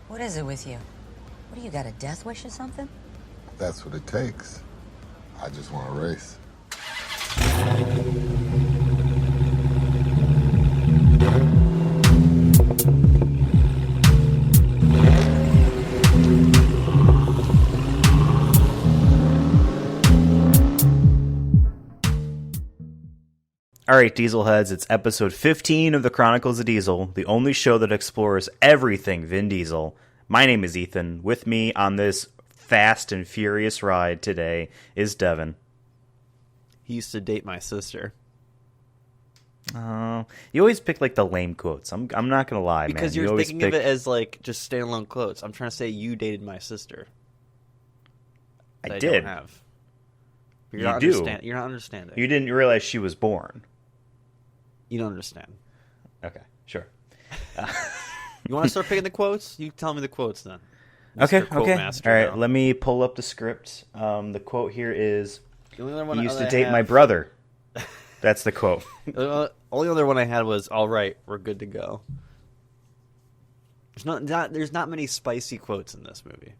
What is it with you? What do you got, a death wish or something? That's what it takes. I just want to race. All right, Diesel Heads, it's episode 15 of the Chronicles of Diesel, the only show that explores everything Vin Diesel. My name is Ethan. With me on this fast and furious ride today is Devin. He used to date my sister. Oh, you always pick like the lame quotes. I'm not gonna lie, because man. you're thinking of it as like just standalone quotes. I'm trying to say you dated my sister. I did. Don't have. You not do. You're not understanding. You didn't realize she was born. You don't understand. Okay, sure. You want to start picking the quotes? You tell me the quotes then. Okay. Quote master All right, now. let me pull up the script. The quote here is, The only other one "You used I to date my have- brother." That's the quote. The only other one I had was, "All right, we're good to go." There's not many spicy quotes in this movie.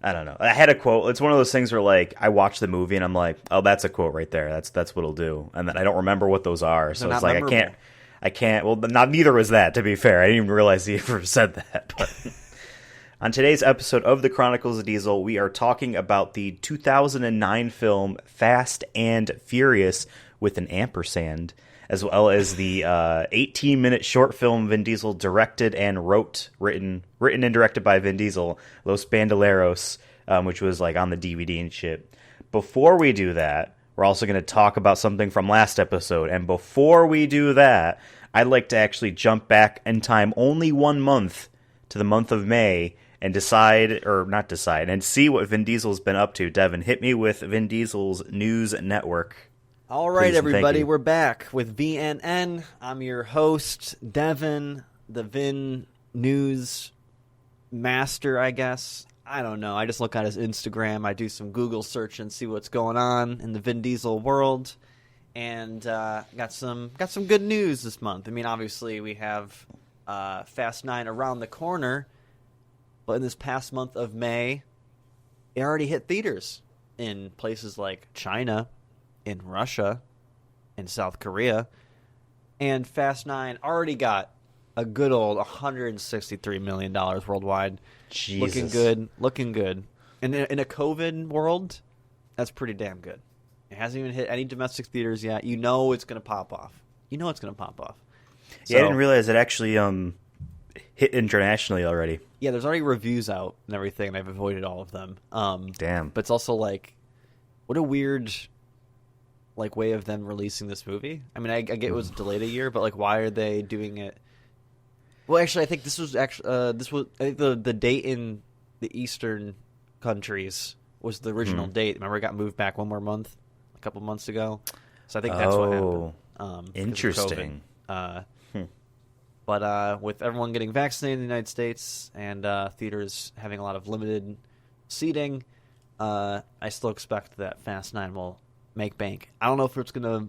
I don't know. I had a quote. It's one of those things where, like, I watch the movie and I'm like, "Oh, that's a quote right there. That's what it'll do." And then I don't remember what those are, so They're it's not like memorable. I can't. Well, neither was that. To be fair, I didn't even realize he ever said that. But on today's episode of the Chronicles of Diesel, we are talking about the 2009 film Fast and Furious with an ampersand, as well as the 18-minute short film Vin Diesel directed and written and directed by Vin Diesel, Los Bandoleros, which was like on the DVD and shit. Before we do that, we're also going to talk about something from last episode. And before we do that, I'd like to actually jump back in time only 1 month to the month of May and and see what Vin Diesel's been up to. Devin, hit me with Vin Diesel's news network. All right, Please and thank everybody, you. we're back with VNN. I'm your host, Devin, the Vin News Master, I guess. I don't know. I just look at his Instagram. I do some Google search and see what's going on in the Vin Diesel world, and got some good news this month. I mean, obviously we have Fast 9 around the corner, but in this past month of May, it already hit theaters in places like China, in Russia, in South Korea, and Fast 9 already got a good old $163 million worldwide. Jesus. Looking good. And in a COVID world, that's pretty damn good. It hasn't even hit any domestic theaters yet. You know it's going to pop off. Yeah, I didn't realize it actually hit internationally already. Yeah, there's already reviews out and everything, and I've avoided all of them. Damn. But it's also like, what a weird way of them releasing this movie. I mean, I get it was delayed a year, but like, why are they doing it? Well, actually, I think I think the date in the Eastern countries was the original date. Remember, it got moved back one more month a couple months ago. So I think that's what happened. Because of Interesting. COVID. But with everyone getting vaccinated in the United States and theaters having a lot of limited seating, I still expect that Fast 9 will make bank. I don't know if it's going to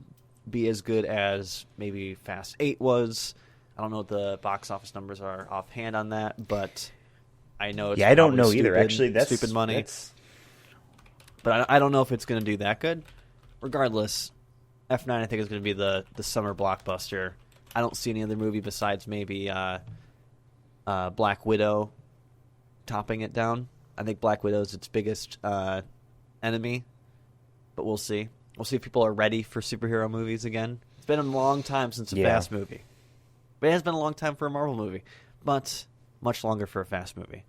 be as good as maybe Fast 8 was. I don't know what the box office numbers are offhand on that, but I know it's I don't know probably either. stupid, Actually, that's stupid money. But I don't know if it's going to do that good. Regardless, F9 I think is going to be the summer blockbuster. I don't see any other movie besides maybe Black Widow topping it down. I think Black Widow is its biggest enemy, but we'll see. We'll see if people are ready for superhero movies again. It's been a long time since a Fast movie. But it has been a long time for a Marvel movie, but much longer for a Fast movie.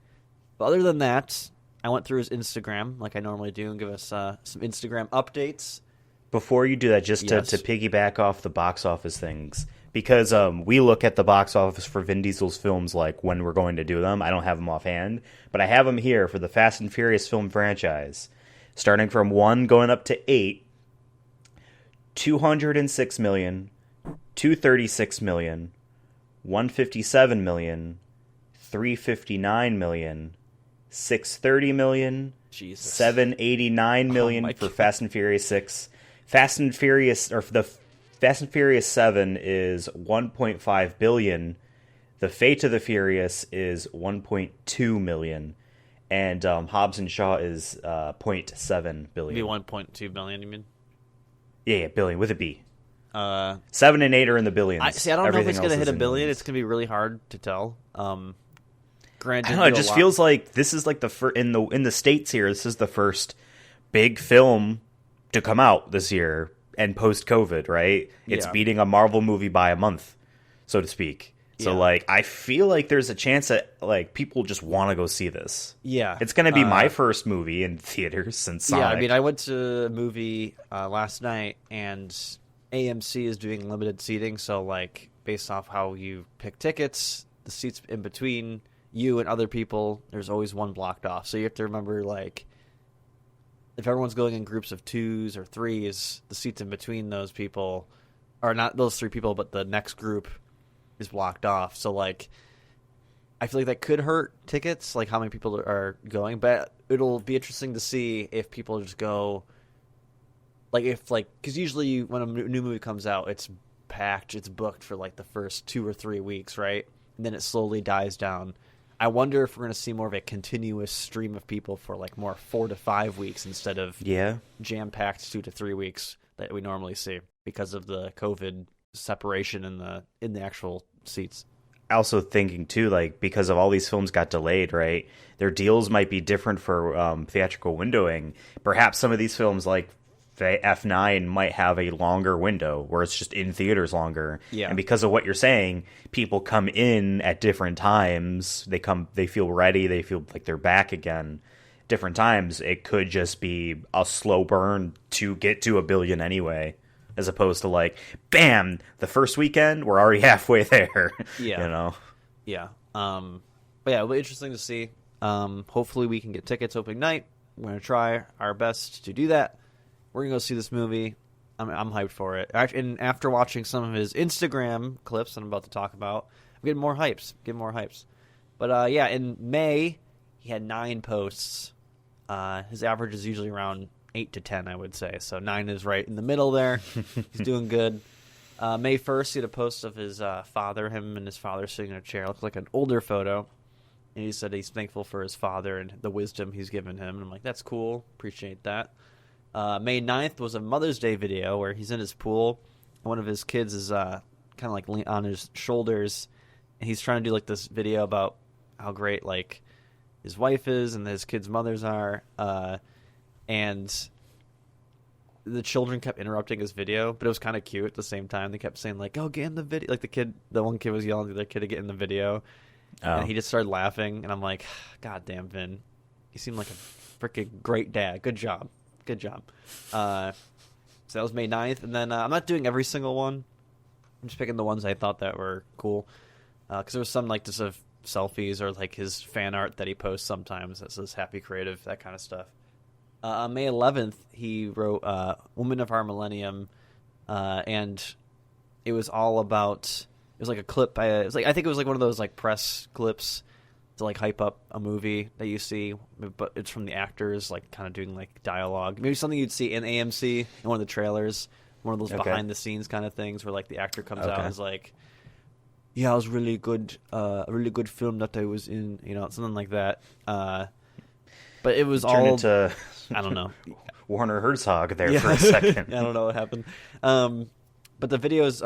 But other than that, I went through his Instagram like I normally do and give us some Instagram updates. Before you do that, just Yes. to piggyback off the box office things, because we look at the box office for Vin Diesel's films like when we're going to do them. I don't have them offhand, but I have them here for the Fast and Furious film franchise. Starting from 1 going up to 8, 206 million, 236 million, 157 million, 359 million, 630 million, Jesus. 789 million my for God. Fast and Furious 6. Fast and Furious 7 is 1.5 billion. The Fate of the Furious is 1.2 million, and Hobbs and Shaw is 0.7 billion. Maybe 1.2 billion. You mean? Yeah, billion with a B. 7 and 8 are in the billions. I don't know if it's going to hit a billion. Millions. It's going to be really hard to tell. Granted, I don't know. It just feels like this is like the first in the States here. This is the first big film to come out this year and post COVID, right? It's beating a Marvel movie by a month, so to speak. So like, I feel like there's a chance that like people just want to go see this. Yeah, it's going to be my first movie in theaters since Sonic. Yeah, I mean, I went to a movie last night, and AMC is doing limited seating. So like, based off how you pick tickets, the seats in between you and other people, there's always one blocked off. So you have to remember, like, if everyone's going in groups of 2s or 3s, the seats in between those people are not those 3 people, but the next group is blocked off. So like, I feel like that could hurt tickets, like how many people are going. But it'll be interesting to see if people just go, like, because usually when a new movie comes out, it's packed, it's booked for like the first 2 or 3 weeks, right? And then it slowly dies down. I wonder if we're going to see more of a continuous stream of people for like more 4 to 5 weeks instead of jam-packed 2 to 3 weeks that we normally see because of the COVID separation in the actual seats. Also thinking too, like, because of all these films got delayed, right? Their deals might be different for theatrical windowing. Perhaps some of these films, like F9, might have a longer window where it's just in theaters longer. Yeah. And because of what you're saying, people come in at different times. They feel ready. They feel like they're back again. Different times. It could just be a slow burn to get to a billion anyway, as opposed to like, bam, the first weekend we're already halfway there. Yeah. You know. Yeah. But yeah, it'll be interesting to see. Hopefully we can get tickets opening night. We're gonna try our best to do that. We're going to go see this movie. I'm hyped for it. And after watching some of his Instagram clips I'm about to talk about, I'm getting more hypes. But yeah, in May, he had 9 posts. His average is usually around 8 to 10, I would say. So 9 is right in the middle there. He's doing good. May 1st, he had a post of his father, him and his father sitting in a chair. It looked like an older photo. And he said he's thankful for his father and the wisdom he's given him. And I'm like, that's cool. Appreciate that. May 9th was a Mother's Day video where he's in his pool. One of his kids is kind of like on his shoulders, and he's trying to do like this video about how great like his wife is and his kids' mothers are. And the children kept interrupting his video, but it was kind of cute at the same time. They kept saying like, "Oh, get in the video!" Like the one kid was yelling at the other kid to get in the video, and he just started laughing. And I'm like, "God damn, Vin, you seem like a freaking great dad. Good job." So that was May 9th. And then I'm not doing every single one. I'm just picking the ones I thought that were cool. Because there was some like just of selfies or like his fan art that he posts sometimes that says happy creative, that kind of stuff. On May 11th, he wrote Woman of Our Millennium. And it was all about, it was like a clip. I think it was like one of those like press clips to like hype up a movie that you see, but it's from the actors like kind of doing like dialogue, maybe something you'd see in AMC in one of the trailers, one of those behind the scenes kind of things where like the actor comes out and is like, yeah, it was really good, a really good film that I was in, you know, something like that. But it was all into I don't know, Werner Herzog there for a second. I don't know what happened. But the videos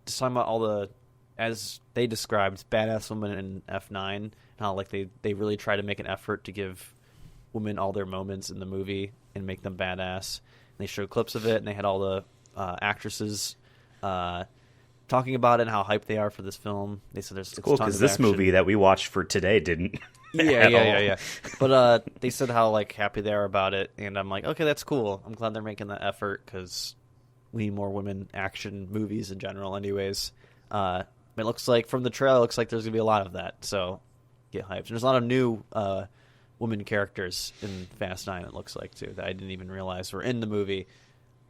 just talking about all the, as they described, badass women in F9. How like they really try to make an effort to give women all their moments in the movie and make them badass. And they showed clips of it, and they had all the actresses talking about it and how hyped they are for this film. They said there's cool because this movie that we watched for today didn't. Yeah. But they said how like happy they are about it, and I'm like, okay, that's cool. I'm glad they're making that effort because we need more women action movies in general. Anyways, it looks like from the trailer, it looks like there's gonna be a lot of that. So. Get hyped. And there's a lot of new women characters in Fast 9, it looks like, too, that I didn't even realize were in the movie.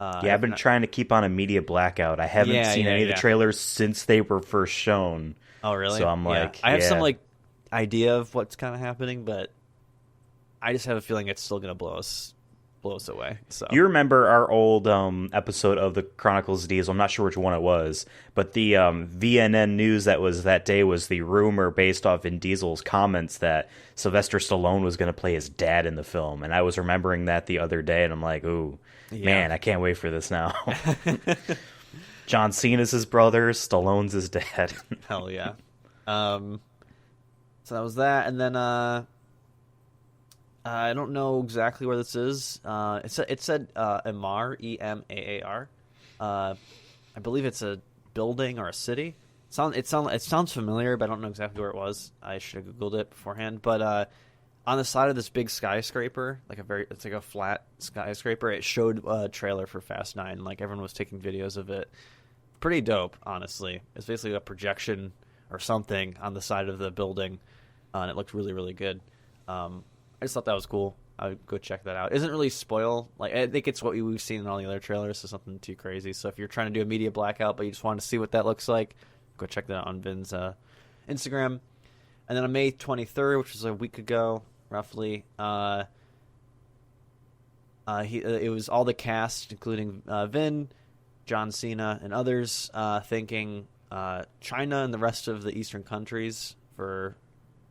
I've been trying to keep on a media blackout. I haven't seen any of the trailers since they were first shown. Oh, really? So I'm like, I have some like idea of what's kind of happening, but I just have a feeling it's still going to blow us blows away. So you remember our old episode of the Chronicles of Diesel? I'm not sure which one it was, but the VNN news that was that day was the rumor based off Vin Diesel's comments that Sylvester Stallone was going to play his dad in the film. And I was remembering that the other day, and I'm like, ooh, man, I can't wait for this now. John Cena's his brother, Stallone's his dad. Hell yeah. So that was that, and then I don't know exactly where this is. It said Emaar, Emaar. I believe it's a building or a city. It sounds familiar, but I don't know exactly where it was. I should have googled it beforehand. But on the side of this big skyscraper, it's like a flat skyscraper, it showed a trailer for Fast 9. Like everyone was taking videos of it. Pretty dope, honestly. It's basically a projection or something on the side of the building, and it looked really, really good. I just thought that was cool. I would go check that out. It doesn't really spoil. Like I think it's what we've seen in all the other trailers, so something too crazy. So if you're trying to do a media blackout, but you just want to see what that looks like, go check that out on Vin's Instagram. And then on May 23rd, which was a week ago, roughly, it was all the cast, including Vin, John Cena, and others, thanking China and the rest of the Eastern countries for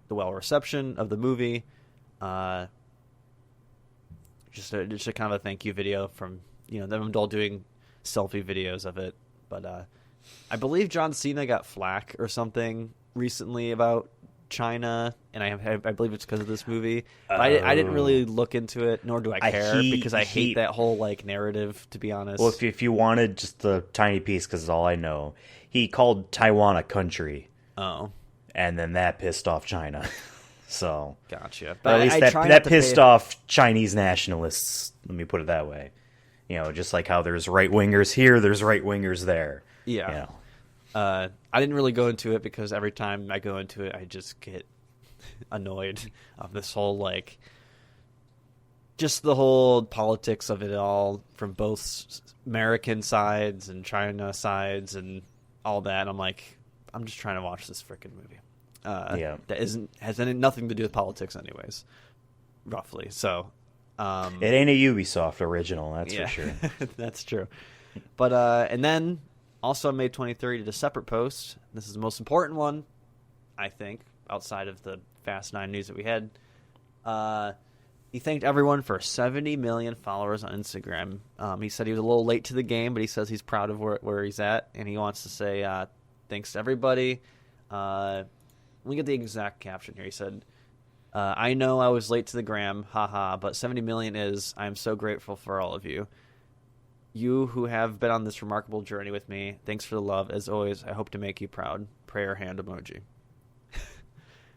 the well reception of the movie. Just a kind of a thank you video from them all doing selfie videos of it. But I believe John Cena got flack or something recently about China, and I believe it's because of this movie. But I didn't really look into it, nor do I care, because I hate that whole narrative, to be honest. Well, if you wanted just the tiny piece, because it's all I know, he called Taiwan a country. Oh, and then that pissed off China. So gotcha. But at least that pissed off Chinese nationalists. Let me put it that way. Just like how there's right wingers here, there's right wingers there. Yeah. I didn't really go into it because every time I go into it, I just get annoyed of this whole just the whole politics of it all from both American sides and China sides and all that. I'm like, I'm just trying to watch this freaking movie. That has nothing to do with politics, anyways. Roughly, so it ain't a Ubisoft original, that's for sure. That's true. But and then also on May 23rd, did a separate post. This is the most important one, I think, outside of the Fast 9 news that we had. He thanked everyone for 70 million followers on Instagram. He said he was a little late to the game, but he says he's proud of where he's at, and he wants to say thanks to everybody. Let me get the exact caption here. He said, I know I was late to the gram, haha, but 70 million I'm so grateful for all of you. You who have been on this remarkable journey with me, thanks for the love. As always, I hope to make you proud. Prayer hand emoji.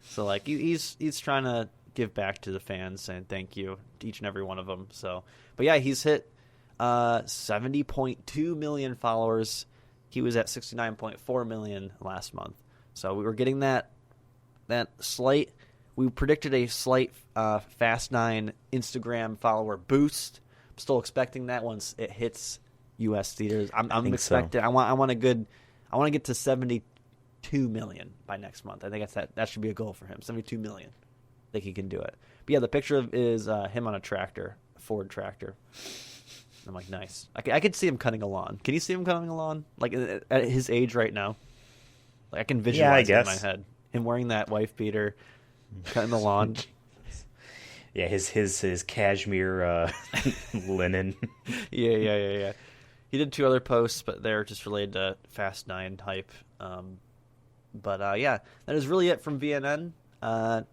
So he's trying to give back to the fans, saying thank you to each and every one of them. So, but yeah, he's hit 70.2 million followers. He was at 69.4 million last month. So we were getting that slight. We predicted a slight Fast 9 Instagram follower boost. I'm still expecting that once it hits U.S. theaters. I'm expecting. So. I want to get to 72 million by next month. I think that should be a goal for him. 72 million. I think he can do it. But yeah, the picture is him on a tractor, a Ford tractor. I'm like, nice. I could see him cutting a lawn. Can you see him cutting a lawn? Like at his age right now? I can visualize it in my head. Him wearing that wife beater, cutting the lawn. Yeah, his cashmere linen. Yeah. He did 2 other posts, but they're just related to Fast 9 hype. But yeah, that is really it from VNN.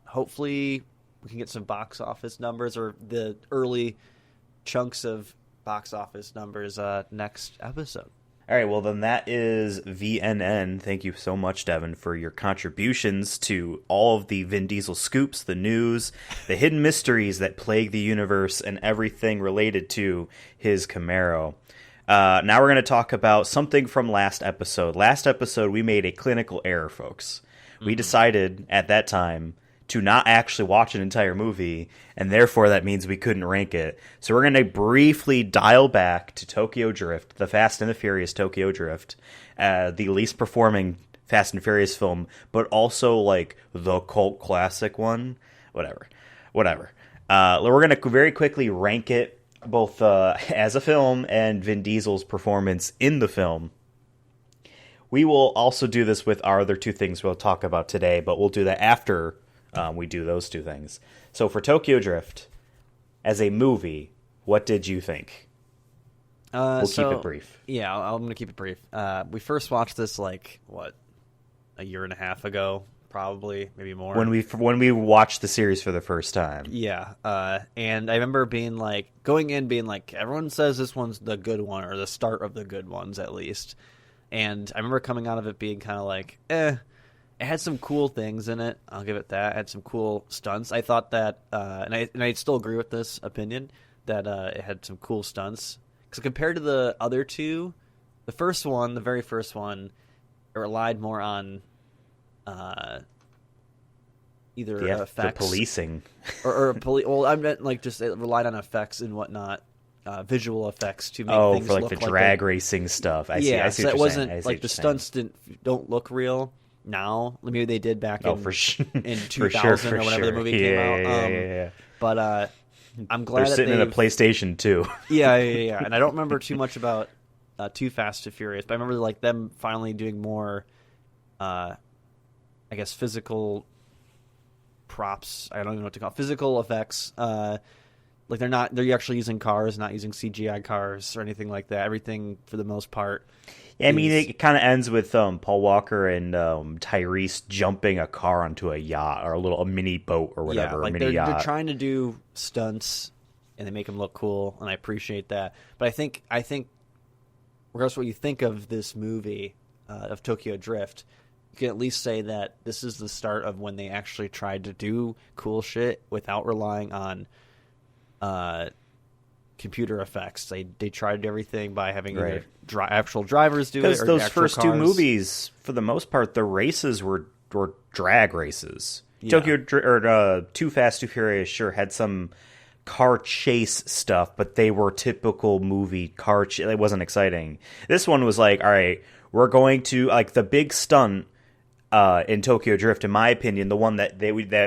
Hopefully we can get some box office numbers or the early chunks of box office numbers next episode. All right, well, then that is VNN. Thank you so much, Devin, for your contributions to all of the Vin Diesel scoops, the news, the hidden mysteries that plague the universe, and everything related to his Camaro. Now we're going to talk about something from last episode. Last episode, we made a clinical error, folks. We decided at that time to not actually watch an entire movie, and therefore that means we couldn't rank it. So we're going to briefly dial back to Tokyo Drift, the Fast and the Furious Tokyo Drift, the least performing Fast and Furious film, but also the cult classic one. Whatever. We're going to very quickly rank it both as a film and Vin Diesel's performance in the film. We will also do this with our other two things we'll talk about today, but we'll do that after we do those two things. So for Tokyo Drift, as a movie, what did you think? We'll keep it brief. Yeah, I'm going to keep it brief. We first watched this, a year and a half ago, probably, maybe more. When we watched the series for the first time. Yeah, and I remember going in being like, everyone says this one's the good one, or the start of the good ones, at least. And I remember coming out of it being kind of like, It had some cool things in it. I'll give it that. It had some cool stunts. I thought that, and I still agree with this opinion, that it had some cool stunts. Because compared to the other two, the very first one, it relied more on either effects. The policing. Well, I meant just it relied on effects and whatnot. Visual effects to make things for look the drag racing stuff. I see so what it you're wasn't saying. the stunts don't look real now. Maybe they did back in 2000 or whenever the movie came out. Yeah. But I'm glad they're sitting in a PlayStation 2. Yeah. And I don't remember too much about Too Fast to Furious, but I remember them finally doing more, I guess, physical props. I don't even know what to call it. Physical effects. They're actually using cars, not using CGI cars or anything like that. Everything, for the most part. Yeah, I mean, it kind of ends with Paul Walker and Tyrese jumping a car onto a yacht or a mini boat or whatever. Yeah, they're trying to do stunts, and they make them look cool, and I appreciate that. But I think, regardless of what you think of this movie, of Tokyo Drift, you can at least say that this is the start of when they actually tried to do cool shit without relying on computer effects. They tried everything by having actual drivers do it. Because those first cars. two movies, for the most part, the races were drag races. Yeah. Too Fast, Too Furious sure had some car chase stuff, but they were typical movie car chase. It wasn't exciting. This one was like, all right, we're going to the big stunt. In Tokyo Drift, in my opinion, the one that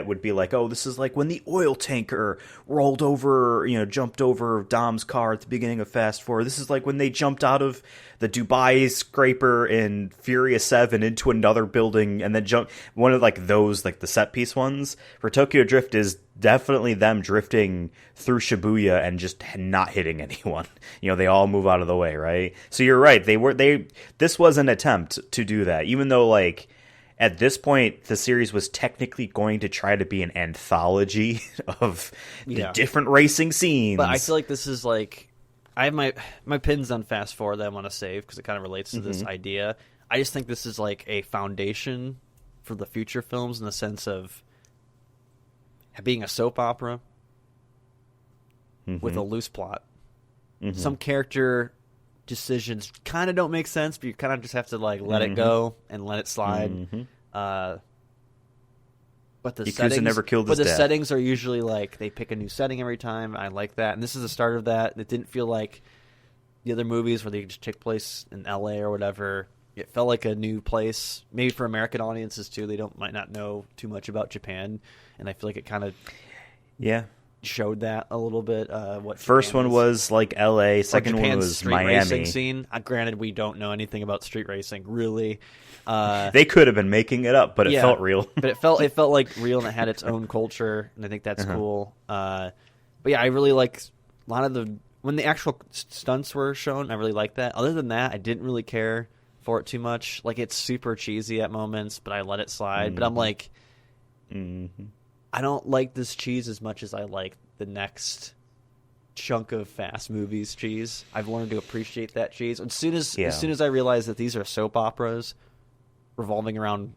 would be like, oh, this is like when the oil tanker rolled over, jumped over Dom's car at the beginning of Fast 4. This is like when they jumped out of the Dubai scraper in Furious 7 into another building and then jumped. One of those, the set piece ones. For Tokyo Drift is definitely them drifting through Shibuya and just not hitting anyone. They all move out of the way, right? So you're right. This was an attempt to do that, even though at this point, the series was technically going to try to be an anthology of the different racing scenes. But I feel like this is I have my pins on Fast Forward that I want to save because it kind of relates to this idea. I just think this is a foundation for the future films in the sense of being a soap opera with a loose plot. Some character decisions kind of don't make sense, but you kind of just have to let it go and let it slide. But the settings never killed his dad. Settings are usually they pick a new setting every time. I like that, and this is the start of that. It didn't feel like the other movies where they just take place in LA or whatever. It felt like a new place, maybe for American audiences too. They might not know too much about Japan, and I feel like it kind of showed that a little bit. What first Japan one was L.A., second Japan's one was street Miami. Racing scene. Granted, we don't know anything about street racing, really. They could have been making it up, but it felt real. But it felt like real, and it had its own culture, and I think that's cool. But yeah, I really like a lot of when the actual stunts were shown. I really liked that. Other than that, I didn't really care for it too much. It's super cheesy at moments, but I let it slide. But I'm I don't like this cheese as much as I like the next chunk of Fast movies cheese. I've learned to appreciate that cheese. As soon as I realized that these are soap operas revolving around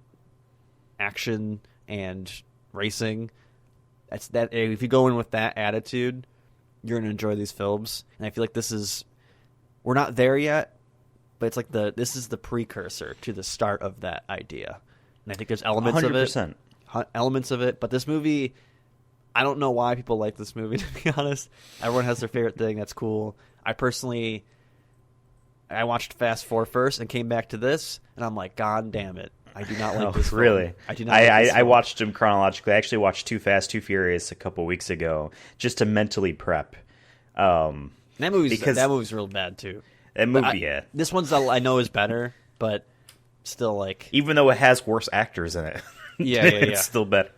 action and racing, if you go in with that attitude, you're going to enjoy these films. And I feel like we're not there yet, but it's this is the precursor to the start of that idea. And I think there's elements 100%. of it, but this movie, I don't know why people like this movie, to be honest. Everyone has their favorite thing. That's cool. I watched Fast 4 first and came back to this, and I'm like, God damn it. I do not like this film. Really? I do not like this I film. watched them chronologically. I actually watched Too Fast, Too Furious a couple weeks ago just to mentally prep That movie's real bad too. That movie, yeah. This one's I know is better, but still, like, even though it has worse actors in it, yeah. It's still better.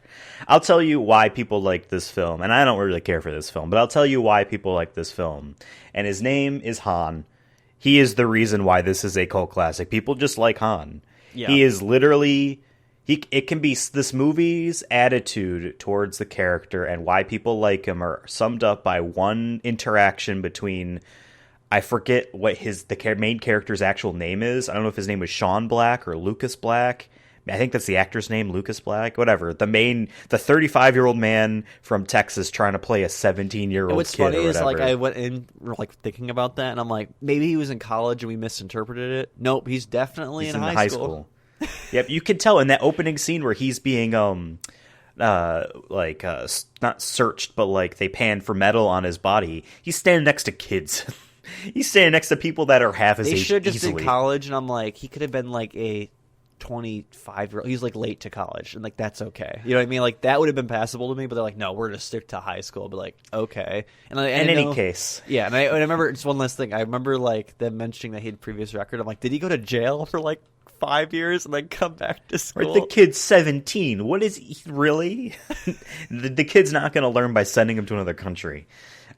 I'll tell you why people like this film, and I don't really care for this film, but I'll tell you why people like this film. And his name is Han. He is the reason why this is a cult classic. People just like Han. Yeah. He is literally... It can be this movie's attitude towards the character and why people like him are summed up by one interaction between... I forget what the main character's actual name is. I don't know if his name was Sean Black or Lucas Black. I think that's the actor's name, Lucas Black. Whatever. The 35-year-old man from Texas trying to play a 17-year-old kid. What's funny is, like, I went in like thinking about that, and I'm like, maybe he was in college and we misinterpreted it. Nope, he's definitely in high school. Yep, you can tell in that opening scene where he's being not searched, but like they pan for metal on his body. He's standing next to kids. He's standing next to people that are half his age. They should just easily. in college, and I'm like, he could have been like a 25-year-old. He's like late to college, and like that's okay. You know what I mean? Like that would have been passable to me, but they're like, no, we're gonna stick to high school. But like, okay. And in any case, yeah. And I remember just one last thing. I remember like them mentioning that he had a previous record. I'm like, did he go to jail for like 5 years and then come back to school? Or the kid's 17. What is he really? the kid's not going to learn by sending him to another country.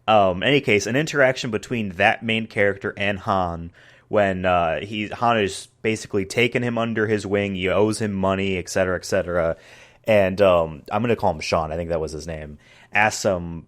Any case, an interaction between that main character and Han, when Han is basically taken him under his wing, he owes him money, etc., etc. And I'm going to call him Sean. I think that was his name. Asks him,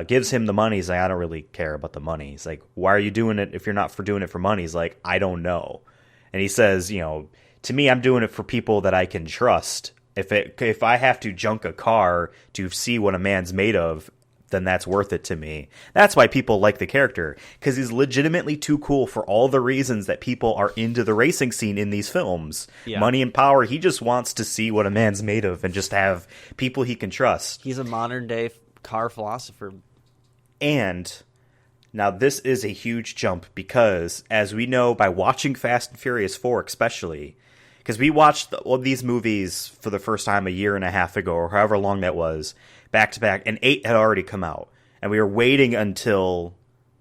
gives him the money. He's like, I don't really care about the money. He's like, why are you doing it if you're not doing it for money? He's like, I don't know. And he says, to me, I'm doing it for people that I can trust. If I have to junk a car to see what a man's made of, then that's worth it to me. That's why people like the character, because he's legitimately too cool for all the reasons that people are into the racing scene in these films. Yeah. Money and power, he just wants to see what a man's made of and just have people he can trust. He's a modern-day car philosopher. And... now, this is a huge jump because, as we know by watching Fast and Furious 4 especially, because we watched these movies for the first time a year and a half ago, or however long that was, back to back, and 8 had already come out. And we were waiting until,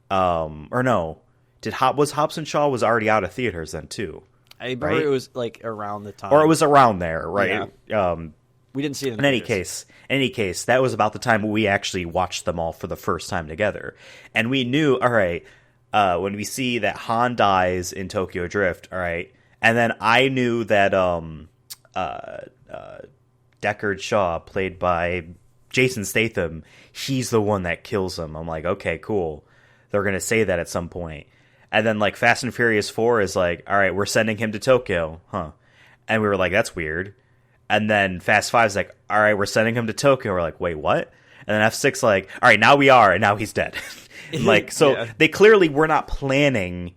was Hobbs and Shaw was already out of theaters then too? I remember it was like around the time. Or it was around there, right? Yeah. We didn't see it in any case, that was about the time we actually watched them all for the first time together. And we knew, all right, when we see that Han dies in Tokyo Drift, all right, and then I knew that Deckard Shaw, played by Jason Statham, he's the one that kills him. I'm like, okay, cool. They're going to say that at some point. And then, like, Fast and Furious 4 is like, all right, we're sending him to Tokyo, huh? And we were like, that's weird. And then Fast 5's like, all right, we're sending him to Tokyo. We're like, wait, what? And then F6 like, all right, now we are, and now he's dead. Like, so yeah. They clearly were not planning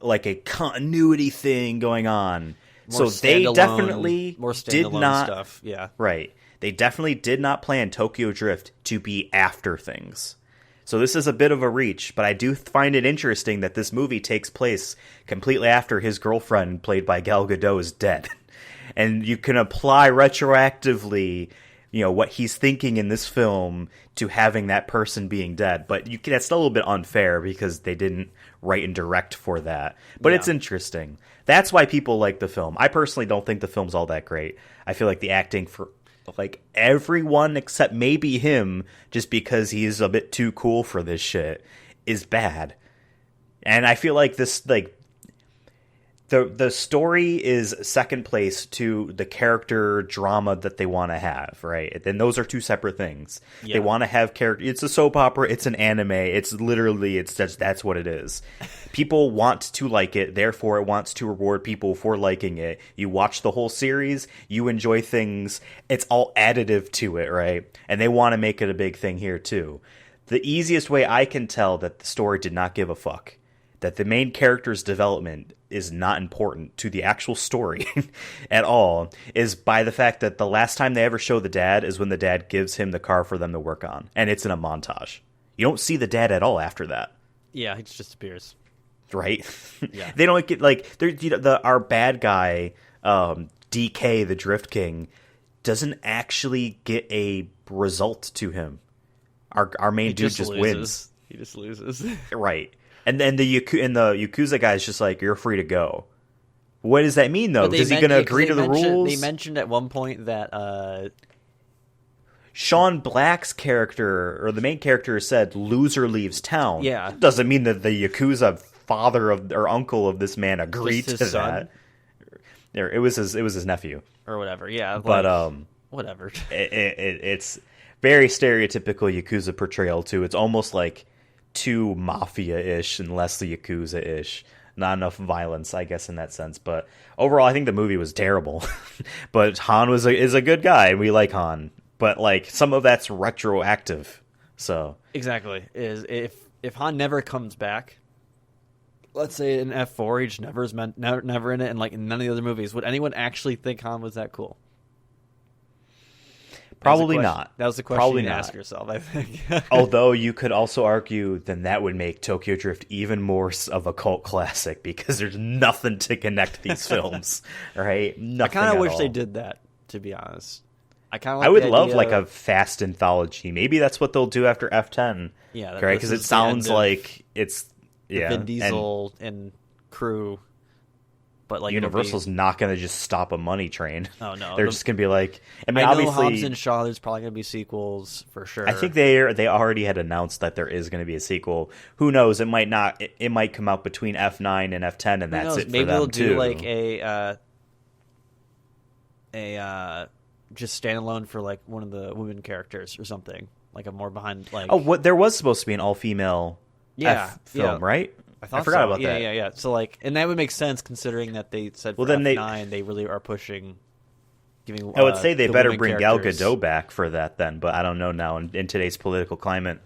like a continuity thing going on. So they definitely did not stuff. Yeah, right. They definitely did not plan Tokyo Drift to be after things. So this is a bit of a reach, but I do find it interesting that this movie takes place completely after his girlfriend, played by Gal Gadot, is dead. And you can apply retroactively, what he's thinking in this film to having that person being dead. But that's still a little bit unfair because they didn't write and direct for that. But It's interesting. That's why people like the film. I personally don't think the film's all that great. I feel like the acting for like everyone except maybe him, just because he's a bit too cool for this shit, is bad. And I feel like this, like, the story is second place to the character drama that they want to have, right? And those are two separate things. Yeah. They want to have character. It's a soap opera. It's an anime. It's literally, that's what it is. People want to like it. Therefore, it wants to reward people for liking it. You watch the whole series. You enjoy things. It's all additive to it, right? And they want to make it a big thing here too. The easiest way I can tell that the story did not give a fuck, that the main character's development is not important to the actual story at all, is by the fact that the last time they ever show the dad is when the dad gives him the car for them to work on, and it's in a montage. You don't see the dad at all after that. Yeah, he just disappears. Right? Yeah. They don't get, like, our bad guy, DK, the Drift King, doesn't actually get a result to him. Our main dude just wins. He just loses. Right. And then the Yakuza guy is just like, you're free to go. What does that mean, though? Is he going to agree to the rules? They mentioned at one point that Sean Black's character, or the main character, said loser leaves town. Yeah. That doesn't mean that the Yakuza father or uncle of this man agreed to that. It was his nephew. Or whatever, yeah. But whatever. It's very stereotypical Yakuza portrayal, too. It's almost like too mafia-ish and less the Yakuza-ish. Not enough violence, I guess, in that sense. But overall, I think the movie was terrible. But Han is a good guy, and we like Han. But like some of that's retroactive. So exactly, is if Han never comes back, let's say in F4, he just never in it, and like in none of the other movies, would anyone actually think Han was that cool? Probably not. That was the question Probably you not. ask yourself, I think. Although you could also argue then that would make Tokyo Drift even more of a cult classic because there's nothing to connect these films, right? Nothing. I kind of wish all. they did that, to be honest. I would love like a fast anthology. Maybe that's what they'll do after F10. Yeah, right? Because it sounds like it's Vin Diesel and crew. But like Universal's not going to just stop a money train. Oh no, they're just going to be like. I mean, know obviously, Hobbs and Shaw. There's probably going to be sequels for sure. I think they already had announced that there is going to be a sequel. Who knows? It might not. It might come out between F9 and F10, and that's it. Maybe for them they'll do too. like a just standalone for like one of the women characters or something, like a more behind like. Oh, what there was supposed to be an all-female film, right? I forgot about that. Yeah. So like, and that would make sense considering that they said for F9 they really are pushing. Giving. I would say they better bring characters. Gal Gadot back for that then, but I don't know now in today's political climate,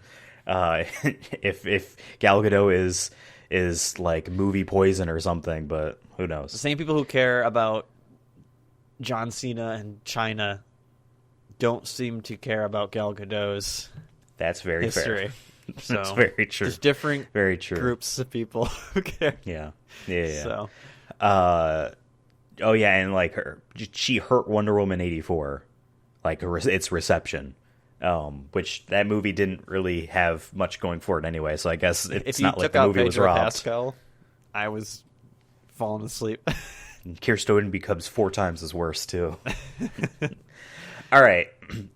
if Gal Gadot is like movie poison or something, but who knows? The same people who care about John Cena and China don't seem to care about Gal Gadot's That's very history. fair. So that's very true. There's different very true. groups of people who care. Yeah. So, oh yeah, and like she hurt Wonder Woman 84, like its reception, which that movie didn't really have much going for it anyway. So I guess it's not like the movie was robbed. Pascal, I was falling asleep. Kirsten becomes 4 times as worse too. All right,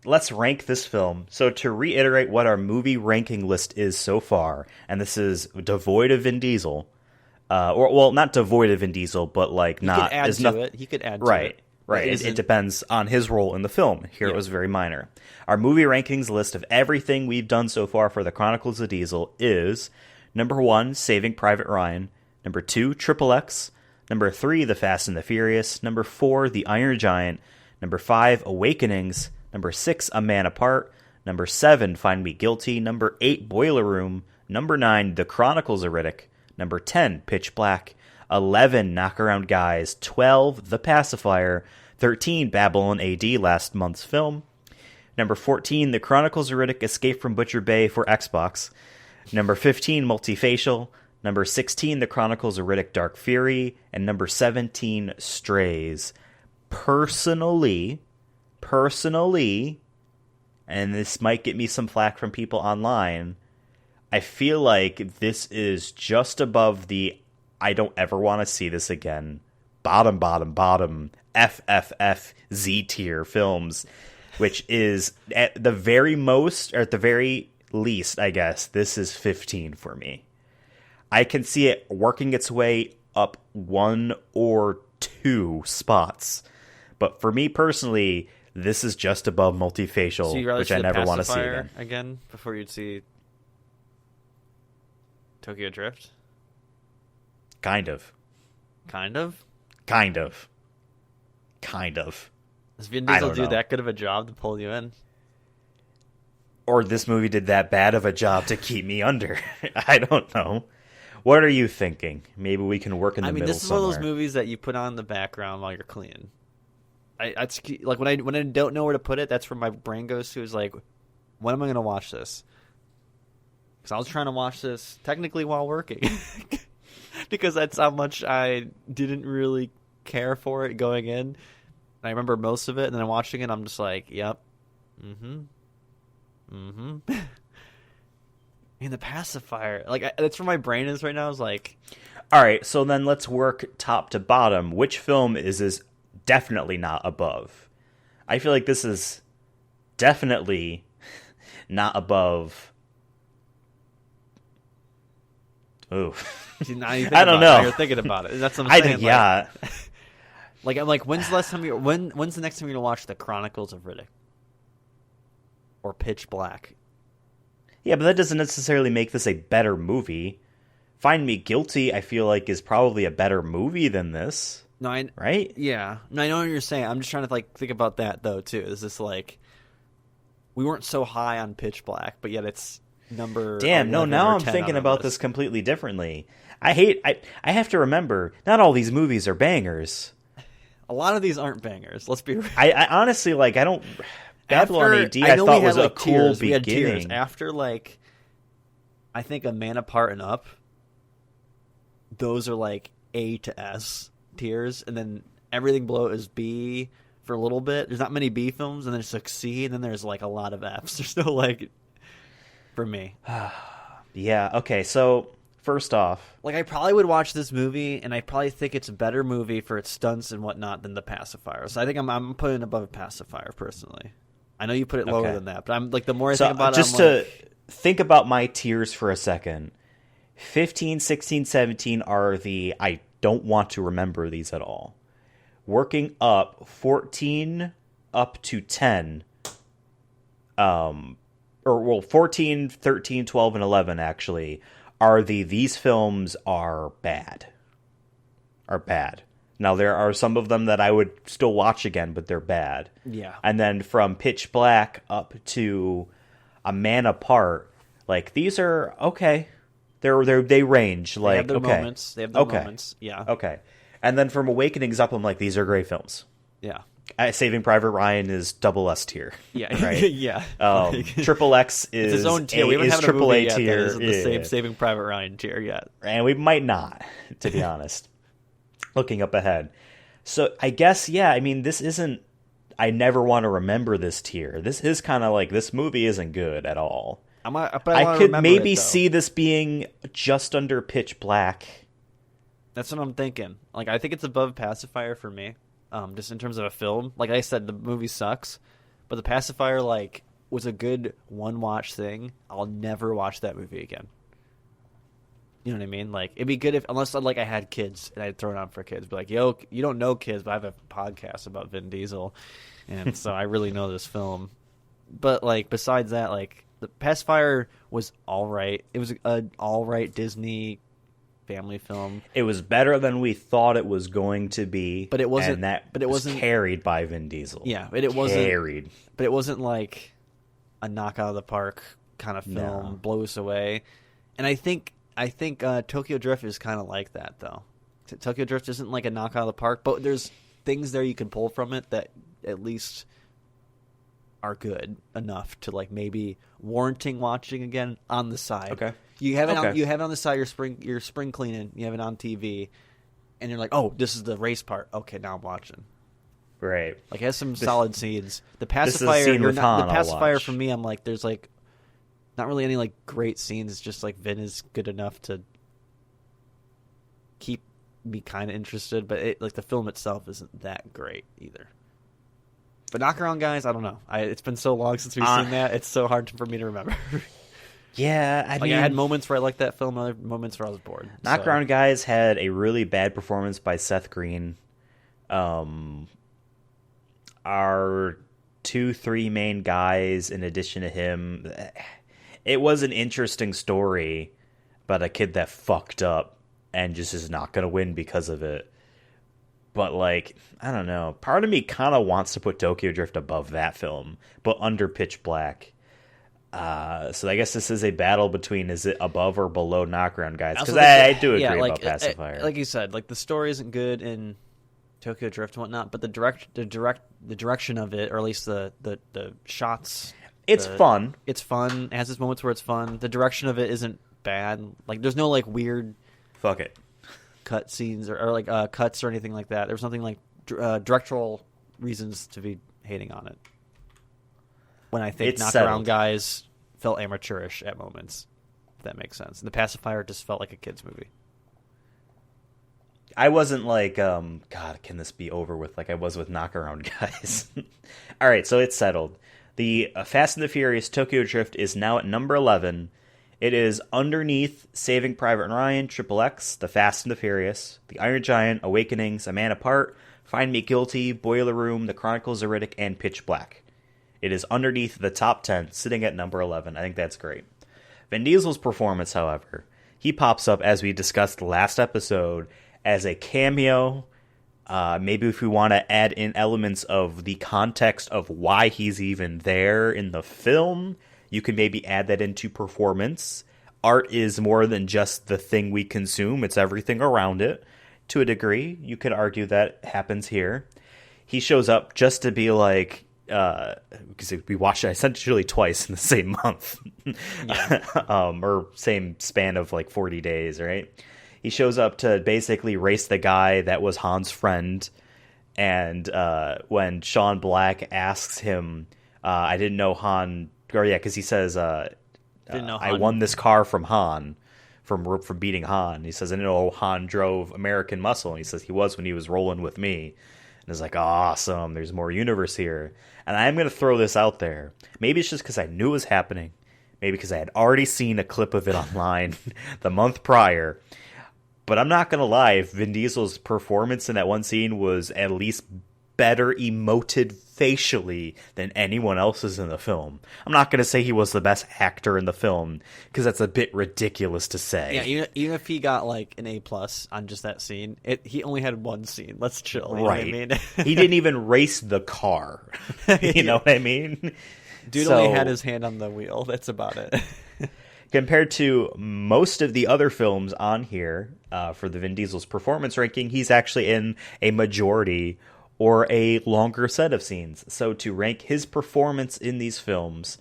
let's rank this film. So to reiterate what our movie ranking list is so far, and this is devoid of Vin Diesel, or not devoid of Vin Diesel, but like not as nothing. He could add to it. Right. It depends on his role in the film. Here it was very minor. Our movie rankings list of everything we've done so far for the Chronicles of Diesel is number 1, Saving Private Ryan. Number 2, Triple X. Number 3, The Fast and the Furious. Number 4, The Iron Giant. Number 5, Awakenings. Number 6, A Man Apart. Number 7, Find Me Guilty. Number 8, Boiler Room. Number 9, The Chronicles of Riddick. Number 10, Pitch Black. 11, Knockaround Guys. 12, The Pacifier. 13, Babylon AD, last month's film. Number 14, The Chronicles of Riddick Escape from Butcher Bay for Xbox. Number 15, Multifacial. Number 16, The Chronicles of Riddick Dark Fury. And number 17, Strays. Personally, and this might get me some flack from people online, I feel like this is just above the I don't ever want to see this again, bottom, FFF Z tier films, which is at the very most, or at the very least, I guess, this is 15 for me. I can see it working its way up 1 or 2 spots. But for me personally, this is just above Multifacial, so which I never want to see again before you'd see Tokyo Drift? Kind of. Does Vin Diesel do that good of a job to pull you in? Or this movie did that bad of a job to keep me under. I don't know. What are you thinking? Maybe we can work in the middle this is somewhere. one of those movies that you put on in the background while you're cleaning. It's like when I don't know where to put it, that's where my brain goes to. Is like, when am I going to watch this? Because I was trying to watch this technically while working, because that's how much I didn't really care for it going in. I remember most of it, and then I'm watching it. I'm just like, yep, The pacifier. Like, that's where my brain is right now. Is like, all right, so then let's work top to bottom. Which film is definitely not above? I feel like this is definitely not above. Ooh. I don't know. You're thinking about it. That's what I'm saying. Yeah. Like, I'm like, when's the next time you're gonna watch the Chronicles of Riddick or Pitch Black? Yeah, but that doesn't necessarily make this a better movie. Find Me Guilty, I feel like, is probably a better movie than this. No, right? Yeah. No, I know what you're saying. I'm just trying to like think about that though too. Is this like we weren't so high on Pitch Black, but yet it's number. Damn, no. Now I'm thinking about this completely differently. I have to remember, not all these movies are bangers. A lot of these aren't bangers. Let's be real. I honestly like. I don't. Babylon AD, I thought was a cool beginning. We had tears. After like, I think A Man Apart and Up. Those are like A to S tiers, and then everything below is B for a little bit. There's not many B films, and then there's like C, and then there's like a lot of Fs. There's no like, for me. Yeah. Okay. So first off, like I probably would watch this movie, and I probably think it's a better movie for its stunts and whatnot than The Pacifier. So I think I'm putting it above Pacifier personally. I know you put it lower than that, but I'm like the more I think about it, just to think about my tiers for a second. 15, 16, 17 are the I don't want to remember these at all. Working up 14 up to 10, 14, 13, 12, and 11 actually are these films are bad. Now, there are some of them that I would still watch again, but they're bad. Yeah. And then from Pitch Black up to A Man Apart, like, these are okay. They range. Like, they have their moments. They have their moments. Yeah. Okay. And then from Awakenings up, I'm like, these are great films. Yeah. Saving Private Ryan is double S tier. Yeah. Right? Yeah. Triple X is his own tier. We haven't had a triple movie A yet tier. that isn't the same Saving Private Ryan tier yet. And we might not, to be honest. Looking up ahead. So I guess, yeah, I mean, this isn't, I never want to remember this tier. This is kind of like, this movie isn't good at all. I could maybe see this being just under Pitch Black. That's what I'm thinking. Like, I think it's above Pacifier for me, just in terms of a film. Like I said, the movie sucks, but The Pacifier, like, was a good one-watch thing. I'll never watch that movie again. You know what I mean? Like, it'd be good if, unless like I had kids and I'd throw it on for kids, be like, yo, you don't know kids, but I have a podcast about Vin Diesel, and so I really know this film. But like, besides that, like, The Pacifier was all right. It was an all right Disney family film. It was better than we thought it was going to be, but it wasn't. And that but it wasn't carried by Vin Diesel. Yeah, but it wasn't carried. But it wasn't like a knock out of the park kind of film. No. Blow us away. And I think Tokyo Drift is kind of like that, though. Tokyo Drift isn't like a knock out of the park, but there's things there you can pull from it that at least are good enough to like maybe warranting watching again on the side. Okay. You have it on, you have it on the side. You're spring cleaning. You have it on TV, and you're like, oh, this is the race part. Okay, now I'm watching. Right. Like, it has some solid scenes. The Pacifier, the Pacifier for me, I'm like, there's like not really any like great scenes. It's just like Vin is good enough to keep me kind of interested, but it, like, the film itself isn't that great either. But Knockaround Guys, I don't know. It's been so long since we've seen that. It's so hard for me to remember. Yeah, I mean, I had moments where I liked that film, other moments where I was bored. Knockaround Guys had a really bad performance by Seth Green. Our 2-3 main guys, in addition to him, it was an interesting story about a kid that fucked up and just is not going to win because of it. But, like, I don't know. Part of me kind of wants to put Tokyo Drift above that film, but under Pitch Black. So I guess this is a battle between, is it above or below Knockaround Guys? Because I do agree about Pacifier. Like you said, like, the story isn't good in Tokyo Drift and whatnot, but the direction of it, or at least the shots, it's fun. It's fun. It has its moments where it's fun. The direction of it isn't bad. Like, there's no like weird fuck it cut scenes or like cuts or anything like that. There's nothing like directorial reasons to be hating on it. When I think Knockaround Guys felt amateurish at moments. If that makes sense. The Pacifier just felt like a kid's movie. I wasn't like, God, can this be over with like I was with Knockaround Guys? All right, so it's settled. The Fast and the Furious Tokyo Drift is now at number 11. It is underneath Saving Private Ryan, Triple X, The Fast and the Furious, The Iron Giant, Awakenings, A Man Apart, Find Me Guilty, Boiler Room, The Chronicles of Riddick, and Pitch Black. It is underneath the top 10, sitting at number 11. I think that's great. Vin Diesel's performance, however, he pops up, as we discussed last episode, as a cameo. Maybe if we want to add in elements of the context of why he's even there in the film, you can maybe add that into performance. Art is more than just the thing we consume. It's everything around it. To a degree, you could argue that happens here. He shows up just to be like, because we watched it essentially twice in the same month. Or same span of like 40 days, right? He shows up to basically race the guy that was Han's friend. And when Sean Black asks him, I didn't know Han... Or yeah, because he says, I won this car from Han, from beating Han. He says, I didn't know Han drove American Muscle. And he says he was when he was rolling with me. And it's like, awesome, there's more universe here. And I'm going to throw this out there. Maybe it's just because I knew it was happening. Maybe because I had already seen a clip of it online the month prior. But I'm not going to lie, Vin Diesel's performance in that one scene was at least better emoted facially than anyone else's in the film. I'm not going to say he was the best actor in the film, because that's a bit ridiculous to say. Yeah, even if he got like an A+ on just that scene, he only had one scene. Let's chill. You right. know what I mean? He didn't even race the car. You know what I mean? Dude only had his hand on the wheel. That's about it. Compared to most of the other films on here for the Vin Diesel's performance ranking, he's actually in a majority or a longer set of scenes. So to rank his performance in these films,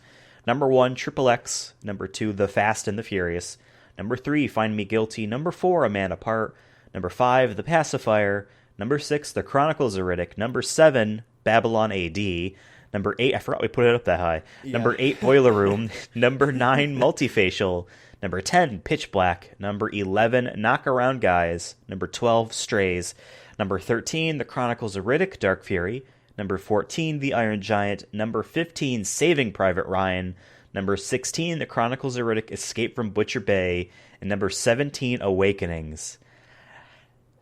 number 1, Triple X. Number 2, The Fast and the Furious. Number 3, Find Me Guilty. Number 4, A Man Apart. Number 5, The Pacifier. Number 6, The Chronicles of Riddick. Number 7, Babylon AD. Number 8, I forgot we put it up that high. Yeah. Number 8, Boiler Room. Number 9, Multifacial. Number 10, Pitch Black. Number 11, Knockaround Guys. Number 12, Strays. Number 13, The Chronicles of Riddick, Dark Fury. Number 14, The Iron Giant. Number 15, Saving Private Ryan. Number 16, The Chronicles of Riddick, Escape from Butcher Bay. And number 17, Awakenings.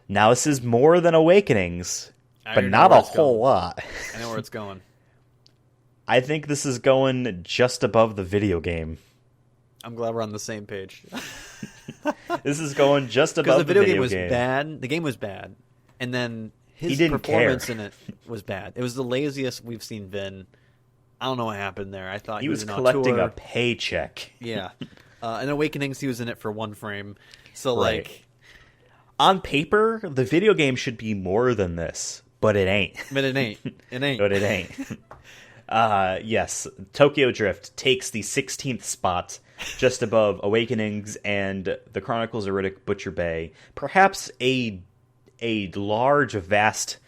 Now, this is more than Awakenings, but not a whole lot. I know where it's going. I think this is going just above the video game. I'm glad we're on the same page. This is going just above the video game. Because the video game was bad. The game was bad. And then his performance in it was bad. It was the laziest we've seen Vin. I don't know what happened there. I thought he was collecting a paycheck. Yeah. In Awakenings, he was in it for one frame. So, right. like... On paper, the video game should be more than this, but it ain't. But it ain't. It ain't. But it ain't. Yes, Tokyo Drift takes the 16th spot, just above Awakenings and The Chronicles of Riddick, Butcher Bay. Perhaps a large, vast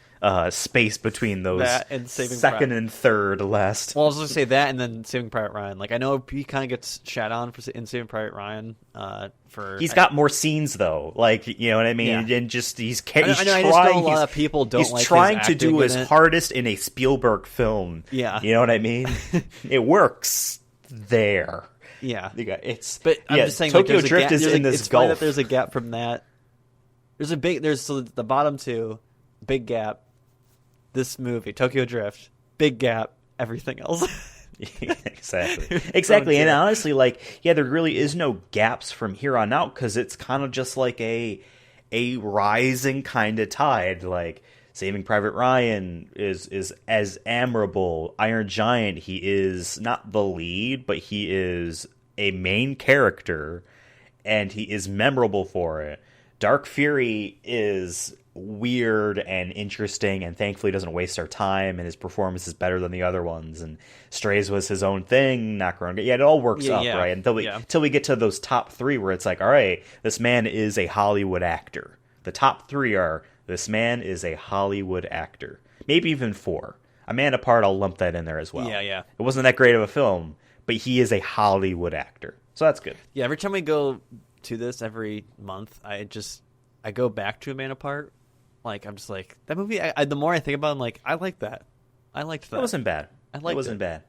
space between those and second and third last. Well, I was going to say that and then Saving Private Ryan. Like, I know he kind of gets shat on in Saving Private Ryan. He's got more scenes though, like, you know what I mean. Yeah. And just he's trying. I just know a lot of people don't. He's like trying his to do his in hardest in a Spielberg film. Yeah, you know what I mean. It works there. Yeah, but I'm just saying, Tokyo like, Drift is in this it's gulf. Funny that there's a gap from that. There's the bottom two, big gap. This movie, Tokyo Drift, big gap. Everything else. Exactly. And honestly, like, yeah, there really is no gaps from here on out, because it's kind of just like a rising kind of tide. Like, Saving Private Ryan is as admirable. Iron Giant, he is not the lead, but he is a main character, and he is memorable for it. Dark Fury is weird and interesting, and thankfully doesn't waste our time, and his performance is better than the other ones. And Strays was his own thing. Knockaround, yeah, it all works up, right? Until we get to those top three, where it's like, all right, this man is a Hollywood actor. The top three are, this man is a Hollywood actor. Maybe even 4. A Man Apart, I'll lump that in there as well. Yeah. It wasn't that great of a film, but he is a Hollywood actor. So that's good. Yeah, every time we go to this every month, I go back to Amanda Part. Like, I'm just like, that movie, the more I think about it, I'm like, I like that. I liked that. It wasn't bad. It wasn't bad.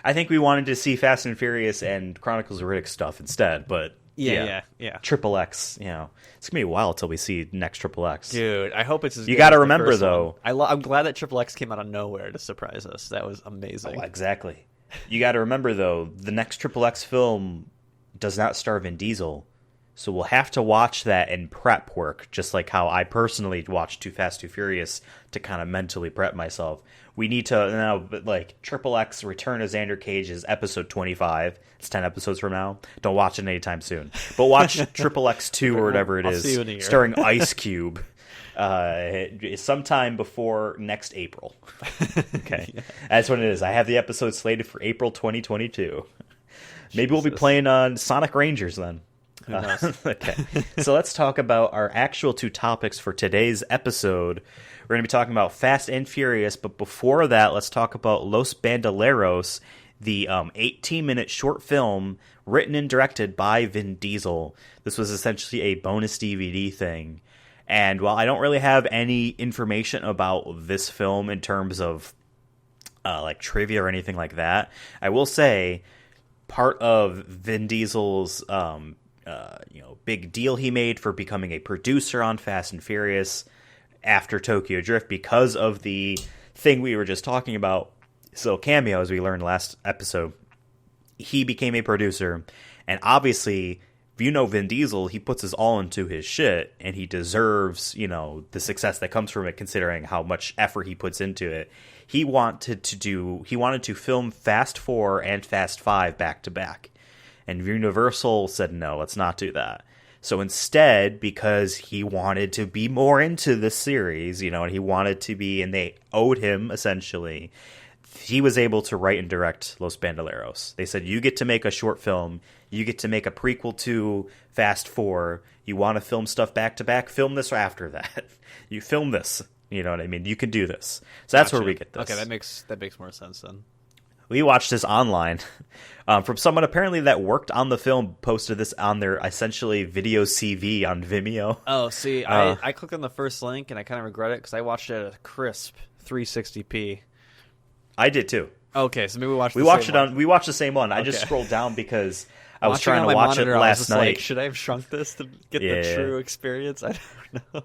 I think we wanted to see Fast and Furious and Chronicles of Riddick stuff instead, but yeah. Triple X, it's going to be a while till we see next Triple X. Dude, I hope it's as You good got to as the remember, first though. one. I'm glad that Triple X came out of nowhere to surprise us. That was amazing. Oh, exactly. You got to remember, though, the next Triple X film does not star Vin Diesel, so we'll have to watch that in prep work, just like how I personally watched Too Fast, Too Furious to kind of mentally prep myself. We need to now, like, Triple X Return of Xander Cage is episode 25. It's 10 episodes from now. Don't watch it anytime soon. But watch Triple X 2 or whatever it I'll is, see you in a year. starring Ice Cube, sometime before next April. Okay. Yeah. That's what it is. I have the episode slated for April 2022. Maybe we'll be playing on Sonic Rangers then. Who knows? Okay. So let's talk about our actual two topics for today's episode. We're going to be talking about Fast and Furious, but before that, let's talk about Los Bandoleros, the 18-minute short film written and directed by Vin Diesel. This was essentially a bonus DVD thing. And while I don't really have any information about this film in terms of like trivia or anything like that, I will say part of Vin Diesel's big deal he made for becoming a producer on Fast and Furious after Tokyo Drift, because of the thing we were just talking about, so cameo, as we learned last episode, he became a producer, and obviously, if you know Vin Diesel, he puts his all into his shit, and he deserves, the success that comes from it, considering how much effort he puts into it. He wanted to film Fast 4 and Fast 5 back to back, and Universal said, no, let's not do that. So instead, because he wanted to be more into this series, and he wanted to be, and they owed him, essentially, he was able to write and direct Los Bandoleros. They said, you get to make a short film, you get to make a prequel to Fast 4, you want to film stuff back to back, film this after that. You film this, you know what I mean? You can do this. So that's where we get this. Okay, that makes more sense then. We watched this online from someone apparently that worked on the film, posted this on their essentially video CV on Vimeo. Oh, see, I clicked on the first link and I kind of regret it because I watched it at a crisp 360p. I did too. Okay, so maybe we watched the same one. I just scrolled down because I was trying to watch it last night. Like, should I have shrunk this to get the true experience? I don't know.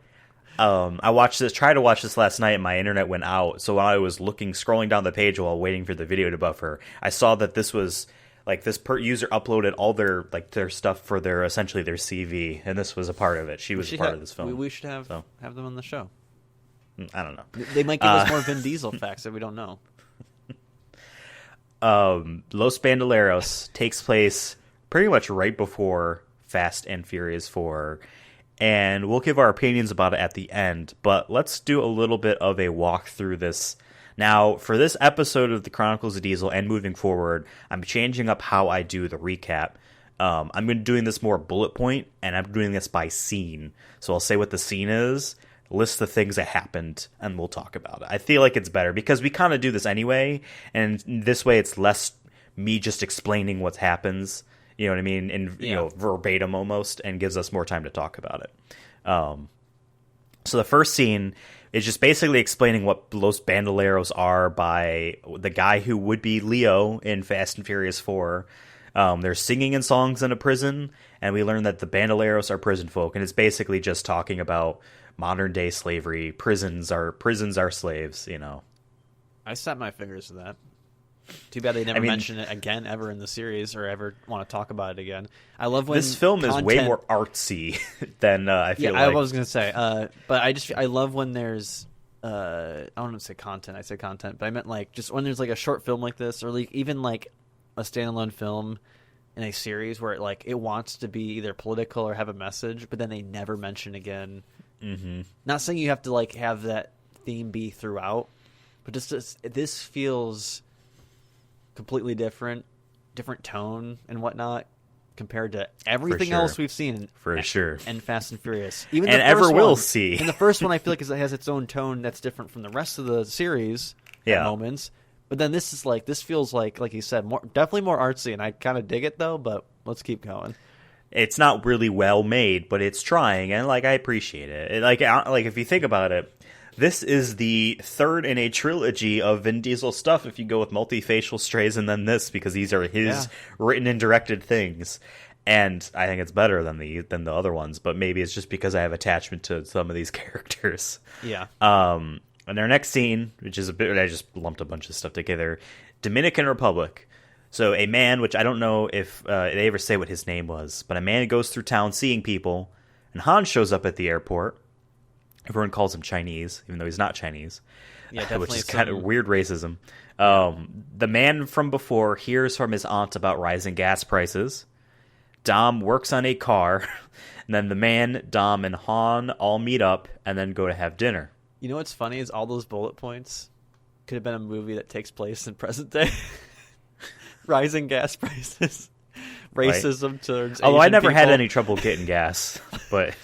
I tried to watch this last night and my internet went out. So while I was scrolling down the page while waiting for the video to buffer, I saw that this was like this user uploaded all their stuff for essentially their CV, and this was a part of it. She was a part of this film. We should have them on the show. I don't know. They might give us more Vin Diesel facts that we don't know. Los Bandoleros takes place pretty much right before Fast and Furious 4. And we'll give our opinions about it at the end, but let's do a little bit of a walk through this. Now, for this episode of the Chronicles of Diesel and moving forward, I'm changing up how I do the recap. I'm going to be doing this more bullet point, and I'm doing this by scene. So I'll say what the scene is, list the things that happened, and we'll talk about it. I feel like it's better, because we kind of do this anyway, and this way it's less me just explaining what happens. You know what I mean? And verbatim almost, and gives us more time to talk about it. So the first scene is just basically explaining what Los Bandoleros are by the guy who would be Leo in Fast and Furious 4. They're singing in songs in a prison, and we learn that the Bandoleros are prison folk, and it's basically just talking about modern day slavery. Prisons are slaves, I snapped my fingers to that. Too bad they never mention it again ever in the series or ever want to talk about it again. I love when this film is way more artsy than I feel like. I was going to say, but I love when there's I don't want to say content. I say content, but I meant like just when there's like a short film like this, or like even like a standalone film in a series where it wants to be either political or have a message, but then they never mention again. Mm-hmm. Not saying you have to like have that theme be throughout, but just this feels completely different tone and whatnot compared to everything else we've seen and Fast and Furious. Even and the ever first will one, see. And the first one I feel like it has its own tone that's different from the rest of the series at moments. But then this feels like you said, definitely more artsy, and I kind of dig it though. But let's keep going. It's not really well made, but it's trying, and like I appreciate it. Like if you think about it, this is the third in a trilogy of Vin Diesel stuff. If you go with Multifacial Strays and then this, because these are his written and directed things, and I think it's better than the other ones. But maybe it's just because I have attachment to some of these characters. Yeah. And our next scene, which is I just lumped a bunch of stuff together. Dominican Republic. So a man, which I don't know if they ever say what his name was, but a man goes through town seeing people, and Han shows up at the airport. Everyone calls him Chinese, even though he's not Chinese, which is kind of weird racism. The man from before hears from his aunt about rising gas prices. Dom works on a car, and then the man, Dom, and Han all meet up and then go to have dinner. You know what's funny is all those bullet points could have been a movie that takes place in present day. Rising gas prices, racism towards Although Asian I never had people. any trouble getting gas, but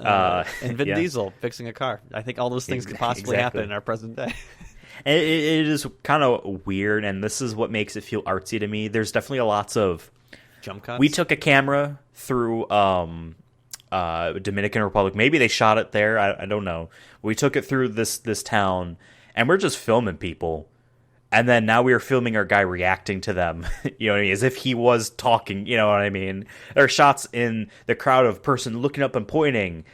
and Vin Diesel fixing a car. I think all those things could possibly happen in our present day. It is kind of weird, and this is what makes it feel artsy to me. There's definitely lots of Jump cuts. We took a camera through Dominican Republic. Maybe they shot it there. I don't know. We took it through this town, and we're just filming people. And then now we are filming our guy reacting to them, you know what I mean? As if he was talking, you know what I mean? There are shots in the crowd of person looking up and pointing,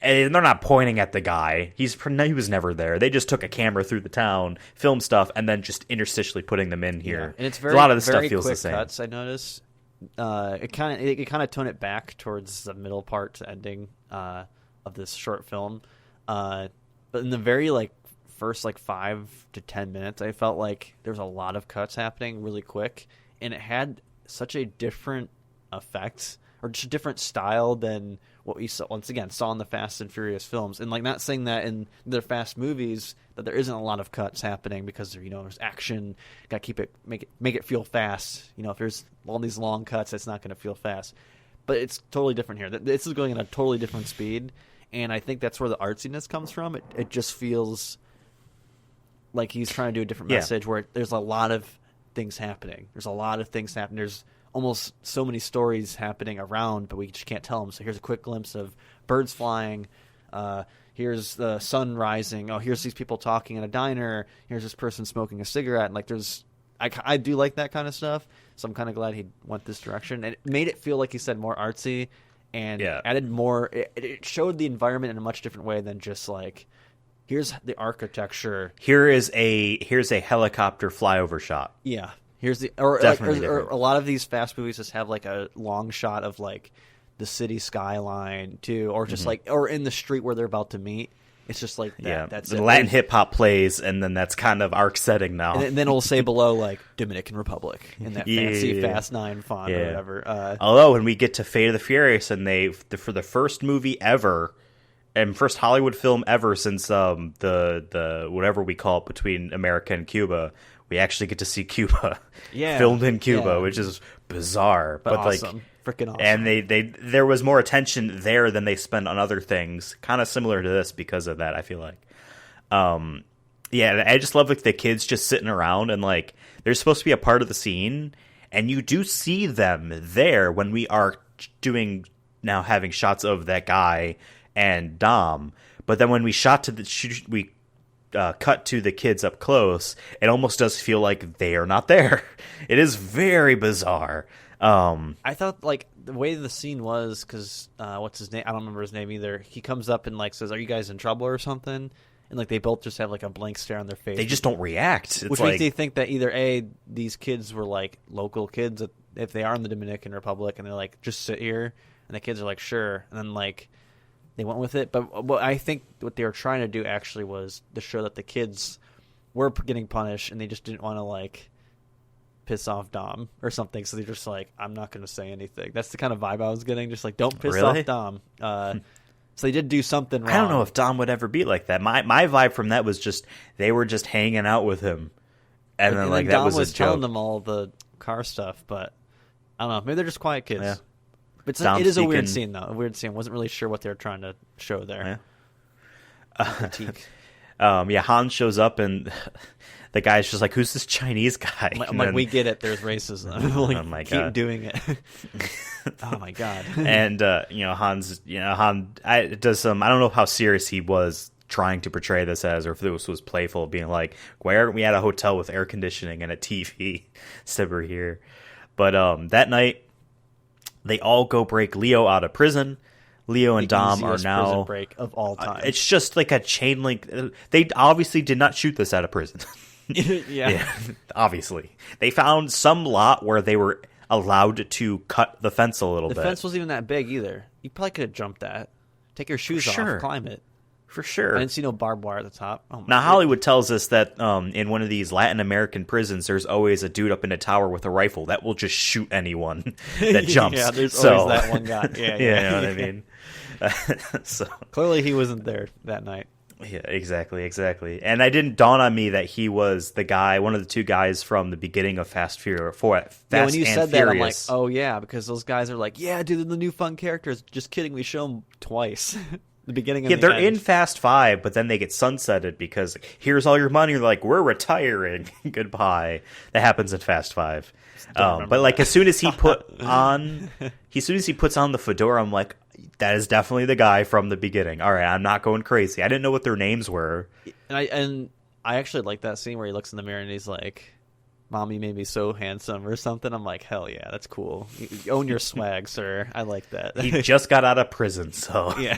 and they're not pointing at the guy. He was never there. They just took a camera through the town, filmed stuff, and then just interstitially putting them in here. Yeah. And it's very, a lot of the very stuff feels quick the same. cuts, I noticed. It kind of tone it back towards the middle part to ending of this short film. But in the very first 5 to 10 minutes, I felt like there was a lot of cuts happening really quick, and it had such a different effect or just a different style than what we saw in the Fast and Furious films. And not saying that in their fast movies that there isn't a lot of cuts happening, because there's action, got to make it feel fast. If there's all these long cuts, it's not going to feel fast. But it's totally different here. This is going at a totally different speed, and I think that's where the artsiness comes from. It just feels like he's trying to do a different message where there's a lot of things happening. There's almost so many stories happening around, but we just can't tell them. So here's a quick glimpse of birds flying. Here's the sun rising. Oh, here's these people talking in a diner. Here's this person smoking a cigarette. And I do like that kind of stuff. So I'm kind of glad he went this direction. And it made it feel, like he said, more artsy, and added more. It showed the environment in a much different way than just here's the architecture. Here's a helicopter flyover shot. Yeah. Here's the or a lot of these fast movies just have a long shot of the city skyline too, or just or in the street where they're about to meet. It's just that. Yeah, that's the it. Latin hip hop plays, and then that's kind of arc setting now. And then it'll say below Dominican Republic in that fancy Fast 9 font or whatever. Although when we get to Fate of the Furious, and for the first movie ever, and first Hollywood film ever since the whatever we call it between America and Cuba, we actually get to see Cuba filmed in Cuba, which is bizarre, but awesome. Freaking awesome. And there was more attention there than they spent on other things, kind of similar to this because of that, I feel like. I just love the kids just sitting around, and they're supposed to be a part of the scene, and you do see them there when we are having shots of that guy and Dom, but then when we cut to the kids up close, it almost does feel like they are not there. It is very bizarre. I thought the way the scene was, because what's his name? I don't remember his name either. He comes up and says, "Are you guys in trouble or something?" And they both just have a blank stare on their face. They just don't react. It's which makes me think that either these kids were local kids, if they are in the Dominican Republic, and they're just sit here, and the kids are sure, and then they went with it. But what I think what they were trying to do actually was to show that the kids were getting punished, and they just didn't want to piss off Dom or something. So they're just I'm not going to say anything. That's the kind of vibe I was getting. Just don't piss off Dom. So they did do something wrong. I don't know if Dom would ever be like that. My vibe from that was just they were just hanging out with him, and then that Dom was was a telling joke. them all the car stuff. But I don't know. Maybe they're just quiet kids. Yeah. But Dom it is a speaking- weird scene, though. A weird scene. Wasn't really sure what they were trying to show there. Yeah. Han shows up, and the guy's just like, "Who's this Chinese guy?" I'm like, we get it. There's racism. Like, oh my keep god, doing it. Oh my god. and Han does some. I don't know how serious he was trying to portray this as, or if this was playful, being like, "Why aren't we at a hotel with air conditioning and a TV instead we're here?" But that night, they all go break Leo out of prison. Leo and Dom are now prison break of all time. It's just like a chain link. They obviously did not shoot this out of prison. yeah, obviously they found some lot where they were allowed to cut the fence a little bit. The fence wasn't even that big either. You probably could have jumped that. Take your shoes off, climb it. For sure. I didn't see no barbed wire at the top. Oh now, Hollywood tells us that in one of these Latin American prisons, there's always a dude up in a tower with a rifle that will just shoot anyone that jumps. Yeah, there's always that one guy. Yeah, you know what I mean? So clearly he wasn't there that night. Yeah, exactly. And it didn't dawn on me that he was the guy, one of the two guys from the beginning of Fast when you said Furious. that, I'm like, oh yeah, because those guys are like, yeah, dude, the new fun characters. Just kidding, we show them twice. The beginning of they're end. in Fast 5, but then they get sunsetted because here's all your money. They're like, we're retiring. Goodbye. That happens in Fast 5. But like as soon as he puts on the fedora, I'm like, that is definitely the guy from the beginning. All right, I'm not going crazy. I didn't know what their names were. And I actually like that scene where he looks in the mirror and he's like, "Mommy made me so handsome" or something. I'm like, hell yeah, that's cool. You own your swag, sir. I like that. He just got out of prison, so yeah.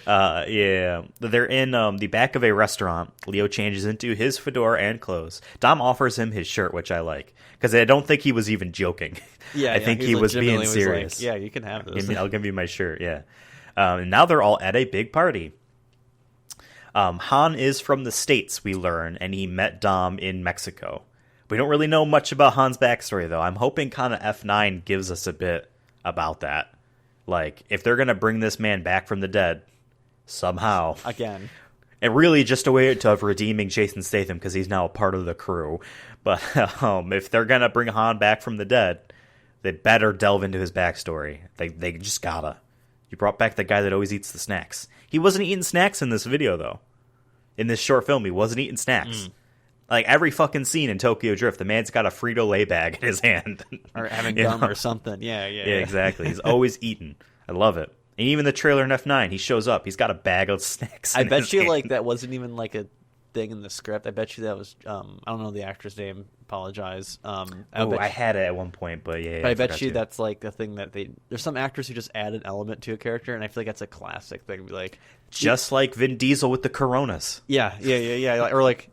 Yeah. They're in the back of a restaurant. Leo changes into his fedora and clothes. Dom offers him his shirt, which I like, because I don't think he was even joking. Yeah, I think he was being serious. Like, yeah, you can have this. I'll give you my shirt, yeah. And now they're all at a big party. Han is from the States, we learn, and he met Dom in Mexico. We don't really know much about Han's backstory, though. I'm hoping kind of F9 gives us a bit about that. Like, if they're going to bring this man back from the dead, somehow. Again. And really just a way of redeeming Jason Statham, because he's now a part of the crew. But if they're going to bring Han back from the dead, they better delve into his backstory. They just gotta. You brought back the guy that always eats the snacks. He wasn't eating snacks in this video, though. In this short film, he wasn't eating snacks. Like, every fucking scene in Tokyo Drift, the man's got a Frito-Lay bag in his hand. Or having gum or something. Yeah, exactly. He's always eating. I love it. And even the trailer in F9, he shows up. He's got a bag of snacks I bet you, hand. like, that wasn't even, like, a thing in the script. I bet you that was, I don't know the actor's name. Apologize. I had it at one point, but yeah. But I bet you that's, like, the thing that there's some actors who just add an element to a character, and I feel like that's a classic thing. Like, just like Vin Diesel with the Coronas. Yeah. Or like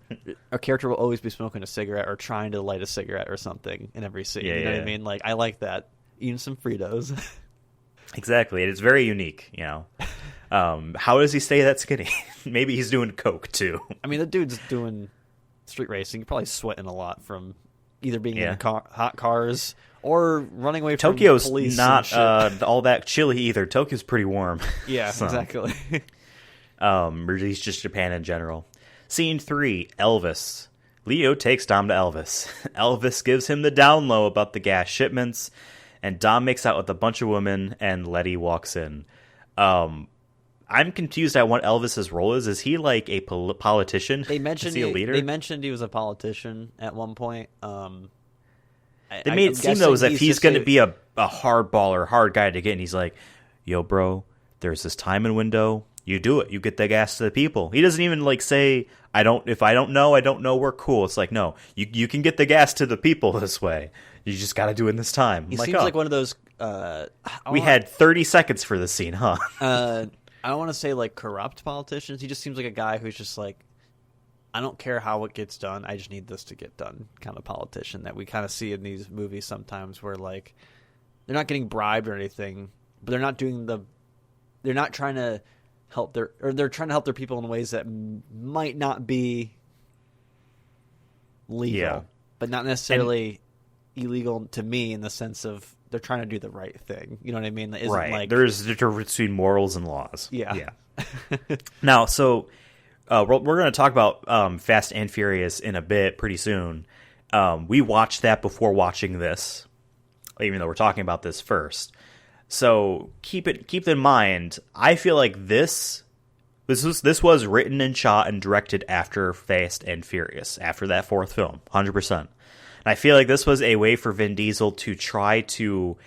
a character will always be smoking a cigarette or trying to light a cigarette or something in every scene. You know what I mean? Like, I like that. Eating some Fritos. Exactly. It's very unique, you know. How does he stay that skinny? Maybe he's doing coke too. I mean, the dude's doing street racing. You're probably sweating a lot from either being in hot cars or running away from Tokyo's police. Not all that chilly either. Tokyo's pretty warm. Yeah, exactly. Or at least just Japan in general. Scene 3, Elvis. Leo takes Dom to Elvis. Elvis gives him the down low about the gas shipments, and Dom makes out with a bunch of women, and Letty walks in. I'm confused at what Elvis's role is. Is he like a politician? They mentioned is he a leader? They mentioned he was a politician at one point. They made it seem though as if he's going to be a hardball or hard guy to get, and he's like, "Yo, bro, there's this timing window. You do it. You get the gas to the people." He doesn't even like say, If I don't know. We're cool." It's like, no, you can get the gas to the people this way. You just got to do it in this time. He seems like one of those. We had 30 seconds for this scene, huh? I don't want to say like corrupt politicians. He just seems like a guy who's just like, I don't care how it gets done. I just need this to get done. Kind of politician that we kind of see in these movies sometimes, where like they're not getting bribed or anything, but they're not trying to help they're trying to help their people in ways that might not be legal, but not necessarily illegal to me in the sense of they're trying to do the right thing. You know what I mean? That isn't right. Like, there's a difference between morals and laws. Yeah. Now, so we're going to talk about Fast and Furious in a bit pretty soon. We watched that before watching this, even though we're talking about this first. So keep in mind, I feel like this This was written and shot and directed after Fast and Furious, after that fourth film, 100%. And I feel like this was a way for Vin Diesel to try to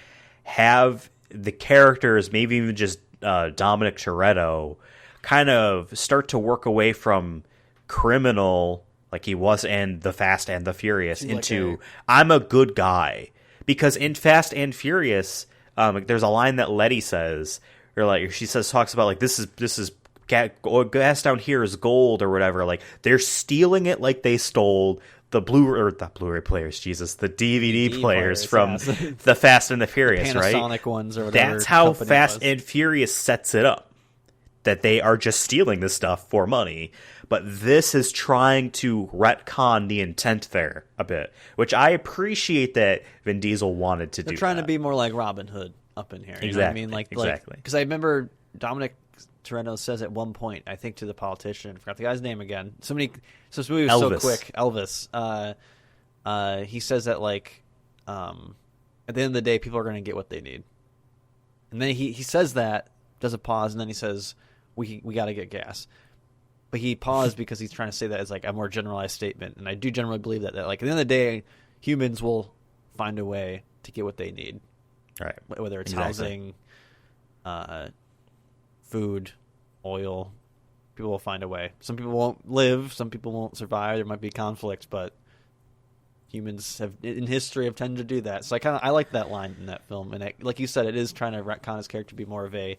have the characters, maybe even just Dominic Toretto, kind of start to work away from criminal, like he was in The Fast and the Furious, into I'm a good guy. Because in Fast and Furious, there's a line that Letty says, or like she talks about like this is gas down here is gold or whatever. Like they're stealing it like they stole the Blu-ray players, the DVD players from the Fast and the Furious, the Panasonic right? ones or whatever. That's how Fast and Furious sets it up. That they are just stealing this stuff for money. But this is trying to retcon the intent there a bit, which I appreciate that Vin Diesel wanted to do. They're trying to be more like Robin Hood up in here. You know what I mean? Exactly. Because I remember Dominic Toretto says at one point, I think to the politician, I forgot the guy's name again. So this movie was so quick. Elvis. He says that like, at the end of the day, people are going to get what they need. And then he says that, does a pause, and then he says, we got to get gas. But he paused because he's trying to say that as like a more generalized statement, and I do generally believe that like at the end of the day, humans will find a way to get what they need, right? Whether it's housing, food, oil, people will find a way. Some people won't live, some people won't survive. There might be conflict, but humans have in history have tended to do that. So I like that line in that film, and like you said, it is trying to retcon his character to be more of a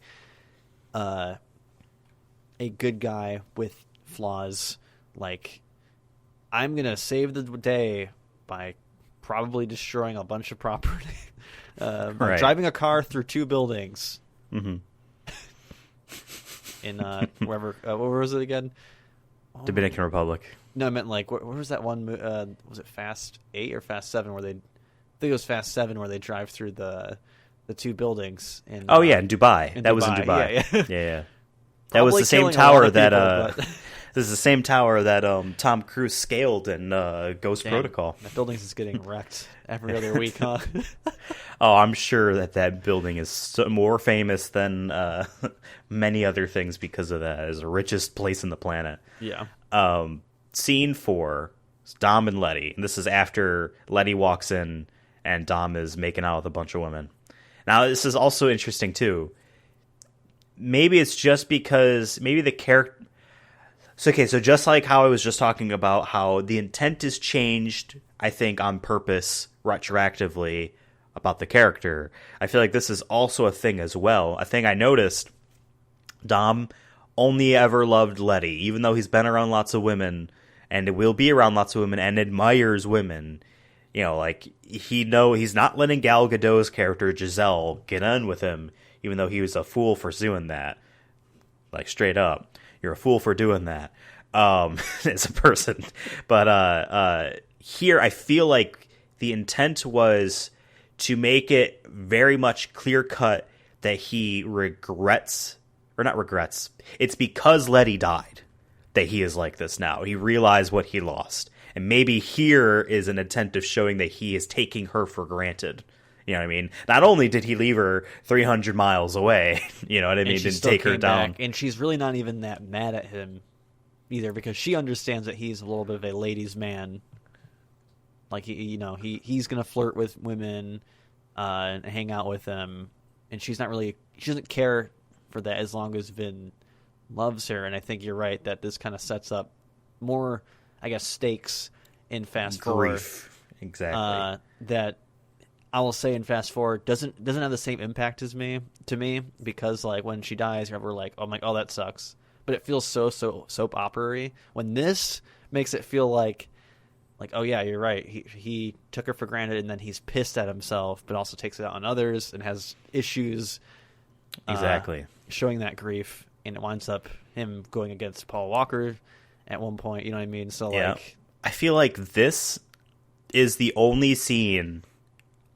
good guy with flaws. Like, I'm going to save the day by probably destroying a bunch of property. By driving a car through two buildings. Mm-hmm. In wherever, where was it again? Dominican Republic. No, I meant like, where was that one, was it Fast 8 or Fast 7 where I think it was Fast 7 where they drive through the two buildings. In, in Dubai. That was in Dubai. Yeah. That was the same tower that this is the same tower that Tom Cruise scaled in Ghost Protocol. That building is getting wrecked every other week, huh? Oh, I'm sure that building is more famous than many other things because of that. It's the richest place in the planet. Yeah. Scene 4, Dom and Letty. And this is after Letty walks in and Dom is making out with a bunch of women. Now, this is also interesting, too. Maybe it's just because maybe the character. So just like how I was just talking about how the intent is changed, I think on purpose, retroactively, about the character. I feel like this is also a thing as well. A thing I noticed, Dom only ever loved Letty, even though he's been around lots of women and will be around lots of women and admires women. You know, like he's not letting Gal Gadot's character Giselle get in with him. Even though he was a fool for doing that. Like, straight up. You're a fool for doing that. As a person. But here, I feel like the intent was to make it very much clear-cut that he regrets... Or not regrets. It's because Letty died that he is like this now. He realized what he lost. And maybe here is an intent of showing that he is taking her for granted. You know what I mean? Not only did he leave her 300 miles away, you know what I mean, and take her down. And she's really not even that mad at him either, because she understands that he's a little bit of a ladies' man. Like, he's going to flirt with women and hang out with them. And she doesn't care for that as long as Vin loves her. And I think you're right that this kind of sets up more, I guess, stakes in Fast Forward. Exactly. That I will say in Fast Forward doesn't have the same impact to me because like when she dies, we're like, I'm like, oh, that sucks. But it feels so soap opera-y. When this makes it feel like, oh yeah, you're right. He took her for granted, and then he's pissed at himself, but also takes it out on others and has issues. Exactly. Showing that grief, and it winds up him going against Paul Walker at one point. You know what I mean? So yeah. like, I feel like this is the only scene,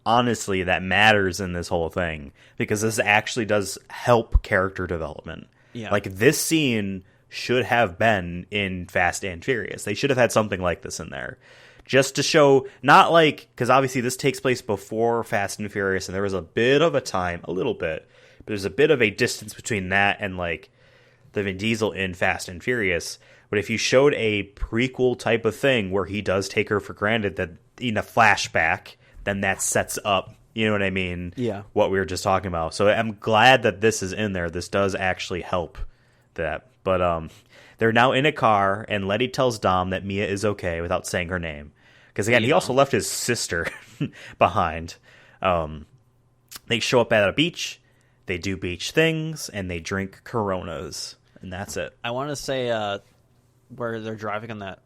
honestly, that matters in this whole thing, because this actually does help character development. Yeah. Like, this scene should have been in Fast and Furious. They should have had something like this in there. Just to show, not like, because obviously this takes place before Fast and Furious, and there was a bit of a time, a little bit, but there's a bit of a distance between that and, like, the Vin Diesel in Fast and Furious. But if you showed a prequel type of thing where he does take her for granted that in a flashback, then that sets up, you know what I mean? Yeah. What we were just talking about. So I'm glad that this is in there. This does actually help that. But they're now in a car, and Letty tells Dom that Mia is okay without saying her name. Because, again, he also left his sister behind. They show up at a beach. They do beach things, and they drink Coronas. And that's it. I want to say where they're driving on that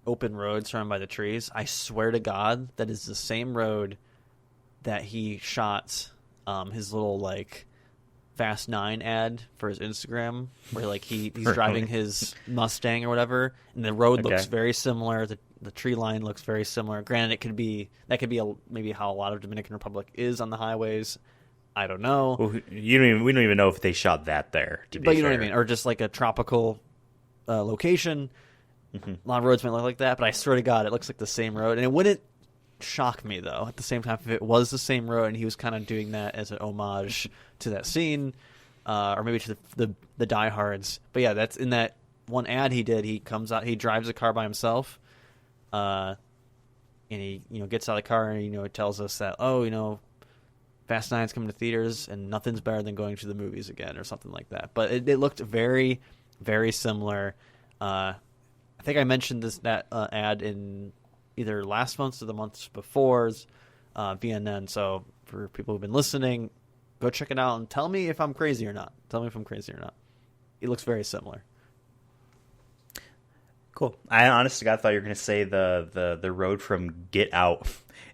open road surrounded by the trees, I swear to God that is the same road that he shot his little, like, Fast 9 ad for his Instagram, where, like, he's driving his Mustang or whatever, and the road looks very similar. The tree line looks very similar. Granted, that could be maybe how a lot of Dominican Republic is on the highways. I don't know. Well, we don't even know if they shot that there. But you know what I mean, or just like a tropical location. Mm-hmm. A lot of roads might look like that, but I swear to God, it looks like the same road. And it wouldn't shock me, though, at the same time, if it was the same road and he was kind of doing that as an homage to that scene, or maybe to the diehards. But yeah, that's in that one ad he did. He comes out, he drives a car by himself, and he gets out of the car and it tells us that Fast 9's coming to theaters and nothing's better than going to the movies again or something like that. But it looked very, very similar. I think I mentioned that ad in either last month's or the months before's VNN. So for people who've been listening, go check it out and tell me if I'm crazy or not. Tell me if I'm crazy or not. It looks very similar. Cool. I honestly thought you were going to say the road from Get Out,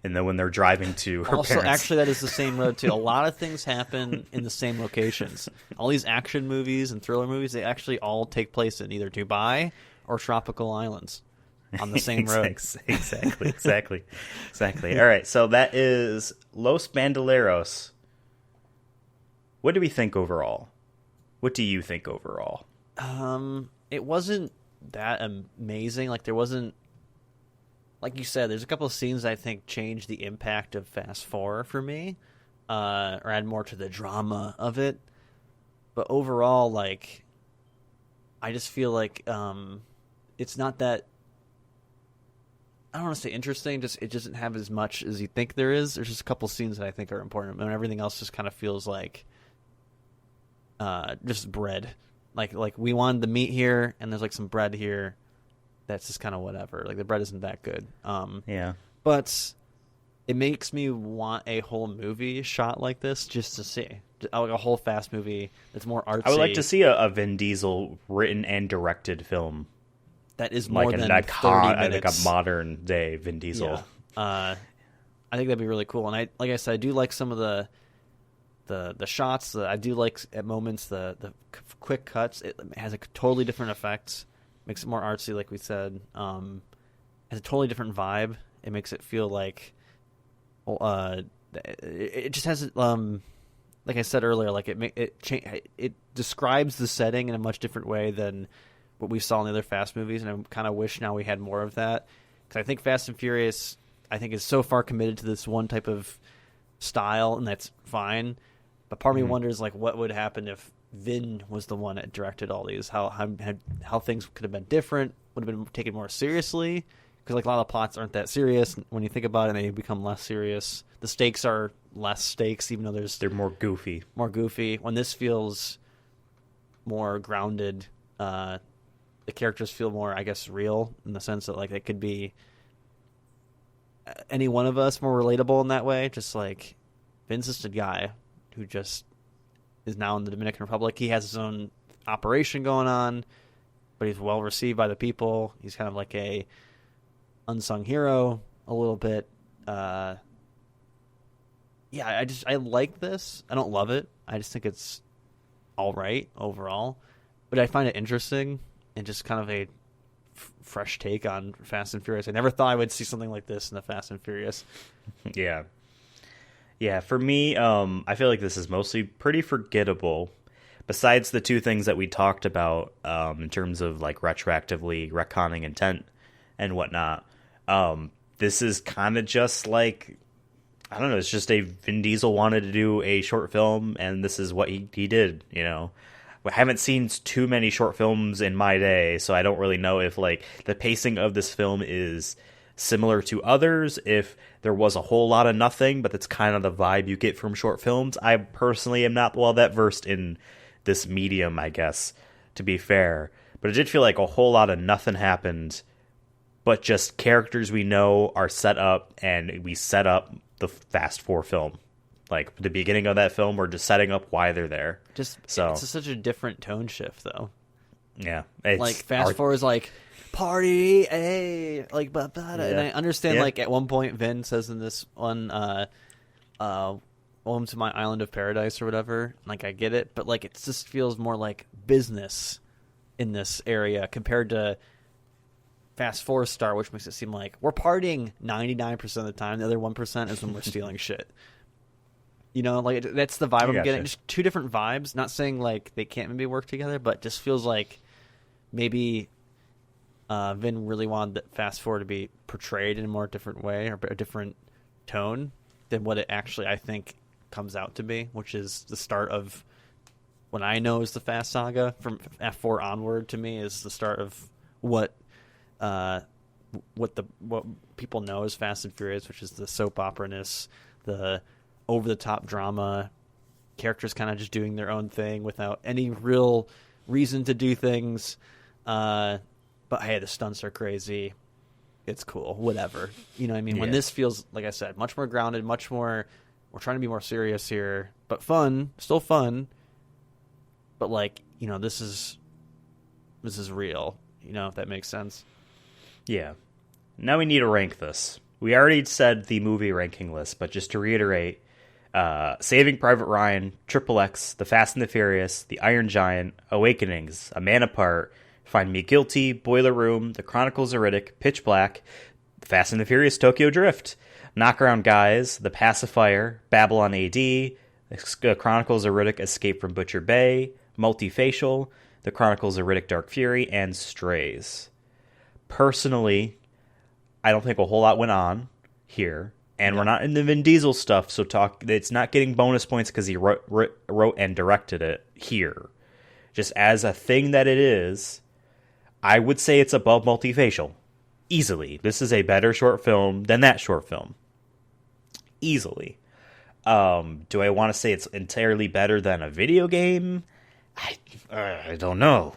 and then when they're driving to her also, parents. Actually, that is the same road too. A lot of things happen in the same locations. All these action movies and thriller movies, they actually all take place in either Dubai or tropical islands on the same road. Exactly. All right, so that is Los Bandoleros. What do we think overall? What do you think overall? It wasn't that amazing. Like, there wasn't, like you said, there's a couple of scenes I think changed the impact of Fast 4 for me, or add more to the drama of it. But overall, like, I just feel like it's not that, I don't want to say interesting, just it doesn't have as much as you think there is. There's just a couple scenes that I think are important, and everything else just kind of feels like just bread. Like we wanted the meat here, and there's like some bread here. That's just kind of whatever. Like, the bread isn't that good. Yeah. But it makes me want a whole movie shot like this just to see. Like a whole Fast movie that's more artsy. I would like to see a Vin Diesel written and directed film. That is more than 30 minutes. Like a modern day Vin Diesel. Yeah. I think that'd be really cool. And like I said, I do like some of the shots. I do like at moments the quick cuts. It has a totally different effect. Makes it more artsy, like we said. Has a totally different vibe. It makes it feel like, it just has, like I said earlier, like it describes the setting in a much different way than what we saw in the other Fast movies, and I kind of wish now we had more of that, because I think Fast and Furious, I think, is so far committed to this one type of style, and that's fine. But part of me wonders, like, what would happen if Vin was the one that directed all these? How things could have been different, would have been taken more seriously, because like a lot of plots aren't that serious. When you think about it, they become less serious. The stakes are less stakes, even though they're more goofy. When this feels more grounded, the characters feel more, I guess, real, in the sense that like it could be any one of us, more relatable in that way. Just like Vin's just a guy who just is now in the Dominican Republic. He has his own operation going on, but he's well received by the people. He's kind of like a unsung hero a little bit. I like this. I don't love it. I just think it's all right overall, but I find it interesting and just kind of a fresh take on Fast and Furious. I never thought I would see something like this in the Fast and Furious. Yeah, for me, I feel like this is mostly pretty forgettable. Besides the two things that we talked about in terms of like retroactively retconning intent and whatnot, this is kind of just like, I don't know, it's just a Vin Diesel wanted to do a short film, and this is what he did, I haven't seen too many short films in my day, so I don't really know if like the pacing of this film is similar to others, if there was a whole lot of nothing, but that's kind of the vibe you get from short films. I personally am not that versed in this medium, I guess, to be fair. But it did feel like a whole lot of nothing happened, but just characters we know are set up, and we set up the Fast Four film. Like, the beginning of that film, we're just setting up why they're there. It's so such a different tone shift, though. Yeah. Like, Fast Four is like, party, hey, like, blah, blah, blah. And I understand, like, at one point, Vin says in this one, Welcome to my island of paradise or whatever. Like, I get it, but, like, it just feels more like business in this area compared to Fast Four Star, which makes it seem like we're partying 99% of the time. The other 1% is when we're stealing shit. You know, like, that's the vibe I'm getting. Just two different vibes. Not saying, like, they can't maybe work together, but just feels like maybe Vin really wanted Fast Four to be portrayed in a more different way or a different tone than what it actually, I think, comes out to be, which is the start of what I know is the Fast Saga. From F4 onward, to me, is the start of what people know as Fast and Furious, which is the soap opera-ness, the over-the-top drama, characters kind of just doing their own thing without any real reason to do things. But hey, the stunts are crazy. It's cool. Whatever. You know what I mean? Yeah. When this feels, like I said, much more grounded, much more, we're trying to be more serious here, but fun, still fun. But, like, you know, this is real, you know, if that makes sense. Yeah. Now we need to rank this. We already said the movie ranking list, but just to reiterate, Saving Private Ryan, Triple X, The Fast and the Furious, The Iron Giant, Awakenings, A Man Apart, Find Me Guilty, Boiler Room, The Chronicles of Riddick, Pitch Black, Fast and the Furious Tokyo Drift, Knockaround Guys, The Pacifier, Babylon AD, The Chronicles of Riddick Escape from Butcher Bay, Multifacial, The Chronicles of Riddick Dark Fury, and Strays. Personally, I don't think a whole lot went on here, and we're not in the Vin Diesel stuff, so it's not getting bonus points because he wrote and directed it here. Just as a thing that it is, I would say it's above Multifacial. Easily. This is a better short film than that short film. Easily. Do I want to say it's entirely better than a video game? I don't know.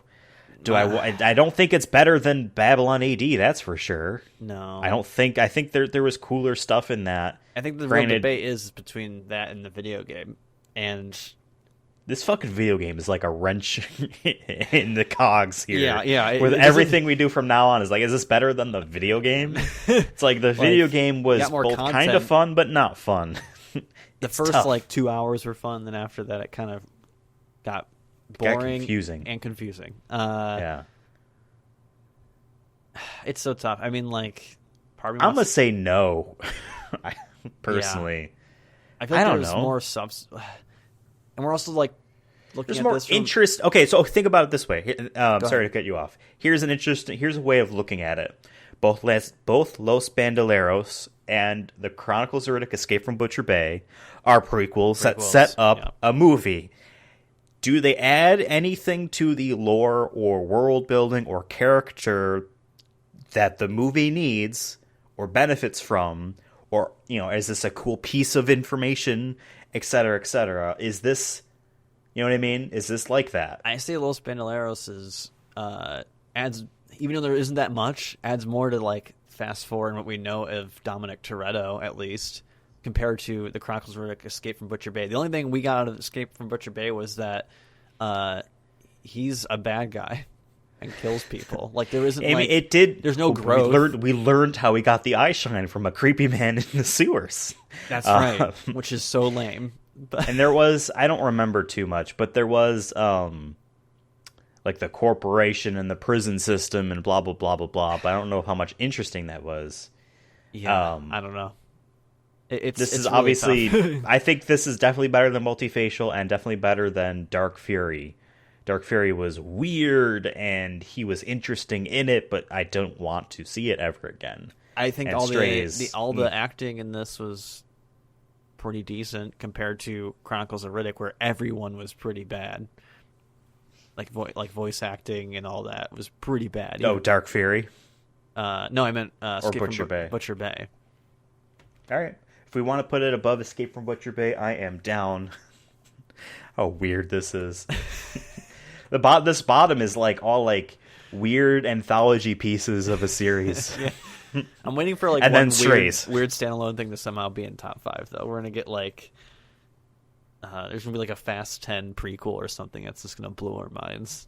I don't think it's better than Babylon AD, that's for sure. No. I think there was cooler stuff in that. I think the real debate is between that and the video game. And this fucking video game is like a wrench in the cogs here. Yeah. Where everything we do from now on is like, is this better than the video game? It's like the video game was both kind of fun, but not fun. The first tough. 2 hours were fun, then after that it kind of got boring and confusing. Yeah. It's so tough. I mean, like, part of me I'm going to say no, personally. Yeah. I feel like there's more subs. And we're also, like, looking at this from... interest. Okay, so think about it this way. Sorry to cut you off. Here's a way of looking at it. Both Los Bandoleros and The Chronicles of Riddick Escape from Butcher Bay are prequels that set up a movie. Do they add anything to the lore or world building or character that the movie needs or benefits from? Or, you know, is this a cool piece of information, et cetera, et cetera? Is this, you know what I mean? Is this like that? I say Los Bandoleros adds, even though there isn't that much, adds more to, like, Fast Forward and what we know of Dominic Toretto, at least, compared to the Chronicles of Riddick Escape from Butcher Bay. The only thing we got out of Escape from Butcher Bay was that he's a bad guy and kills people. Like, there isn't, there's no growth. We learned how he got the eye shine from a creepy man in the sewers. That's right, which is so lame. But... And there was, I don't remember too much, but there was, like, the corporation and the prison system and blah, blah, blah, blah, blah. But I don't know how much interesting that was. Yeah, I don't know. It's really obviously I think this is definitely better than Multifacial and definitely better than Dark Fury. Dark Fury was weird and he was interesting in it, but I don't want to see it ever again. I think all the acting in this was pretty decent compared to Chronicles of Riddick, where everyone was pretty bad. like voice acting and all that was pretty bad. Oh, Dark Fury? No, I meant Escape Butcher from Bay. Butcher Bay. All right. If we want to put it above Escape from Butcher Bay, I am down. How weird this is. This bottom is like all like weird anthology pieces of a series. Yeah. I'm waiting for like And one then Strays. weird standalone thing to somehow be in top 5 though. We're gonna get like there's gonna be like a Fast 10 prequel or something that's just gonna blow our minds.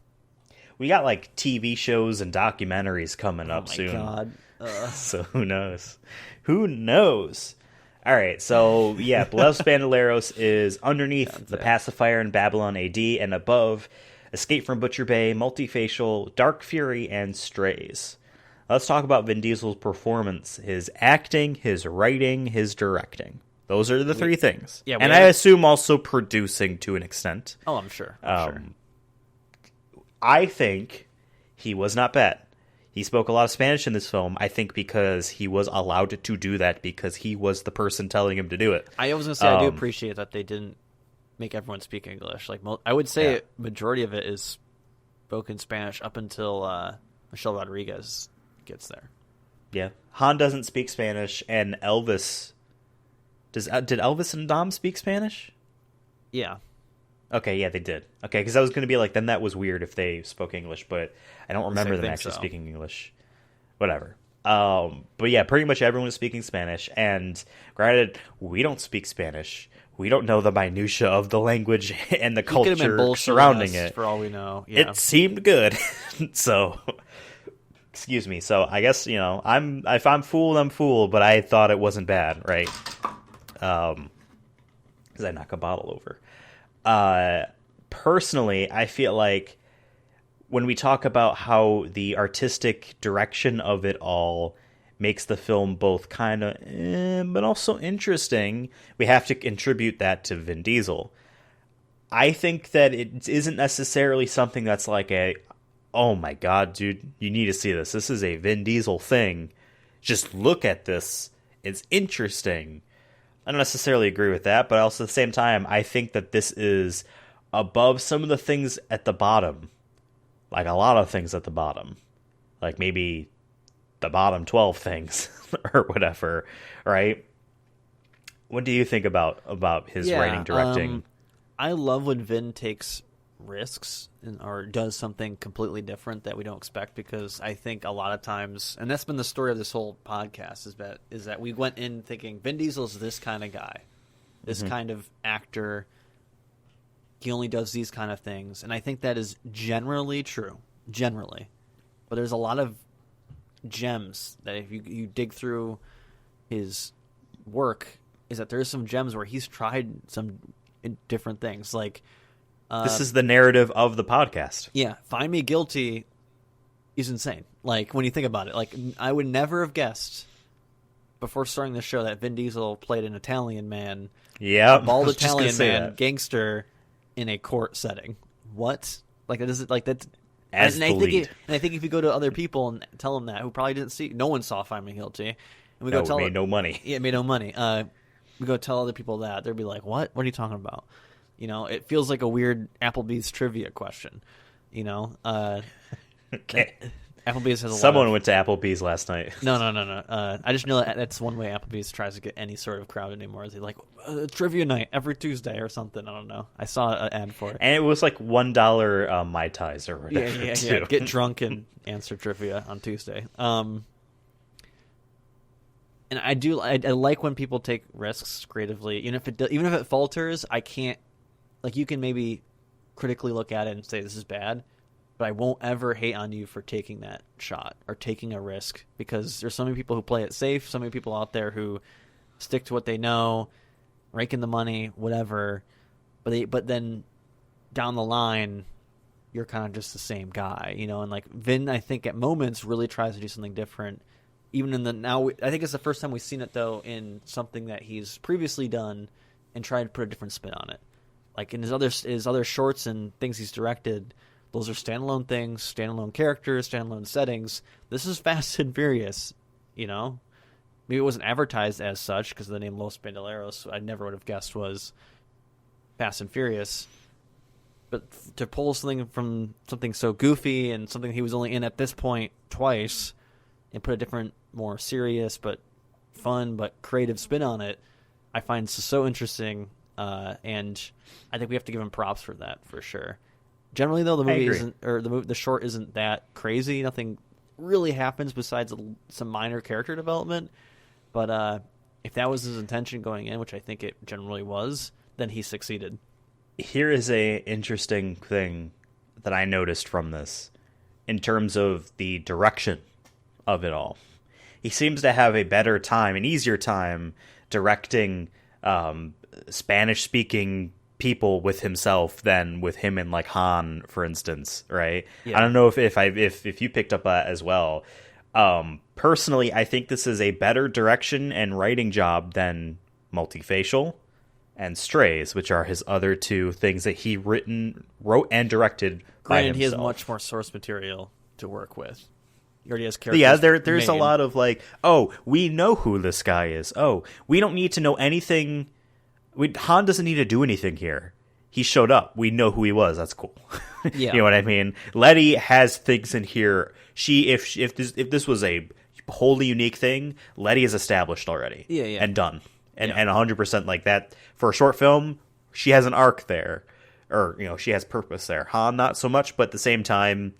We got like TV shows and documentaries coming up soon. Oh my god. So who knows? Who knows? All right, so yeah, Los Bandoleros is underneath the Pacifier in Babylon AD and above Escape from Butcher Bay, Multifacial, Dark Fury, and Strays. Let's talk about Vin Diesel's performance, his acting, his writing, his directing. Those are the three things. Yeah, and I assume also producing to an extent. Oh, I'm sure. I think he was not bad. He spoke a lot of Spanish in this film, I think because he was allowed to do that because he was the person telling him to do it. I was going to say, I do appreciate that they didn't make everyone speak English. Like I would say majority of it is spoken Spanish up until Michelle Rodriguez gets there. Yeah. Han doesn't speak Spanish, and Elvis... Did Elvis and Dom speak Spanish? Yeah. Okay, yeah, they did. Okay, because I was going to be like, then that was weird if they spoke English, but I don't remember them actually speaking English. Whatever. But yeah, pretty much everyone was speaking Spanish, and granted, we don't speak Spanish. We don't know the minutia of the language and the culture surrounding it. For all we know, yeah. It seemed good, so excuse me. So I guess if I'm fooled, I'm fooled. But I thought it wasn't bad, right? Because I knock a bottle over. Personally, I feel like when we talk about how the artistic direction of it all makes the film both kind of but also interesting, we have to attribute that to Vin Diesel. I think that it isn't necessarily something that's like oh my god, dude, you need to see this. This is a Vin Diesel thing. Just look at this. It's interesting. I don't necessarily agree with that, but also at the same time, I think that this is above some of the things at the bottom. Like a lot of things at the bottom. Like maybe the bottom 12 things or whatever, right? What do you think about his writing, directing? I love when Vin takes risks or does something completely different that we don't expect, because I think a lot of times, and that's been the story of this whole podcast, is that we went in thinking Vin Diesel's this kind of guy, this kind of actor. He only does these kind of things, and I think that is generally true, but there's a lot of gems that if you dig through his work, is that there's some gems where he's tried some different things. Like this is the narrative of the podcast. Yeah, Find Me Guilty is insane. Like when you think about it, like I would never have guessed before starting the show that Vin Diesel played an Italian man, a bald Italian man, gangster in a court setting. What? Like that is like that. As and I think if you go to other people and tell them that, who probably didn't see, no one saw Find Me Guilty, and we go tell it made no money. Yeah, it made no money. We go tell other people that, they'll be like, "What? What are you talking about?" It feels like a weird Applebee's trivia question. Okay. Applebee's has Someone went to Applebee's last night. No. I just know that's one way Applebee's tries to get any sort of crowd anymore. Is they like trivia night every Tuesday or something. I don't know. I saw an ad for it, and it was like $1 Mai Tais or whatever. Yeah. Get drunk and answer trivia on Tuesday. And I like when people take risks creatively, even if it falters. I can't, like, you can maybe critically look at it and say this is bad, but I won't ever hate on you for taking that shot or taking a risk, because there's so many people who play it safe, so many people out there who stick to what they know, rake in the money, whatever, but then down the line you're kind of just the same guy, and like Vin, I think at moments really tries to do something different. Even I think it's the first time we've seen it though in something that he's previously done and tried to put a different spin on it. Like in his other shorts and things he's directed, those are standalone things, standalone characters, standalone settings. This is Fast and Furious, Maybe it wasn't advertised as such because of the name Los Bandoleros. I never would have guessed was Fast and Furious. but to pull something from something so goofy and something he was only in at this point twice, and put a different, more serious but fun but creative spin on it, I find so interesting, and I think we have to give him props for that for sure. Generally, though, the movie isn't, or the short isn't that crazy. Nothing really happens besides some minor character development. But if that was his intention going in, which I think it generally was, then he succeeded. Here is a interesting thing that I noticed from this in terms of the direction of it all. He seems to have a better time, an easier time directing Spanish-speaking people with himself than with him and like Han, for instance, right? Yeah. I don't know if you picked up that as well. Personally, I think this is a better direction and writing job than Multifacial and Strays, which are his other two things that he wrote and directed by himself. He has much more source material to work with. He already has characters. Yeah, there's a lot of like, oh, we know who this guy is. Oh, we don't need to know anything. Han doesn't need to do anything here. He showed up. We know who he was. That's cool. Yeah. You know what I mean? Letty has things in here. If this was a wholly unique thing, Letty is established already. Yeah. And done. And 100% like that. For a short film, she has an arc there. Or, she has purpose there. Han, not so much, but at the same time,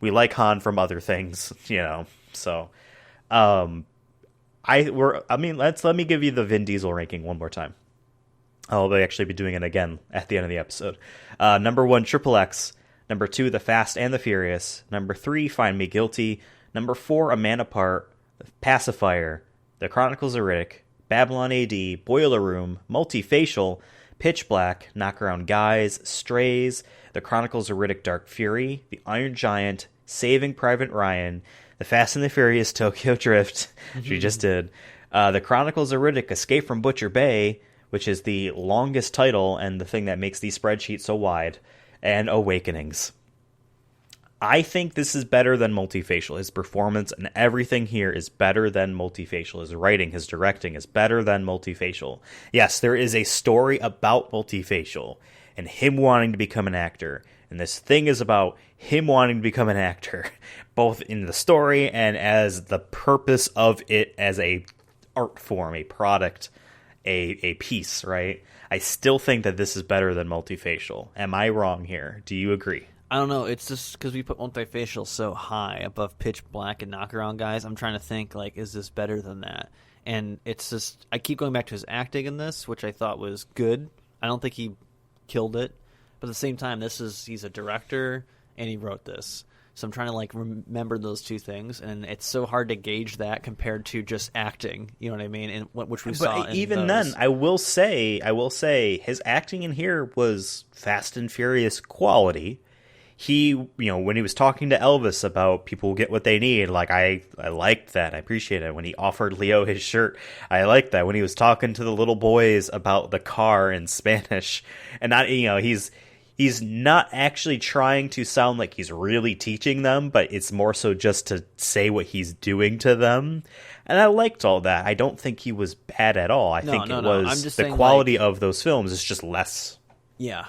we like Han from other things, So, let me give you the Vin Diesel ranking one more time. I'll actually be doing it again at the end of the episode. Number 1, Triple X. Number 2, The Fast and the Furious. Number 3, Find Me Guilty. Number 4, A Man Apart. Pacifier. The Chronicles of Riddick. Babylon AD. Boiler Room. Multifacial. Pitch Black. Knockaround Guys. Strays. The Chronicles of Riddick Dark Fury. The Iron Giant. Saving Private Ryan. The Fast and the Furious Tokyo Drift, which we just did. The Chronicles of Riddick Escape from Butcher Bay, which is the longest title and the thing that makes these spreadsheets so wide, and Awakenings. I think this is better than Multifacial. His performance and everything here is better than Multifacial. His writing, his directing is better than Multifacial. Yes, there is a story about Multifacial and him wanting to become an actor. And this thing is about him wanting to become an actor, both in the story and as the purpose of it as a art form, a product, a piece, right? I still think that this is better than Multifacial. Am I wrong here? Do you agree? I don't know. It's just because we put Multifacial so high above Pitch Black and Knockaround Guys. I'm trying to think, like, is this better than that? And it's just, I keep going back to his acting in this, which I thought was good. I don't think he killed it. But at the same time, he's a director, and he wrote this. So I'm trying to like remember those two things, and it's so hard to gauge that compared to just acting. You know what I mean? And which we saw. But even then, I will say, his acting in here was Fast and Furious quality. He, when he was talking to Elvis about people get what they need, like I liked that. I appreciate it. When he offered Leo his shirt, I liked that. When he was talking to the little boys about the car in Spanish, and not, he's not actually trying to sound like he's really teaching them, but it's more so just to say what he's doing to them. And I liked all that. I don't think he was bad at all. I think it was I'm just the saying, quality of those films is just less. Yeah.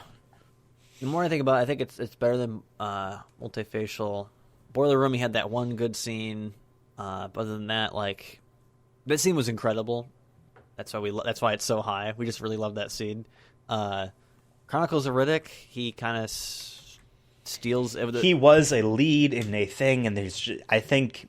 The more I think about it, I think it's better than Multifacial. Boiler Room, he had that one good scene. But other than that, like, that scene was incredible. That's why it's so high. We just really love that scene. Chronicles of Riddick, he kind of steals. He was a lead in a thing, and I think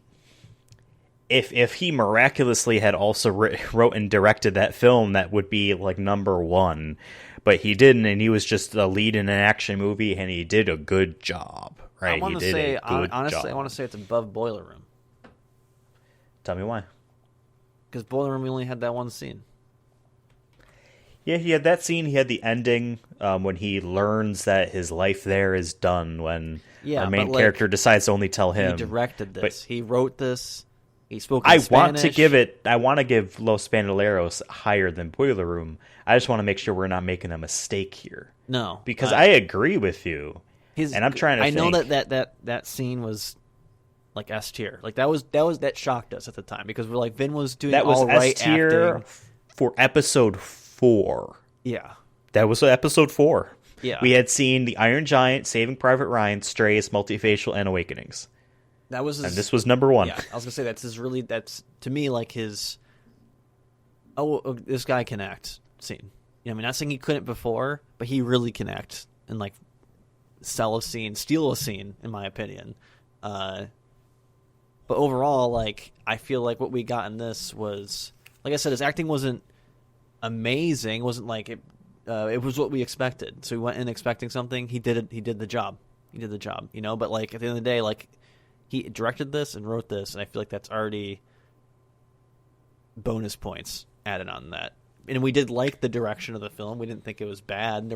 if he miraculously had also wrote and directed that film, that would be like number one. But he didn't, and he was just a lead in an action movie, and he did a good job. Right? Honestly, I want to say it's above Boiler Room. Tell me why. Because Boiler Room, we only had that one scene. Yeah, he had that scene. He had the ending when he learns that his life there is done. When our main character decides to only tell him. He directed this. He wrote this. He spoke in Spanish. I want to give Los Bandoleros higher than Boiler Room. I just want to make sure we're not making a mistake here. No, because I agree with you. And I'm trying to. I know that scene was like S tier. Like that shocked us at the time because we're like Vin was doing that was all right S tier acting for episode 4. Yeah, that was episode 4. Yeah. We had seen The Iron Giant, Saving Private Ryan, Strays, Multifacial, and Awakenings. That was his, and this was number 1. Yeah, I was gonna say that's to me like his. Oh, this guy can act scene. You know, I mean, not saying he couldn't before, but he really can act and like sell a scene, steal a scene, in my opinion. But overall, like I feel like what we got in this was, like I said, his acting wasn't amazing. It wasn't like it. It was what we expected. So we went in expecting something. He did it. He did the job. You know. But like at the end of the day, like he directed this and wrote this, and I feel like that's already bonus points added on that. And we did like the direction of the film. We didn't think it was bad.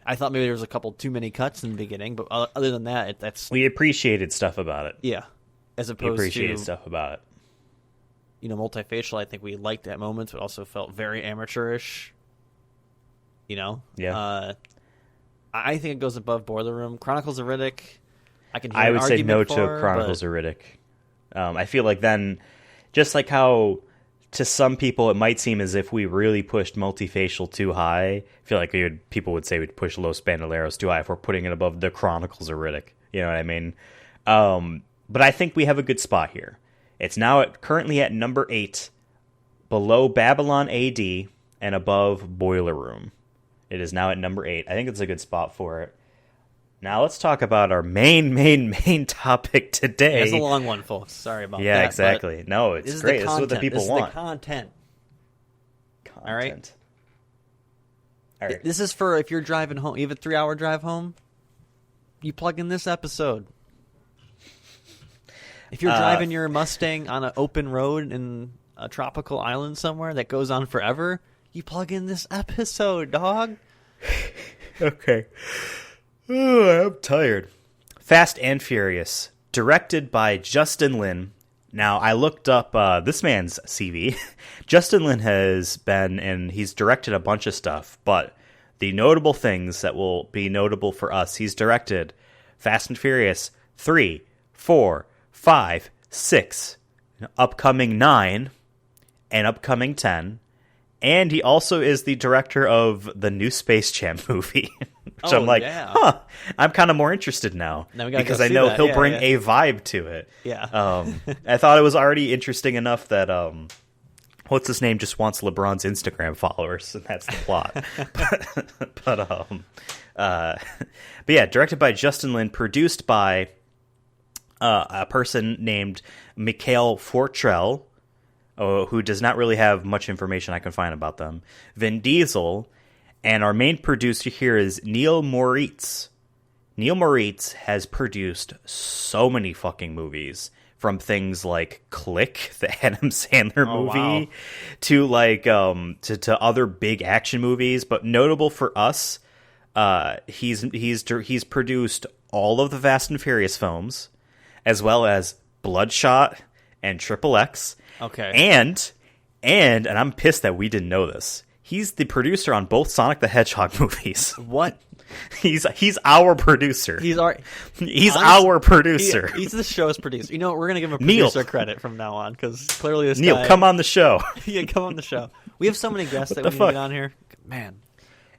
I thought maybe there was a couple too many cuts in the beginning, but other than that, that's we appreciated stuff about it. Yeah, as opposed appreciated to stuff about it. You know, Multifacial. I think we liked at moments, but also felt very amateurish. You know, yeah. I think it goes above Boiler Room. Chronicles of Riddick. I would say no to Chronicles of Riddick. I feel like then, just like how to some people it might seem as if we really pushed Multifacial too high. I feel like people would say we'd push Los Bandoleros too high if we're putting it above the Chronicles of Riddick. You know what I mean? But I think we have a good spot here. It's now currently at number 8, below Babylon AD and above Boiler Room. It is now at number 8. I think it's a good spot for it. Now let's talk about our main topic today. It's a long one, folks. Sorry about that. Yeah, exactly. No, it's great. This is what the people want. This is the content. All right? All right. This is for if you're driving home. You have a 3-hour drive home, you plug in this episode. If you're driving your Mustang on an open road in a tropical island somewhere that goes on forever, you plug in this episode, dog. Okay. Oh, I'm tired. Fast and Furious, directed by Justin Lin. Now, I looked up this man's CV. Justin Lin has been, and he's directed a bunch of stuff, but the notable things that will be notable for us, he's directed Fast and Furious 3, 4, 5, 6, upcoming 9, and upcoming 10. And he also is the director of the new Space Jam movie. Which I'm like, yeah. I'm kind of more interested now. Because I know he'll bring a vibe to it. Yeah. I thought it was already interesting enough that, what's his name, just wants LeBron's Instagram followers, and that's the plot. But yeah, directed by Justin Lin, produced by a person named Mikhail Fortrell, who does not really have much information I can find about them, Vin Diesel, and our main producer here is Neil Moritz. Neil Moritz has produced so many fucking movies, from things like Click, the Adam Sandler movie, to like to other big action movies. But notable for us, he's produced all of the Fast and Furious films, as well as Bloodshot and Triple X. Okay. And I'm pissed that we didn't know this. He's the producer on both Sonic the Hedgehog movies. What? He's our producer. He's our producer. He's the show's producer. You know, we're gonna give him a producer credit from now on, because clearly this Neil, guy... come on the show. Yeah, come on the show. We have so many guests that we need to get on here. Man.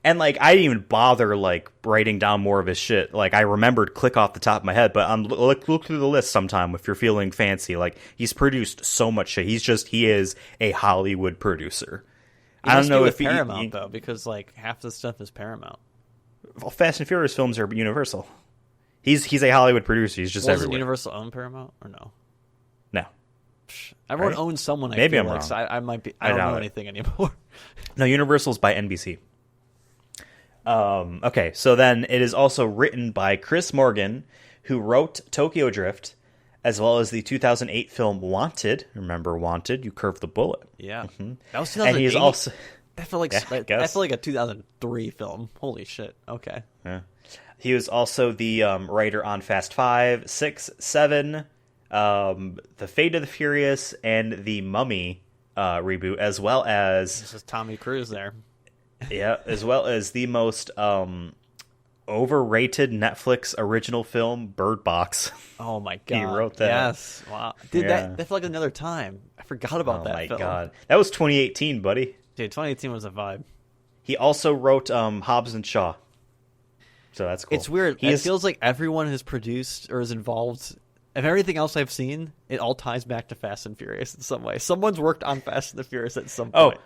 And like, I didn't even bother like writing down more of his shit. Like, I remembered Click off the top of my head, but look through the list sometime if you're feeling fancy. Like, he's produced so much shit. He is a Hollywood producer. I don't know if Paramount though, because like half the stuff is Paramount. Well, Fast and Furious films are Universal. He's a Hollywood producer. He's just everywhere. Does Universal own Paramount or no? No. Everyone owns someone. Maybe I'm like, wrong. So I might be. I don't know anything anymore. No, Universal's by NBC. Okay, so then it is also written by Chris Morgan, who wrote Tokyo Drift, as well as the 2008 film Wanted. Remember Wanted? You curved the bullet. Yeah, mm-hmm. That was 2008. And he's also I feel like I feel like a 2003 film. Holy shit! Okay. Yeah. He was also the writer on Fast 5, 6, 7, The Fate of the Furious, and the Mummy reboot, as well as... This is Tommy Cruise there. Yeah, as well as the most overrated Netflix original film, Bird Box. Oh my god. He wrote that. Yes. Wow. Dude, that felt like another time. I forgot about that film. Oh my god. That was 2018, buddy. Dude, 2018 was a vibe. He also wrote Hobbs and Shaw. So that's cool. It's weird. It feels like everyone has produced or is involved. Of everything else I've seen, it all ties back to Fast and Furious in some way. Someone's worked on Fast and the Furious at some point.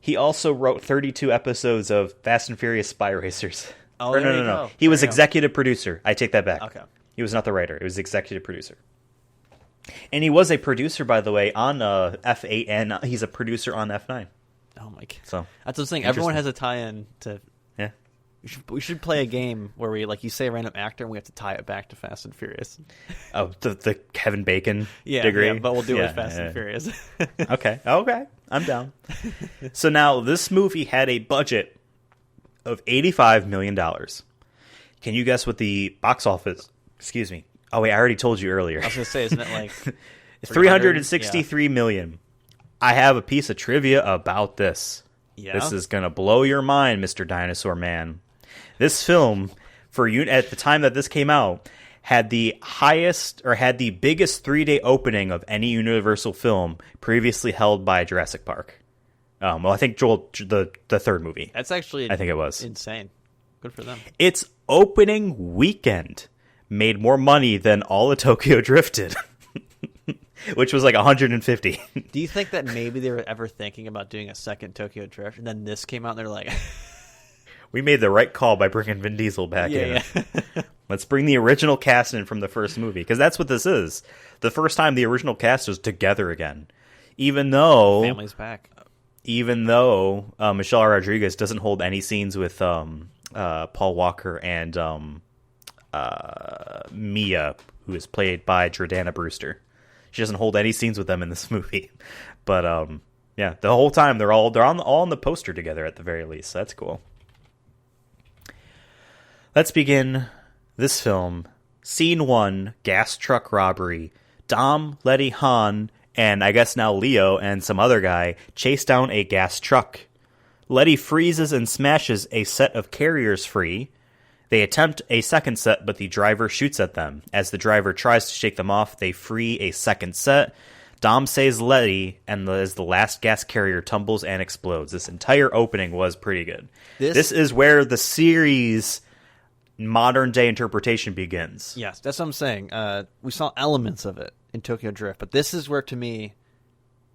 He also wrote 32 episodes of Fast and Furious Spy Racers. Oh, no. He was executive producer. I take that back. Okay. He was not the writer. It was executive producer. And he was a producer, by the way, on F8, and he's a producer on F9. Oh my god! So that's what I'm saying. Everyone has a tie-in to. Yeah. We should play a game where we you say a random actor and we have to tie it back to Fast and Furious. Oh, the Kevin Bacon degree. Yeah, but we'll do it with Fast and Furious. Okay, I'm down. So now this movie had a budget of $85 million. Can you guess what the box office? Excuse me. Oh wait, I already told you earlier. I was gonna say, isn't it like 363 million? I have a piece of trivia about this. Yeah. This is gonna blow your mind, Mr. Dinosaur Man. This film, at the time that this came out, had the biggest 3-day opening of any Universal film previously held by Jurassic Park. Well, I think the third movie. That's actually, I think it was insane. Good for them. Its opening weekend made more money than all of Tokyo Drift did, which was like 150. Do you think that maybe they were ever thinking about doing a second Tokyo Drift, and then this came out and they're like... We made the right call by bringing Vin Diesel back in. Yeah. Let's bring the original cast in from the first movie, because that's what this is. The first time the original cast was together again. Even though... Family's back. Even though Michelle Rodriguez doesn't hold any scenes with Paul Walker and Mia, who is played by Jordana Brewster. She doesn't hold any scenes with them in this movie. But, yeah, the whole time they're all on the poster together at the very least. So that's cool. Let's begin this film. Scene 1, gas truck robbery. Dom, Letty, Han, and I guess now Leo and some other guy chase down a gas truck. Letty freezes and smashes a set of carriers free. They attempt a second set, but the driver shoots at them. As the driver tries to shake them off, they free a second set. Dom saves Letty, and as the last gas carrier tumbles and explodes. This entire opening was pretty good. This is where the series... modern-day interpretation begins. Yes, that's what I'm saying. We saw elements of it in Tokyo Drift, but this is where, to me,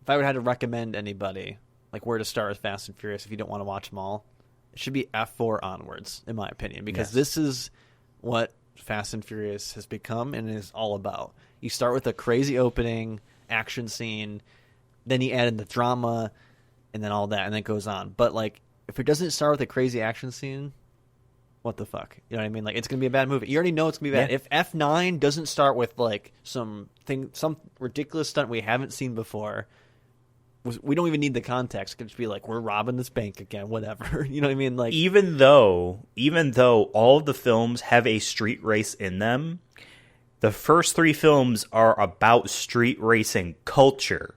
if I would have to recommend anybody, like where to start with Fast and Furious if you don't want to watch them all, it should be F4 onwards, in my opinion, because this is what Fast and Furious has become and is all about. You start with a crazy opening, action scene, then you add in the drama, and then all that, and then it goes on. But, like, if it doesn't start with a crazy action scene... what the fuck? You know what I mean? Like, it's going to be a bad movie. You already know it's going to be bad. Yeah. If F9 doesn't start with, like, some ridiculous stunt we haven't seen before, we don't even need the context. It could just be like, we're robbing this bank again, whatever. You know what I mean? Like, even though all of the films have a street race in them, the first 3 films are about street racing culture.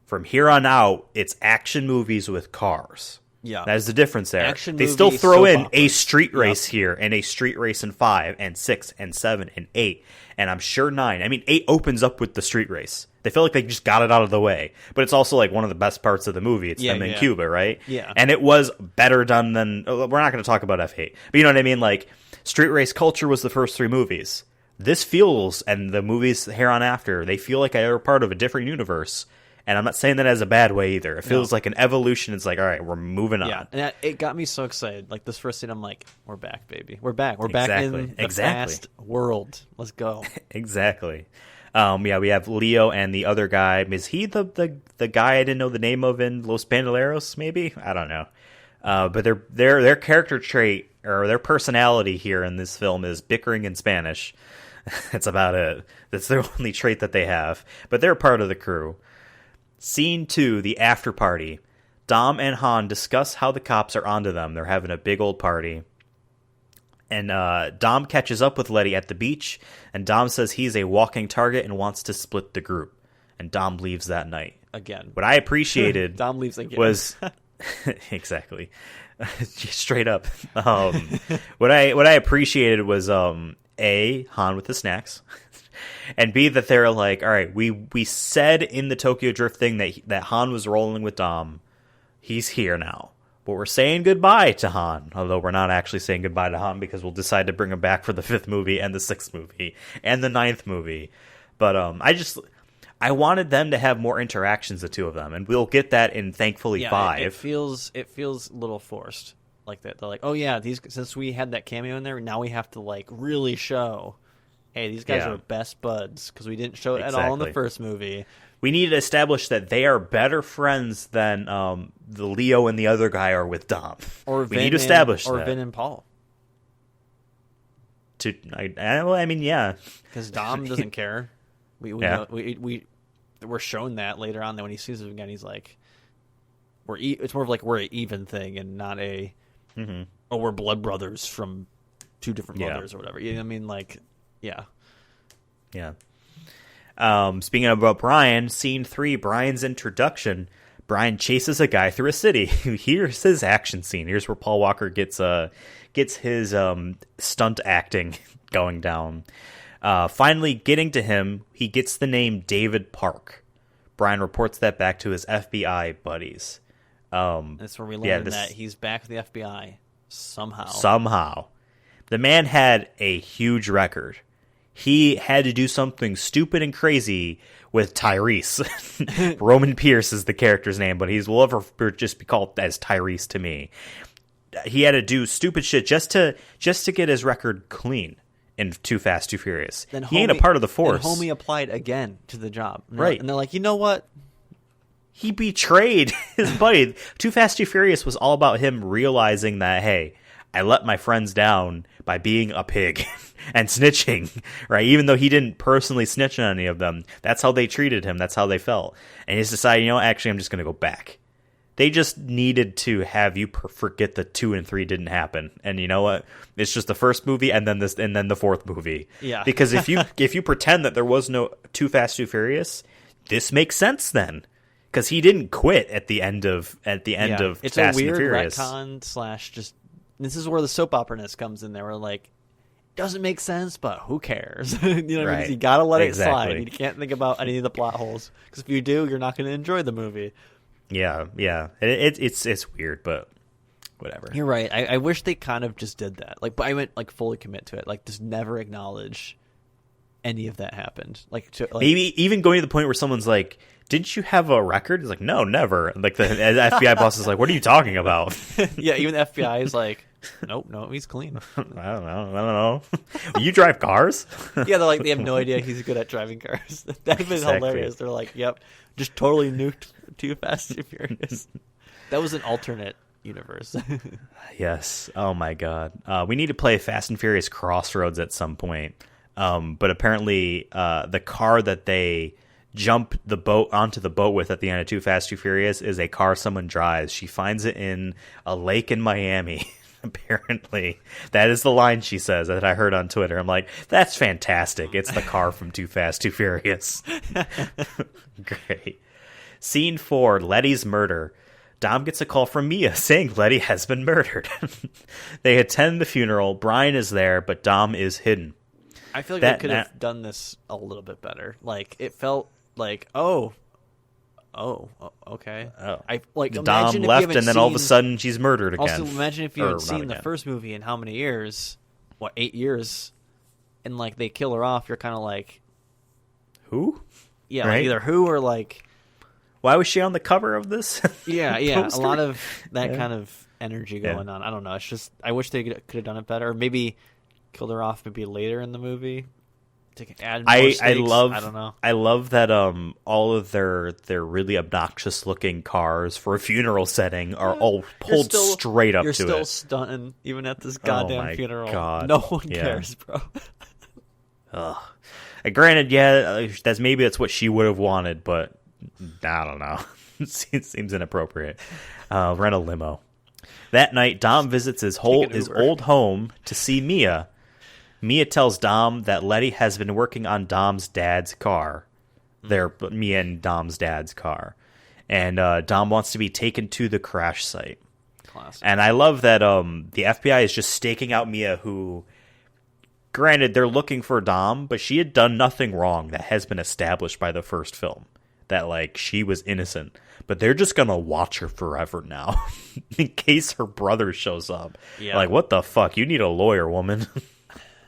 From here on out, it's action movies with cars. Yeah, that is the difference there. Action they movie, still throw in operas. a street race here and a street race in 5 and 6 and 7 and 8 and I'm sure 9. I mean, 8 opens up with the street race. They feel like they just got it out of the way, but it's also like one of the best parts of the movie. It's them in Cuba, right? Yeah, and it was better done than. We're not going to talk about F8, but you know what I mean. Like, street race culture was the first 3 movies. This feels, and the movies here on after, they feel like they're part of a different universe. And I'm not saying that as a bad way either. It feels like an evolution. It's like, all right, we're moving on. Yeah, and it got me so excited. Like, this first scene, I'm like, we're back, baby. We're back. We're back in the fast world. Let's go. Exactly. Yeah, we have Leo and the other guy. Is he the guy I didn't know the name of in Los Bandoleros, maybe? I don't know. But their character trait, or their personality here in this film, is bickering in Spanish. That's about it. That's their only trait that they have. But they're part of the crew. Scene 2, the after party. Dom and Han discuss how the cops are onto them. They're having a big old party. And Dom catches up with Letty at the beach, and Dom says he's a walking target and wants to split the group. And Dom leaves that night. Again. What I appreciated Dom leaves again. Was... exactly. Straight up. What I appreciated was, A, Han with the snacks. And B, that they're like, all right, we said in the Tokyo Drift thing that Han was rolling with Dom. He's here now. But we're saying goodbye to Han, although we're not actually saying goodbye to Han because we'll decide to bring him back for the 5th movie and the 6th movie and the 9th movie. But I wanted them to have more interactions, the two of them, and we'll get that in thankfully 5. It feels a little forced, like that. They're like, oh yeah, since we had that cameo in there, now we have to like really show, hey, these guys are best buds because we didn't show it at all in the first movie. We need to establish that they are better friends than the Leo and the other guy are with Dom. Or we need to establish that. Or Vin and Paul. Yeah, because Dom doesn't care. We're shown that later on. That when he sees him again, he's like, it's more of like we're an even thing and not a we're blood brothers from 2 different mothers or whatever. You know what I mean? Like, yeah. Speaking about Brian, scene 3, Brian's introduction. Brian chases a guy through a city. Here's his action scene. Here's where Paul Walker gets his stunt acting going down. Finally getting to him, he gets the name David Park. Brian reports that back to his FBI buddies. That's where we learn that he's back with the FBI somehow. The man had a huge record. He had to do something stupid and crazy with Tyrese. Roman Pierce is the character's name, but will ever just be called as Tyrese to me. He had to do stupid shit just to get his record clean in Too Fast, Too Furious. He ain't a part of the force. Then Homie applied again to the job. Right. And they're like, you know what? He betrayed his buddy. Too Fast, Too Furious was all about him realizing that, hey, I let my friends down by being a pig and snitching, right? Even though he didn't personally snitch on any of them, that's how they treated him. That's how they felt. And he's decided, actually, I'm just going to go back. They just needed to have you forget that 2 and 3 didn't happen. And you know what? It's just the first movie and then the 4th movie. Yeah. Because if you pretend that there was no Too Fast, Too Furious, this makes sense then. Because he didn't quit at the end of Fast and Furious. It's a weird retcon / just. This is where the soap opera-ness comes in there. We're like, doesn't make sense, but who cares? You know what I mean? You gotta let it slide. You can't think about any of the plot holes because if you do, you're not going to enjoy the movie. Yeah. It's weird, but whatever. You're right. I wish they kind of just did that. But I went fully commit to it. Just never acknowledge any of that happened. Maybe even going to the point where someone's like, didn't you have a record? It's like, no, never. The FBI boss is like, what are you talking about? Yeah, even the FBI is like, nope, no, he's clean. I don't know. You drive cars? Yeah, they have no idea he's good at driving cars. That'd been hilarious. They're like, yep, just totally nuked Too Fast, Too Furious. That was an alternate universe. Yes. Oh my God. We need to play Fast and Furious Crossroads at some point. But apparently, the car that they jump onto the boat with at the end of Too Fast, Too Furious is a car someone drives. She finds it in a lake in Miami. Apparently, that is the line she says that I heard on Twitter. I'm like, that's fantastic. It's the car from Too Fast, Too Furious. Great. Scene 4, Letty's murder. Dom gets a call from Mia saying Letty has been murdered. They attend the funeral. Brian is there, but Dom is hidden. I feel like they could have done this a little bit better. It felt like, okay. Dom left, and then all of a sudden she's murdered again. Also, imagine if you had seen the first movie in how many years? 8 years? And they kill her off. You're kind of like, who? Yeah, right? Either who or why was she on the cover of this? Yeah. A lot of that kind of energy going on. I don't know. It's just I wish they could have done it better. Or maybe killed her off maybe later in the movie. To add more stakes. I don't know. I love that all of their really obnoxious looking cars for a funeral setting are all pulled straight up to it. You're still stunting even at this goddamn funeral. God. No one cares, bro. Ugh. Granted, that's what she would have wanted, but I don't know. It seems inappropriate. Rent a limo. That night, Dom visits his old home to see Mia. Mia tells Dom that Letty has been working on Dom's dad's car. Mia and Dom's dad's car. And Dom wants to be taken to the crash site. Classic. And I love that the FBI is just staking out Mia, who, granted, they're looking for Dom, but she had done nothing wrong that has been established by the first film. that, like, she was innocent. But they're just going to watch her forever now in case her brother shows up. Yeah. Like, what the fuck? You need a lawyer, woman.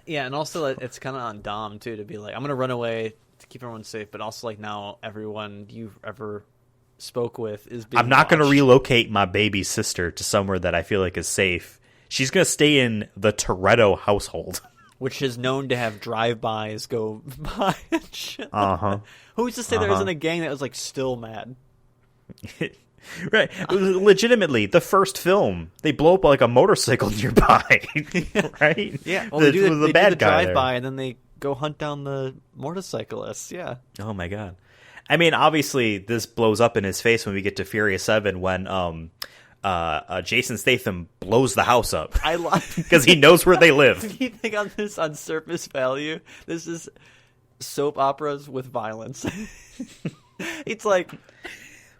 Yeah, and also it's kind of on Dom, too, to be like, I'm going to run away to keep everyone safe, but also, like, now everyone you've ever spoke with is being I'm not going to watched. relocate my baby sister to somewhere that I feel like is safe. She's going to stay in the Toretto household. Which is known to have drive-bys go by and shit. Uh-huh. Who's to say there isn't a gang that was, like, still mad? Right. Legitimately, the first film, they blow up like a motorcycle nearby. Right? Yeah. Well, they do the bad guy drive-by, and then they go hunt down the motorcyclists. Yeah. Oh my god. I mean, obviously, this blows up in his face when we get to Furious 7 when Jason Statham blows the house up. I love because he knows where they live. You think on this on surface value, this is soap operas with violence. It's like,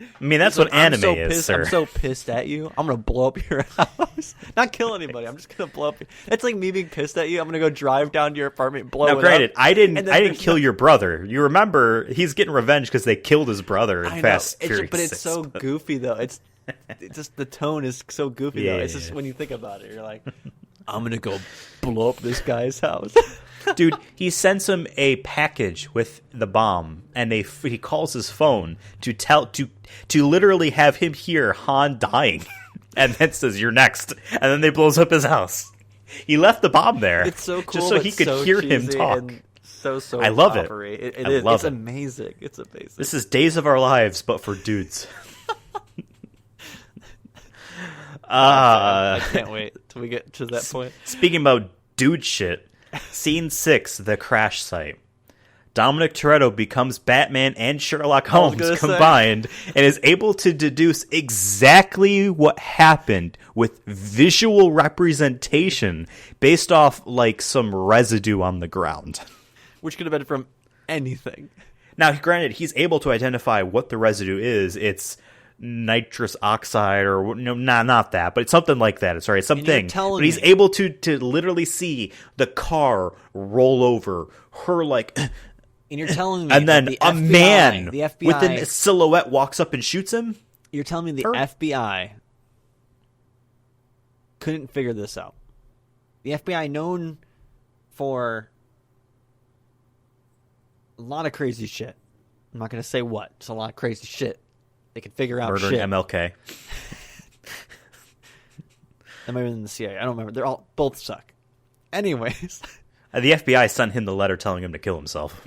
I mean, that's what anime so is, pissed, sir. I'm so pissed at you. I'm gonna blow up your house. Not kill anybody. I'm just gonna blow up. It's like me being pissed at you. I'm gonna go drive down to your apartment, blow Now, it granted, up. I didn't there's kill your brother. You remember he's getting revenge because they killed his brother in I know. Fast It's, Furious but it's 6, so but- goofy though. It's just the tone is so goofy though. It's just Yeah. when you think about it, you're like, I'm gonna go blow up this guy's house. Dude, he sends him a package with the bomb, and he calls his phone to literally have him hear Han dying, and then says, "You're next," and then they blows up his house. He left the bomb there. It's so cool, just so but he could so hear him cheesy talk. and so I love it. opery. It I is. love It's it. amazing. It's amazing. This is Days of Our Lives, but for dudes. I can't wait till we get to that point. Speaking about dude shit, Scene 6, the crash site. Dominic Toretto becomes Batman and Sherlock Holmes gonna say. combined and is able to deduce exactly what happened with visual representation based off like some residue on the ground. Which could have been from anything. Now, granted, he's able to identify what the residue is. It's nitrous oxide or no, not that, but it's something like that. It's something. telling But he's me- able to literally see the car roll over, her like, And you're telling me and then that a the FBI, man the FBI, with a silhouette walks up and shoots him. you're telling me the Her- FBI couldn't figure this out. The FBI known for a lot of crazy shit. I'm not going to say what. It's a lot of crazy shit. They can figure out Murdering shit. MLK. That might have been the CIA. I don't remember. They're all both suck. Anyways, The FBI sent him the letter telling him to kill himself.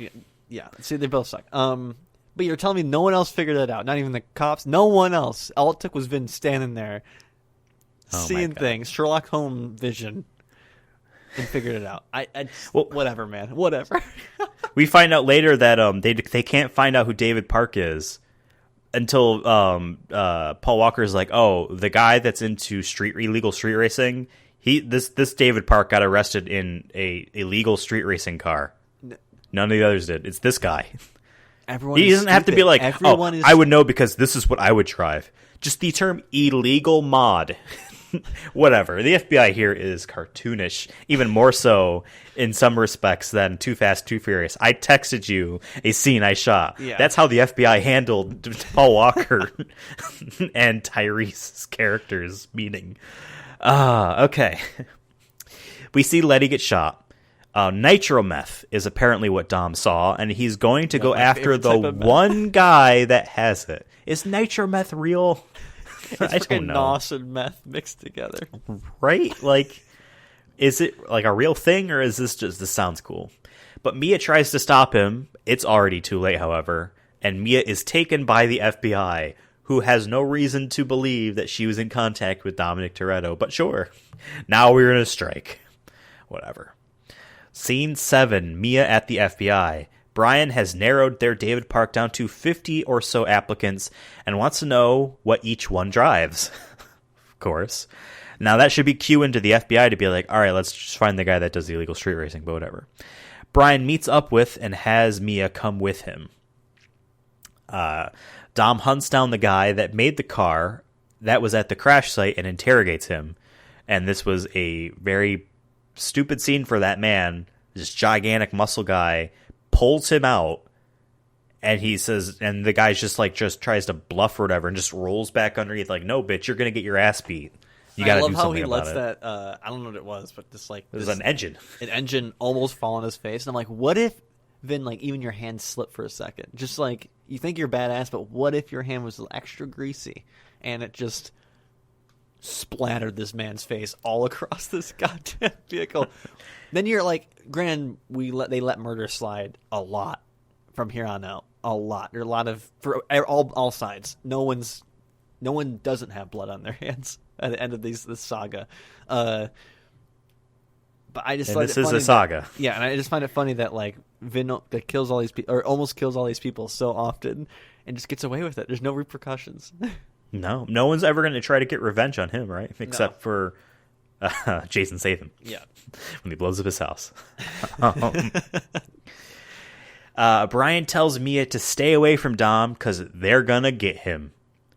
yeah. See, they both suck. But you're telling me no one else figured that out. Not even the cops. No one else. All it took was Vin standing there, Oh my seeing God. things, Sherlock Holmes vision, and figured it out. Well- Whatever, man. Whatever. We find out later that they can't find out who David Park is until Paul Walker is like, oh, the guy that's into illegal street racing. This David Park got arrested in a illegal street racing car. None of the others did. It's this guy. Everyone. He is doesn't have to be stupid. like, Everyone oh, is. I would know because this is what I would drive. Just the term illegal mod. Whatever. The FBI here is cartoonish, even more so in some respects than Too Fast, Too Furious. I texted you a scene I shot. Yeah. That's how the FBI handled Paul Walker and Tyrese's characters meeting. Okay. We see Letty get shot. Nitrometh is apparently what Dom saw, and he's going to go my after favorite the type of meth. one guy that has it. Is nitrometh real? I It's don't freaking know. nos and meth mixed together. Right? Like, is it like a real thing, or is this sounds cool? But Mia tries to stop him. It's already too late, however, and Mia is taken by the FBI, who has no reason to believe that she was in contact with Dominic Toretto. But sure, now we're in a strike. Whatever. Scene 7, Mia at the FBI. Brian has narrowed their David Park down to 50 or so applicants and wants to know what each one drives. Of course. Now that should be cue into the FBI to be like, all right, let's just find the guy that does the illegal street racing, but whatever. Brian meets up with and has Mia come with him. Dom hunts down the guy that made the car that was at the crash site and interrogates him. And this was a very stupid scene for that man. This gigantic muscle guy pulls him out And he says, and the guy's just tries to bluff or whatever and just rolls back underneath like, no, bitch, you're going to get your ass beat. You got to do something about it. I love how he lets that, I don't know what it was, but just like... There's an engine. An engine almost fall on his face. And I'm like, what if, Vin, like, even your hand slipped for a second? Just like, you think you're badass, but what if your hand was extra greasy? And it just splattered this man's face all across this goddamn vehicle. Then you're like, granted, they let murder slide a lot from here on out. A lot. There are a lot of, for all sides. No one doesn't have blood on their hands at the end of this saga. But I just find this it is funny a saga. Yeah, and I just find it funny that like Vin that kills all these people, or almost kills all these people so often, and just gets away with it. There's no repercussions. No one's ever going to try to get revenge on him, right? Except for Jason Statham. Yeah, when he blows up his house. Brian tells Mia to stay away from Dom because they're gonna get him.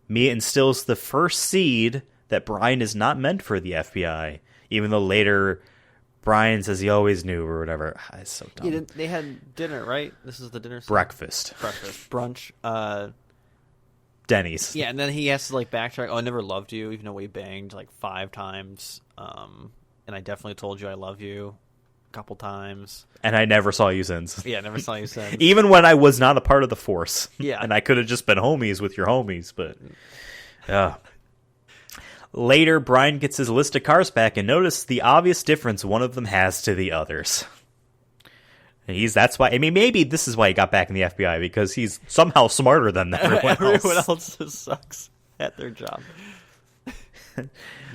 Mia instills the first seed that Brian is not meant for the FBI, even though later Brian says he always knew or whatever. It's so dumb. Yeah, they had dinner, right? This is the dinner scene? Breakfast, brunch. Denny's. Yeah, and then he has to like backtrack. Oh, I never loved you, even though we banged like 5 times. And I definitely told you I love you a couple times. And I never saw you since. Yeah, never saw you since. Even when I was not a part of the Force. Yeah. And I could have just been homies with your homies, but... Later, Brian gets his list of cars back and notices the obvious difference one of them has to the others. That's why... I mean, maybe this is why he got back in the FBI, because he's somehow smarter than everyone else. Everyone else just sucks at their job.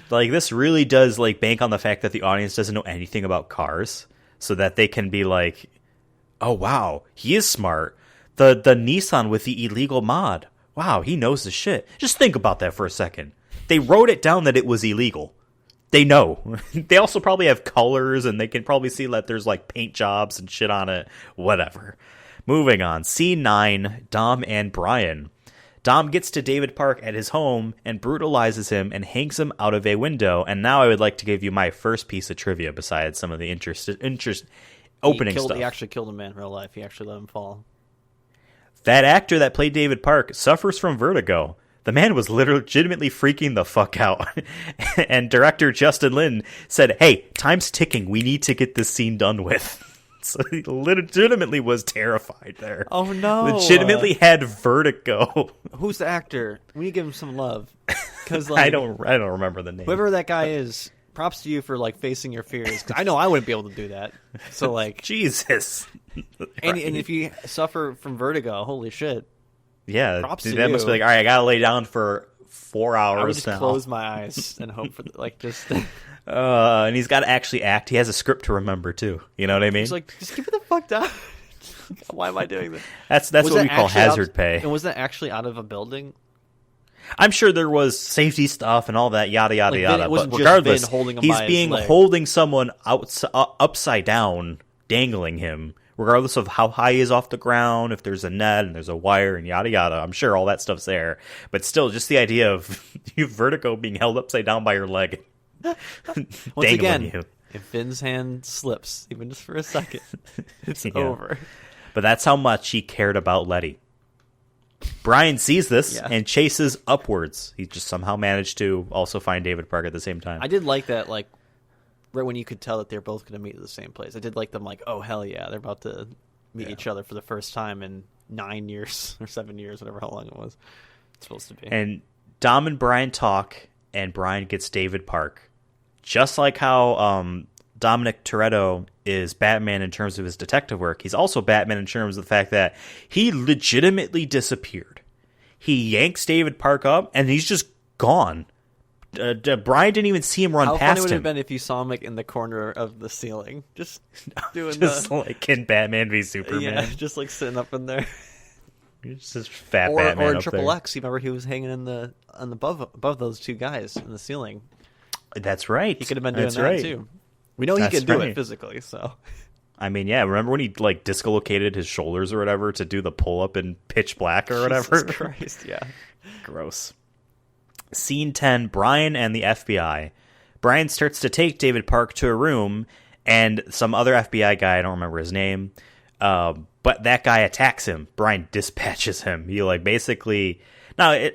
Like, this really does, like, bank on the fact that the audience doesn't know anything about cars, so that they can be like, oh, wow, he is smart. The Nissan with the illegal mod. Wow, he knows the shit. Just think about that for a second. They wrote it down that it was illegal. They know. They also probably have colors, and they can probably see that there's, like, paint jobs and shit on it. Whatever. Moving on. Scene 9, Dom and Brian. Dom gets to David Park at his home and brutalizes him and hangs him out of a window. And now I would like to give you my first piece of trivia besides some of the opening stuff. He actually killed a man in real life. He actually let him fall. That actor that played David Park suffers from vertigo. The man was legitimately freaking the fuck out. And director Justin Lin said, hey, time's ticking. We need to get this scene done with. So he legitimately was terrified there. Oh, no. Legitimately had vertigo. Who's the actor? We need to give him some love. Cause, I don't remember the name. Whoever that guy is, props to you for like facing your fears. 'Cause I know I wouldn't be able to do that. So like Jesus. And if you suffer from vertigo, holy shit. Yeah, props dude, to that you. must be like, all right, I gotta lay down for 4 hours. I would just now. close my eyes and hope for just. And he's got to actually act. He has a script to remember too. You know what I mean? He's like, just keep it the fuck down. Why am I doing this? That's what we call hazard pay. And was that actually out of a building? I'm sure there was safety stuff and all that, yada yada Like, yada. it wasn't But just regardless, Vin holding him he's by his being leg. holding someone upside down, dangling him. Regardless of how high he is off the ground, if there's a net and there's a wire and yada yada, I'm sure all that stuff's there. But still, just the idea of you vertigo being held upside down by your leg, Once again, you. if Vin's hand slips, even just for a second, it's Yeah. over. But that's how much he cared about Letty. Brian sees this and chases upwards. He just somehow managed to also find David Park at the same time. I did like that, like, right when you could tell that they're both going to meet at the same place. I did like them, like, oh, hell yeah, they're about to meet each other for the first time in 9 years or 7 years, whatever how long it was. It's supposed to be. And Dom and Brian talk, and Brian gets David Park. Just like how Dominic Toretto is Batman in terms of his detective work, he's also Batman in terms of the fact that he legitimately disappeared. He yanks David Park up, and he's just gone. Brian didn't even see him run How past funny would it him. have been if you saw him like in the corner of the ceiling, just doing Just like in Batman v Superman. yeah, just like sitting up in there. It's just fat Or Batman in up Triple there. X, you remember he was hanging in the above those two guys in the ceiling. That's right. He could have been doing That's that right. too. We know he That's can do right. it physically, so. I mean, yeah, remember when he like dislocated his shoulders or whatever to do the pull up in pitch black or whatever? Jesus Christ, yeah. Gross. Scene 10, Brian and the FBI. Brian starts to take David Park to a room, and some other FBI guy, I don't remember his name, but that guy attacks him. Brian dispatches him. He like basically I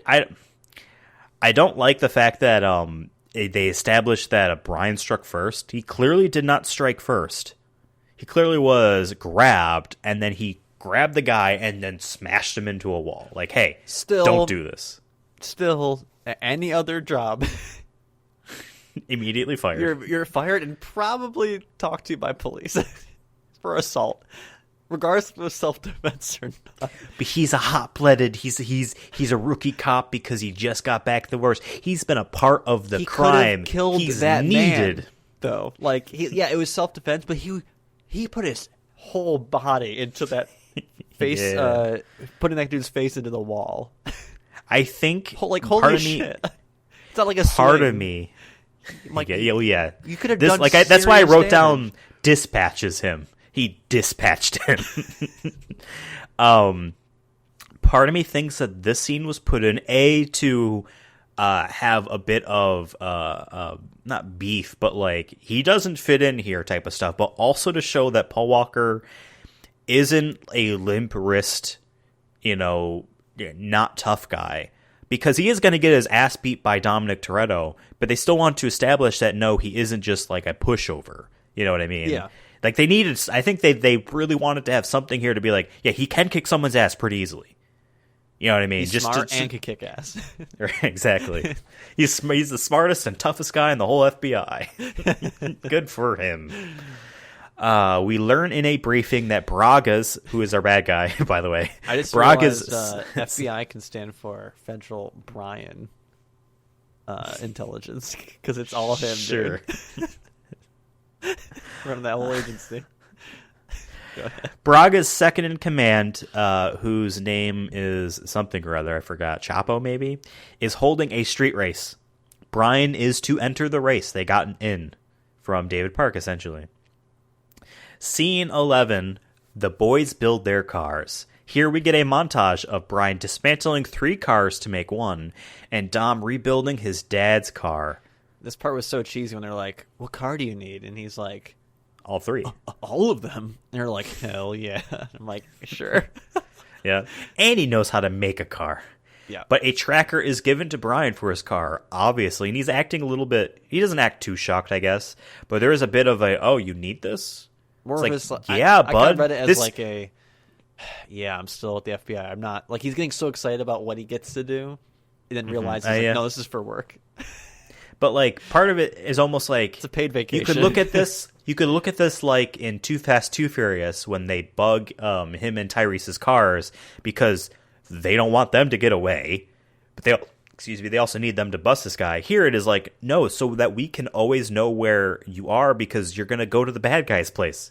don't like the fact that they established that Brian struck first. He clearly did not strike first. He clearly was grabbed, and then he grabbed the guy and then smashed him into a wall. Like, hey, don't do this. Still, any other job, immediately fired. You're fired and probably talked to by police for assault, regardless of self-defense or not. But he's a hot-blooded. He's a rookie cop because he just got back the worst. He's been a part of the crime. He killed he's that needed. man, though. Like, it was self-defense, but he put his whole body into that face, putting that dude's face into the wall. I think, holy shit! It's not like a part swing. of me. Like, yeah. You could have done like that's why I wrote damage. down dispatches him. He dispatched him. Part of me thinks that this scene was put in to have a bit of not beef, but like he doesn't fit in here type of stuff, but also to show that Paul Walker isn't a limp wrist, not tough guy, because he is going to get his ass beat by Dominic Toretto, but they still want to establish that no, he isn't just like a pushover. You know what I mean? Yeah. Like they needed, I think they really wanted to have something here to be like, yeah, he can kick someone's ass pretty easily. You know what I mean? He's smart and can kick ass. Exactly. He's the smartest and toughest guy in the whole FBI. Good for him. We learn in a briefing that Braga's, who is our bad guy, by the way. I just Braga's realized FBI can stand for Federal Brian Intelligence, because it's all him. Sure. Running that whole agency. Braga's second in command, whose name is something or other, I forgot, Chapo maybe, is holding a street race. Brian is to enter the race. They got an in from David Park, essentially. Scene 11, the boys build their cars. Here we get a montage of Brian dismantling 3 cars to make one, and Dom rebuilding his dad's car. This part was so cheesy when they're like, what car do you need? And he's like, all 3. All of them. And they're like, hell yeah. I'm like, sure. Yeah. And he knows how to make a car. Yeah. But a tracker is given to Brian for his car, obviously, and he's acting a little bit, he doesn't act too shocked, I guess, but there is a bit of a, oh, you need this? More it's of like, his, yeah, I bud. kind of read it as like a, yeah, I'm still at the FBI. I'm not, like, he's getting so excited about what he gets to do, and then realizes, no, this is for work. But like part of it is almost like it's a paid vacation. You could look at this. You could look at this like in Too Fast, Too Furious when they bug him and Tyrese's cars because they don't want them to get away, but they also need them to bust this guy. Here it is like no, so that we can always know where you are because you're gonna go to the bad guy's place.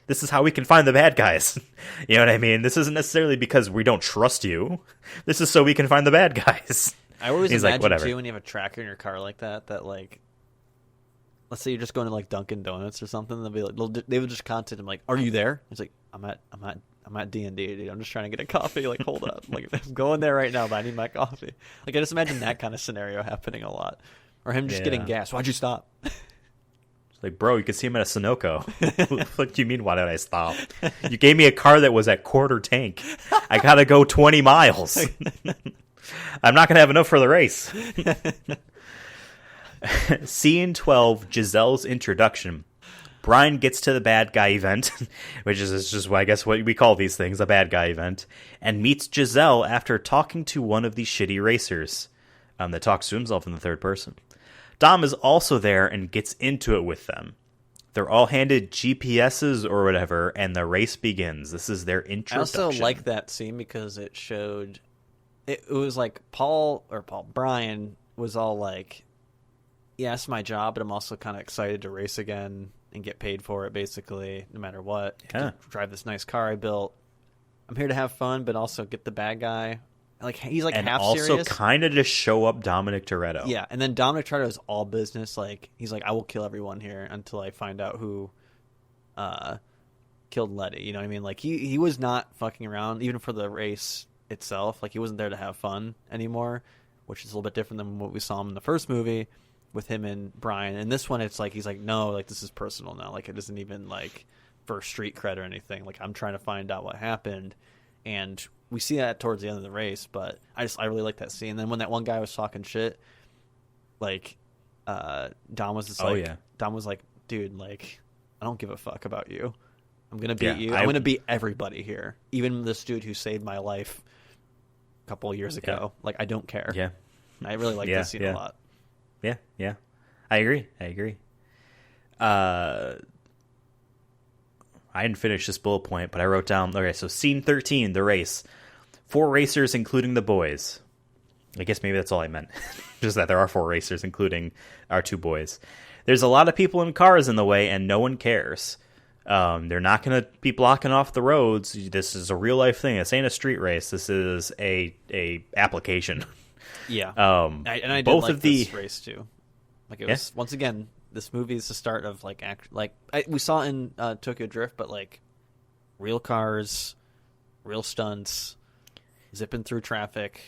This is how we can find the bad guys. You know what I mean? This isn't necessarily because we don't trust you. This is so we can find the bad guys. I always He's imagine, like, too, when you have a tracker in your car like that, like, let's say you're just going to, like, Dunkin' Donuts or something, they'll be like, they would just contact him, like, are you there? He's like, I'm at D&D, dude. I'm just trying to get a coffee. Like, hold up. Like, I'm going there right now, but I need my coffee. Like, I just imagine that kind of scenario happening a lot. Or him just getting gas. Why'd you stop? It's like, bro, you can see him at a Sunoco. What do you mean, why did I stop? You gave me a car that was at quarter tank. I gotta go 20 miles. I'm not going to have enough for the race. Scene 12, Giselle's introduction. Brian gets to the bad guy event, which is just, I guess, what we call these things, a bad guy event, and meets Giselle after talking to one of these shitty racers that talks to himself in the third person. Dom is also there and gets into it with them. They're all handed GPSs or whatever, and the race begins. This is their introduction. I also like that scene because it showed... It was like Brian was all like, yeah, it's my job, but I'm also kind of excited to race again and get paid for it, basically, no matter what. Yeah. To drive this nice car I built. I'm here to have fun, but also get the bad guy. Like, he's like and half also serious. kind of just show up Dominic Toretto. Yeah, and then Dominic Toretto is all business. Like, he's like, I will kill everyone here until I find out who killed Letty. You know what I mean? Like, he was not fucking around, even for the race itself. Like, he wasn't there to have fun anymore, which is a little bit different than what we saw him in the first movie with him and Brian. And this one, it's like, he's like, no, like, this is personal now. Like, it isn't even like for street cred or anything. Like, I'm trying to find out what happened, and we see that towards the end of the race. But I really like that scene. And then when that one guy was talking shit, like, Dom was just Dom was like, dude, like, I don't give a fuck about you. I'm gonna beat you. I'm gonna beat everybody here, even this dude who saved my life a couple of years ago. Like, I don't care. Yeah, I really like this scene a lot. Yeah, I agree. I didn't finish this bullet point, but I wrote down. Okay, so scene 13, the race. 4 racers, including the boys. I guess maybe that's all I meant. Just that there are 4 racers, including our 2 boys. There's a lot of people in cars in the way, and no one cares. They're not going to be blocking off the roads. This is a real life thing. This ain't a street race. This is a application. Yeah. And I did like this race too. Like, it was, once again, this movie is the start of like we saw in Tokyo Drift, but like real cars, real stunts, zipping through traffic.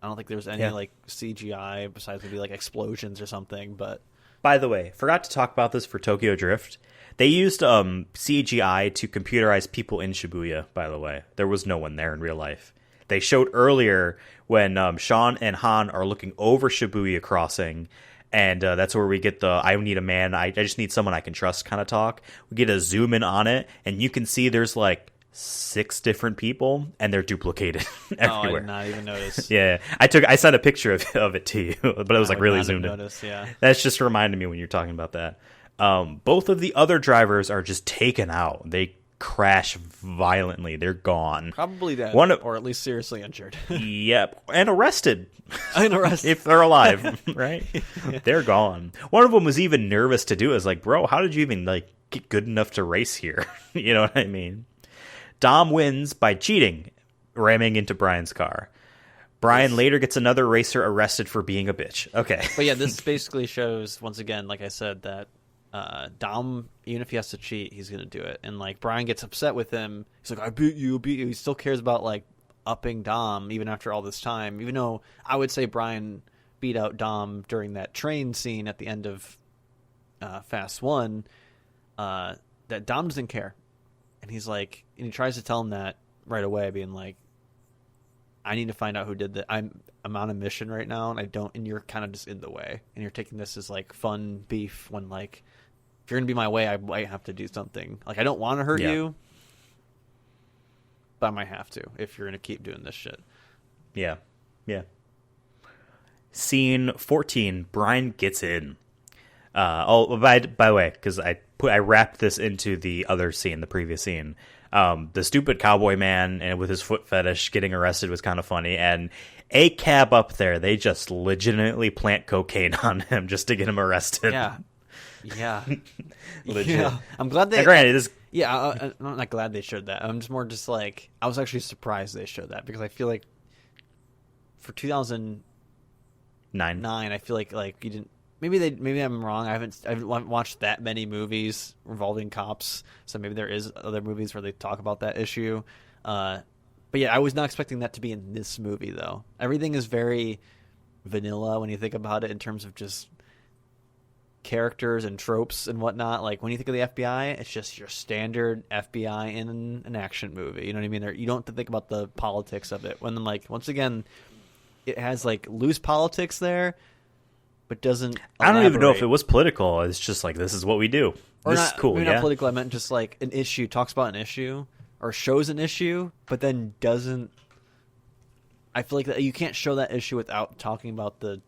I don't think there was any like CGI besides maybe like explosions or something. But by the way, forgot to talk about this for Tokyo Drift. They used CGI to computerize people in Shibuya, by the way. There was no one there in real life. They showed earlier when Sean and Han are looking over Shibuya Crossing, and that's where we get the I need a man, I just need someone I can trust kind of talk. We get a zoom in on it, and you can see there's like 6 different people, and they're duplicated everywhere. Oh, I did not even notice. Yeah, I sent a picture of it to you, but it was like really zoomed in. Yeah. That's just reminded me when you're talking about that. Both of the other drivers are just taken out. They crash violently. They're gone. Probably dead, or at least seriously injured. Yep, and arrested. If they're alive, right? Yeah. They're gone. One of them was even nervous to do it. It's like, bro, how did you even like get good enough to race here? You know what I mean? Dom wins by cheating, ramming into Brian's car. Brian later gets another racer arrested for being a bitch. Okay. But yeah, this basically shows, once again, like I said, that Dom, even if he has to cheat, he's going to do it. And like Brian gets upset with him. He's like, I beat you. He still cares about like upping Dom even after all this time. Even though I would say Brian beat out Dom during that train scene at the end of Fast 1, that Dom doesn't care. And he's like, and he tries to tell him that right away, being like, I need to find out who did that. I'm on a mission right now, and you're kind of just in the way, and you're taking this as like fun beef when like, if you're gonna be my way, I might have to do something. Like, I don't want to hurt you, but I might have to if you're gonna keep doing this shit. Yeah. Scene 14, Brian gets in. By the way, because I wrapped this into the other scene, the previous scene. The stupid cowboy man and with his foot fetish getting arrested was kind of funny. And a cab up there, they just legitimately plant cocaine on him just to get him arrested. Yeah. Legit. Yeah. I'm glad they. And granted, this. Yeah, I'm not glad they showed that. I'm just like, I was actually surprised they showed that, because I feel like for 2009, I feel like you didn't. Maybe I'm wrong. I haven't watched that many movies involving cops, so maybe there is other movies where they talk about that issue. But yeah, I was not expecting that to be in this movie, though. Everything is very vanilla when you think about it in terms of just characters and tropes and whatnot. Like, when you think of the FBI, it's just your standard FBI in an action movie. You know what I mean? You don't have to think about the politics of it. When, like, once again, it has like loose politics there, but doesn't elaborate. I don't even know if it was political. It's just like, this is what we do. Or this not, is cool, maybe not political. I meant just like an issue, talks about an issue or shows an issue, but then doesn't. I feel like that you can't show that issue without talking about the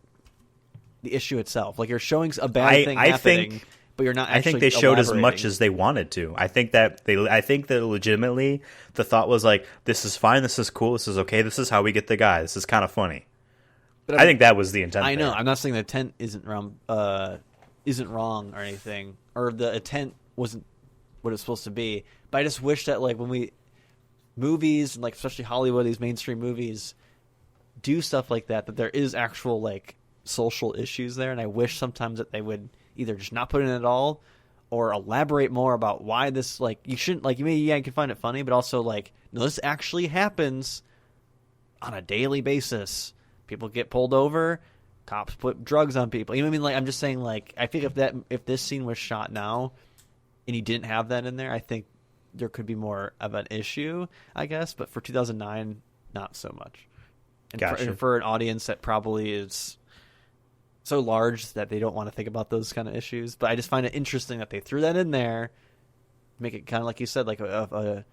issue itself. Like, you're showing a bad thing happening, but you're not actually. I think they showed as elaborating. much as they wanted to. I think that legitimately the thought was like, this is fine, this is cool, this is okay, this is how we get the guy, this is kind of funny. But I think that was the intent. I know. There. I'm not saying the intent isn't wrong or anything, or the intent wasn't what it's supposed to be. But I just wish that, like, when movies, like especially Hollywood, these mainstream movies, do stuff like that there is actual like social issues there, and I wish sometimes that they would either just not put in at all, or elaborate more about why this, like, you shouldn't, like, maybe you can find it funny, but also like, no, this actually happens on a daily basis. People get pulled over, cops put drugs on people. You know what I mean? Like, I'm just saying, like, I think if this scene was shot now, and you didn't have that in there, I think there could be more of an issue, I guess. But for 2009, not so much. And Gotcha. for an audience that probably is so large that they don't want to think about those kind of issues. But I just find it interesting that they threw that in there, make it kind of like you said, like a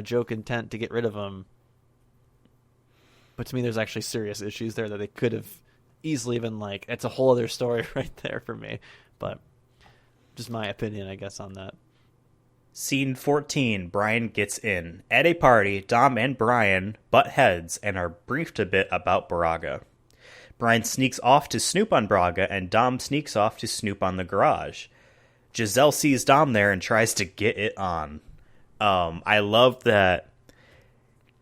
joke intent to get rid of them. But to me, there's actually serious issues there that they could have easily been like, it's a whole other story right there for me. But just my opinion, I guess, on that. Scene 14, Brian gets in. At a party, Dom and Brian butt heads and are briefed a bit about Braga. Brian sneaks off to snoop on Braga, and Dom sneaks off to snoop on the garage. Giselle sees Dom there and tries to get it on. I love that.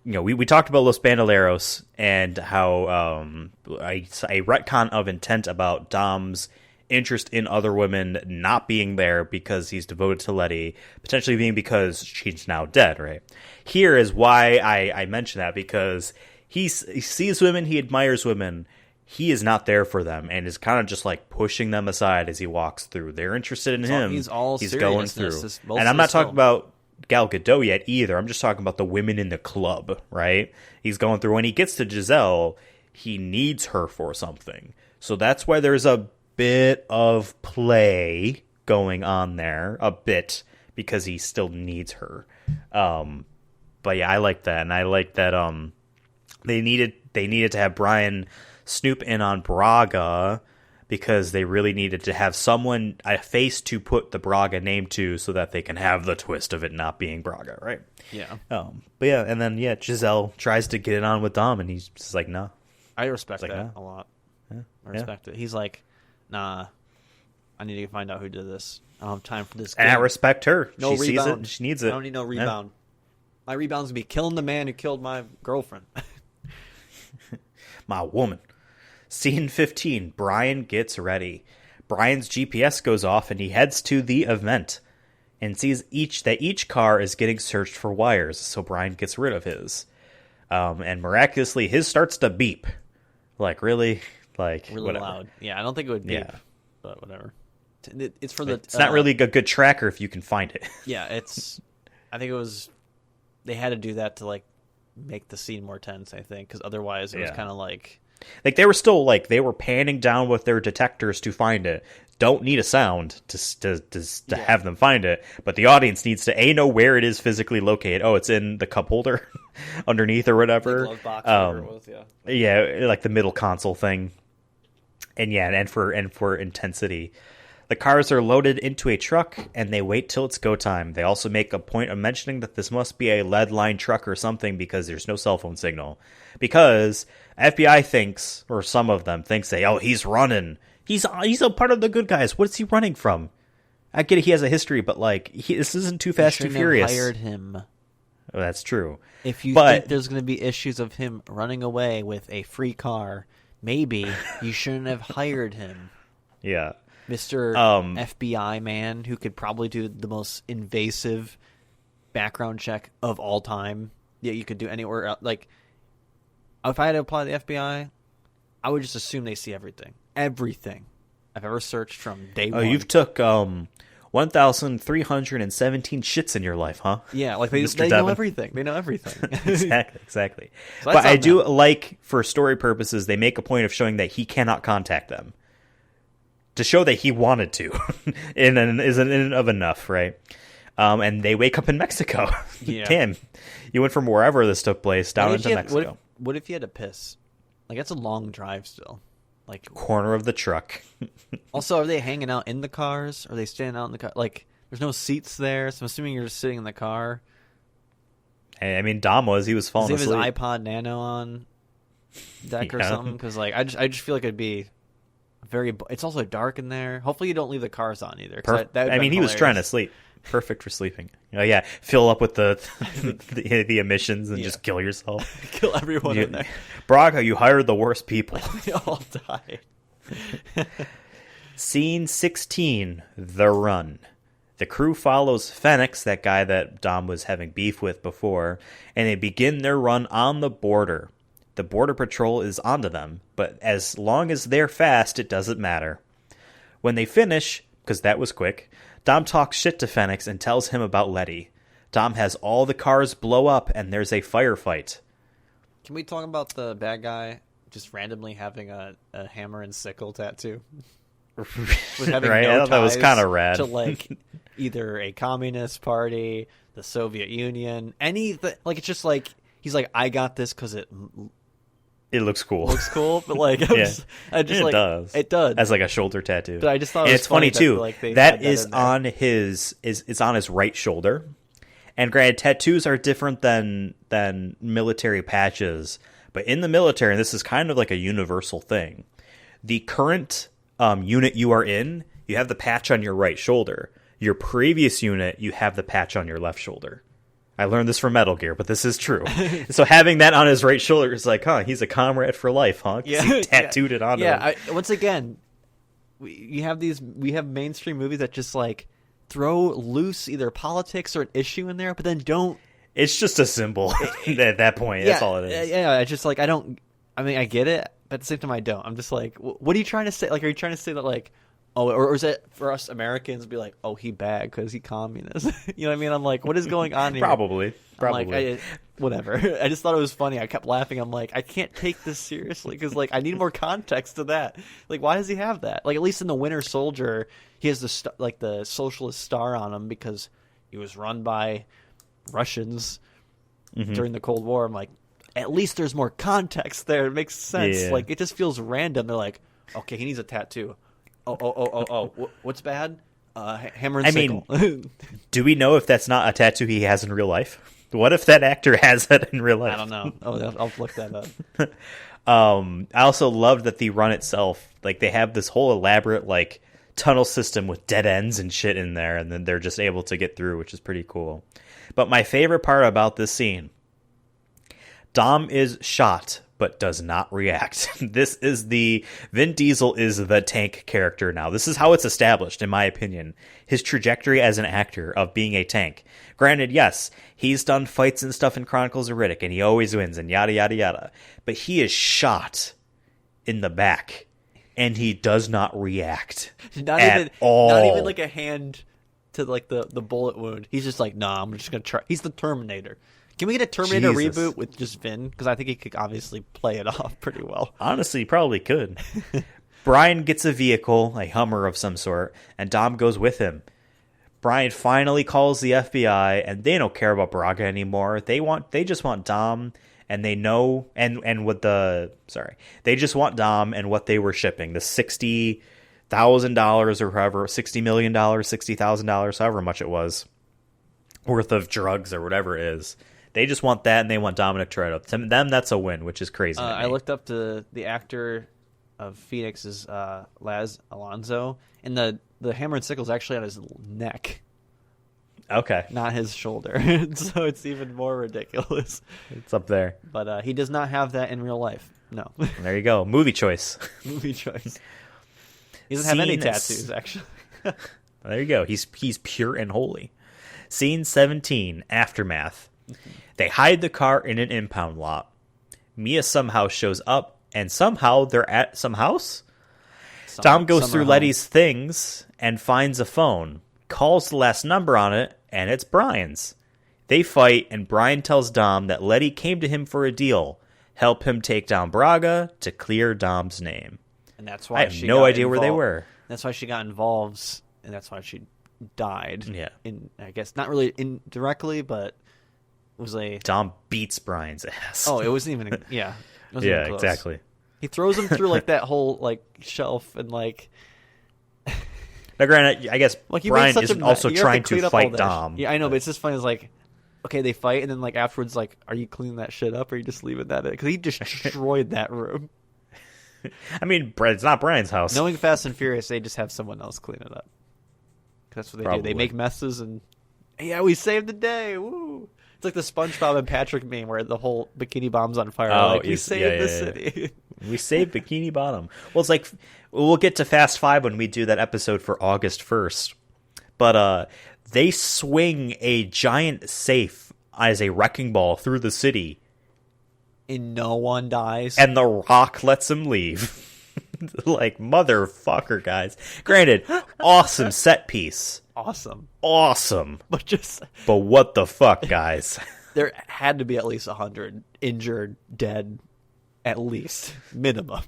We talked about Los Bandoleros and how a retcon of intent about Dom's interest in other women not being there because he's devoted to Letty, potentially being because she's now dead, right? Here is why I mention that, because he sees women, he admires women, he is not there for them, and is kind of just like pushing them aside as he walks through. They're interested in him. He's going through. And I'm not talking about Gal Gadot yet either. I'm just talking about the women in the club, right? He's going through. When he gets to Giselle, he needs her for something. So that's why there's a bit of play going on there, a bit, because he still needs her. But yeah, I like that, and I like that they needed to have Brian snoop in on Braga because they really needed to have a face to put the Braga name to, so that they can have the twist of it not being Braga, right? Yeah. But yeah, and then Giselle tries to get it on with Dom, and he's just like, no. I respect like, that no. a lot. Yeah. I respect it. He's like, nah, I need to find out who did this. I don't have time for this game. And I respect her. No she rebound. sees it. She needs it. I don't need no rebound. Yeah. My rebound's going to be killing the man who killed my girlfriend. My woman. Scene 15. Brian gets ready. Brian's GPS goes off and he heads to the event and sees that each car is getting searched for wires, so Brian gets rid of his. And miraculously, his starts to beep. Like, really? Like, really whatever. Loud. Yeah, I don't think it would beep, Yeah. but whatever. It's for the... It's not really a good tracker if you can find it. Yeah, I think it was... They had to do that to, like, make the scene more tense, I think, because otherwise it was kind of like... Like, they were still, like, they were panning down with their detectors to find it. Don't need a sound to have them find it, but the audience needs to know where it is physically located. Oh, it's in the cup holder underneath or whatever. The glove box, whatever it was, yeah, like the middle console thing. And for intensity, the cars are loaded into a truck and they wait till it's go time. They also make a point of mentioning that this must be a lead line truck or something because there's no cell phone signal. Because FBI thinks, or some of them thinks, he's running. He's a part of the good guys. What's he running from? I get it, he has a history, but like this isn't Too Fast, Too Furious. Have hired him. Oh, that's true. If you think there's going to be issues of him running away with a free car, maybe you shouldn't have hired him. Yeah. Mr. FBI man who could probably do the most invasive background check of all time. Yeah, you could do anywhere else. Like, if I had to apply to the FBI, I would just assume they see everything. Everything I've ever searched from day one. Oh, you've took 1,317 shits in your life, huh? Yeah, like they know everything. They know everything. Exactly. So but I do like, for story purposes, they make a point of showing that he cannot contact them. To show that he wanted to, isn't of enough, right? And they wake up in Mexico. Yeah. Damn, you went from wherever this took place down into Mexico. What if you had to piss? Like, that's a long drive still. Like, corner of the truck. Also, are they hanging out in the cars? Are they standing out in the car? Like, there's no seats there, so I'm assuming you're just sitting in the car. Hey, I mean, Dom he was falling asleep. Does he have his iPod Nano on deck or something? Because like, I just feel like it'd be it's also dark in there. Hopefully you don't leave the cars on either. He was trying to sleep. Perfect for sleeping. Fill up with the emissions and just kill yourself. Kill everyone in there. Braga, you hired the worst people. They all died. Scene 16, The Run. The crew follows Phoenix, that guy that Dom was having beef with before, and they begin their run on the border. The border patrol is onto them, but as long as they're fast, it doesn't matter. When they finish, because that was quick, Dom talks shit to Phoenix and tells him about Letty. Dom has all the cars blow up and there's a firefight. Can we talk about the bad guy just randomly having a hammer and sickle tattoo? With having right? no I thought that was ties kind of rad. to like either a communist party, the Soviet Union, anything. Like it's just like he's like, I got this because it looks cool. looks cool, but like it does. It does as like a shoulder tattoo. But I just thought and it was it's funny that, too. like, that is on his right shoulder. And granted, tattoos are different than military patches, but in the military, and this is kind of like a universal thing. The current unit you are in, you have the patch on your right shoulder. Your previous unit, you have the patch on your left shoulder. I learned this from Metal Gear, but this is true. So having that on his right shoulder is like, he's a comrade for life, huh? 'Cause he tattooed it onto him. Once again, we have mainstream movies that just like throw loose either politics or an issue in there, but then don't. It's just a symbol at that point. That's all it is. Yeah, it's just like I get it, but at the same time I don't. I'm just like, what are you trying to say? Like, are you trying to say that like, or is it for us Americans to be like, he bad because he communist? You know what I mean? I'm like, what is going on here? Probably. Like, whatever. I just thought it was funny. I kept laughing. I'm like, I can't take this seriously because like I need more context to that. Like, why does he have that? Like, at least in the Winter Soldier, he has the socialist star on him because he was run by Russians during the Cold War. I'm like, at least there's more context there. It makes sense. Yeah. Like, it just feels random. They're like, okay, he needs a tattoo. What's bad? Hammer and sickle. Mean, do we know if that's not a tattoo he has in real life? What if that actor has that in real life? I don't know. I'll look that up. I also loved that the run itself, like they have this whole elaborate like tunnel system with dead ends and shit in there, and then they're just able to get through, which is pretty cool. But my favorite part about this scene, Dom is shot but does not react. This is Vin Diesel is the tank character now. This is how it's established, in my opinion. His trajectory as an actor of being a tank. Granted, yes, he's done fights and stuff in Chronicles of Riddick, and he always wins, and yada, yada, yada. But he is shot in the back, and he does not react at all. Not even like a hand to like the bullet wound. He's just like, nah, I'm just going to try. He's the Terminator. Can we get a Terminator reboot with just Vin? Because I think he could obviously play it off pretty well. Honestly, he probably could. Brian gets a vehicle, a Hummer of some sort, and Dom goes with him. Brian finally calls the FBI, and they don't care about Braga anymore. They just want Dom, and they know they just want Dom and what they were shipping, the $60,000 or however, $60 million, $60,000, however much it was, worth of drugs or whatever it is. They just want that, and they want Dominic Toretto. To them, that's a win, which is crazy. I looked up the actor of Phoenix is Laz Alonso, and the hammer and sickle is actually on his neck. Okay. Not his shoulder. So it's even more ridiculous. It's up there. But he does not have that in real life. No. There you go. Movie choice. Movie choice. He doesn't have any tattoos, actually. There you go. He's pure and holy. Scene 17, Aftermath. They hide the car in an impound lot. Mia somehow shows up, and somehow they're at some house? Tom goes through Letty's things and finds a phone, calls the last number on it, and it's Brian's. They fight, and Brian tells Dom that Letty came to him for a deal, help him take down Braga to clear Dom's name. And that's why I have no idea where they were. That's why she got involved, and that's why she died. Yeah. I guess not really indirectly, but it was Dom beats Brian's ass. Oh, it wasn't even. Yeah. It wasn't yeah, even close. Exactly. He throws him through like that whole like shelf and like. Now, granted, I guess like Brian is also trying to fight Dom. Yeah, I know, but it's just funny. It's like, okay, they fight, and then like afterwards, like, are you cleaning that shit up, or are you just leaving that in? Because he just destroyed that room. I mean, it's not Brian's house. Knowing Fast and Furious, they just have someone else clean it up. That's what they do. They make messes, and yeah, we saved the day. Woo! It's like the SpongeBob and Patrick meme where the whole Bikini Bomb's on fire. Oh, like, we saved the city. We saved Bikini Bottom. Well, it's like we'll get to Fast 5 when we do that episode for August 1st. But they swing a giant safe as a wrecking ball through the city. And no one dies. And The Rock lets him leave. Like, motherfucker, guys. Granted, awesome set piece. Awesome. But what the fuck, guys? There had to be at least 100 injured, dead, at least, minimum.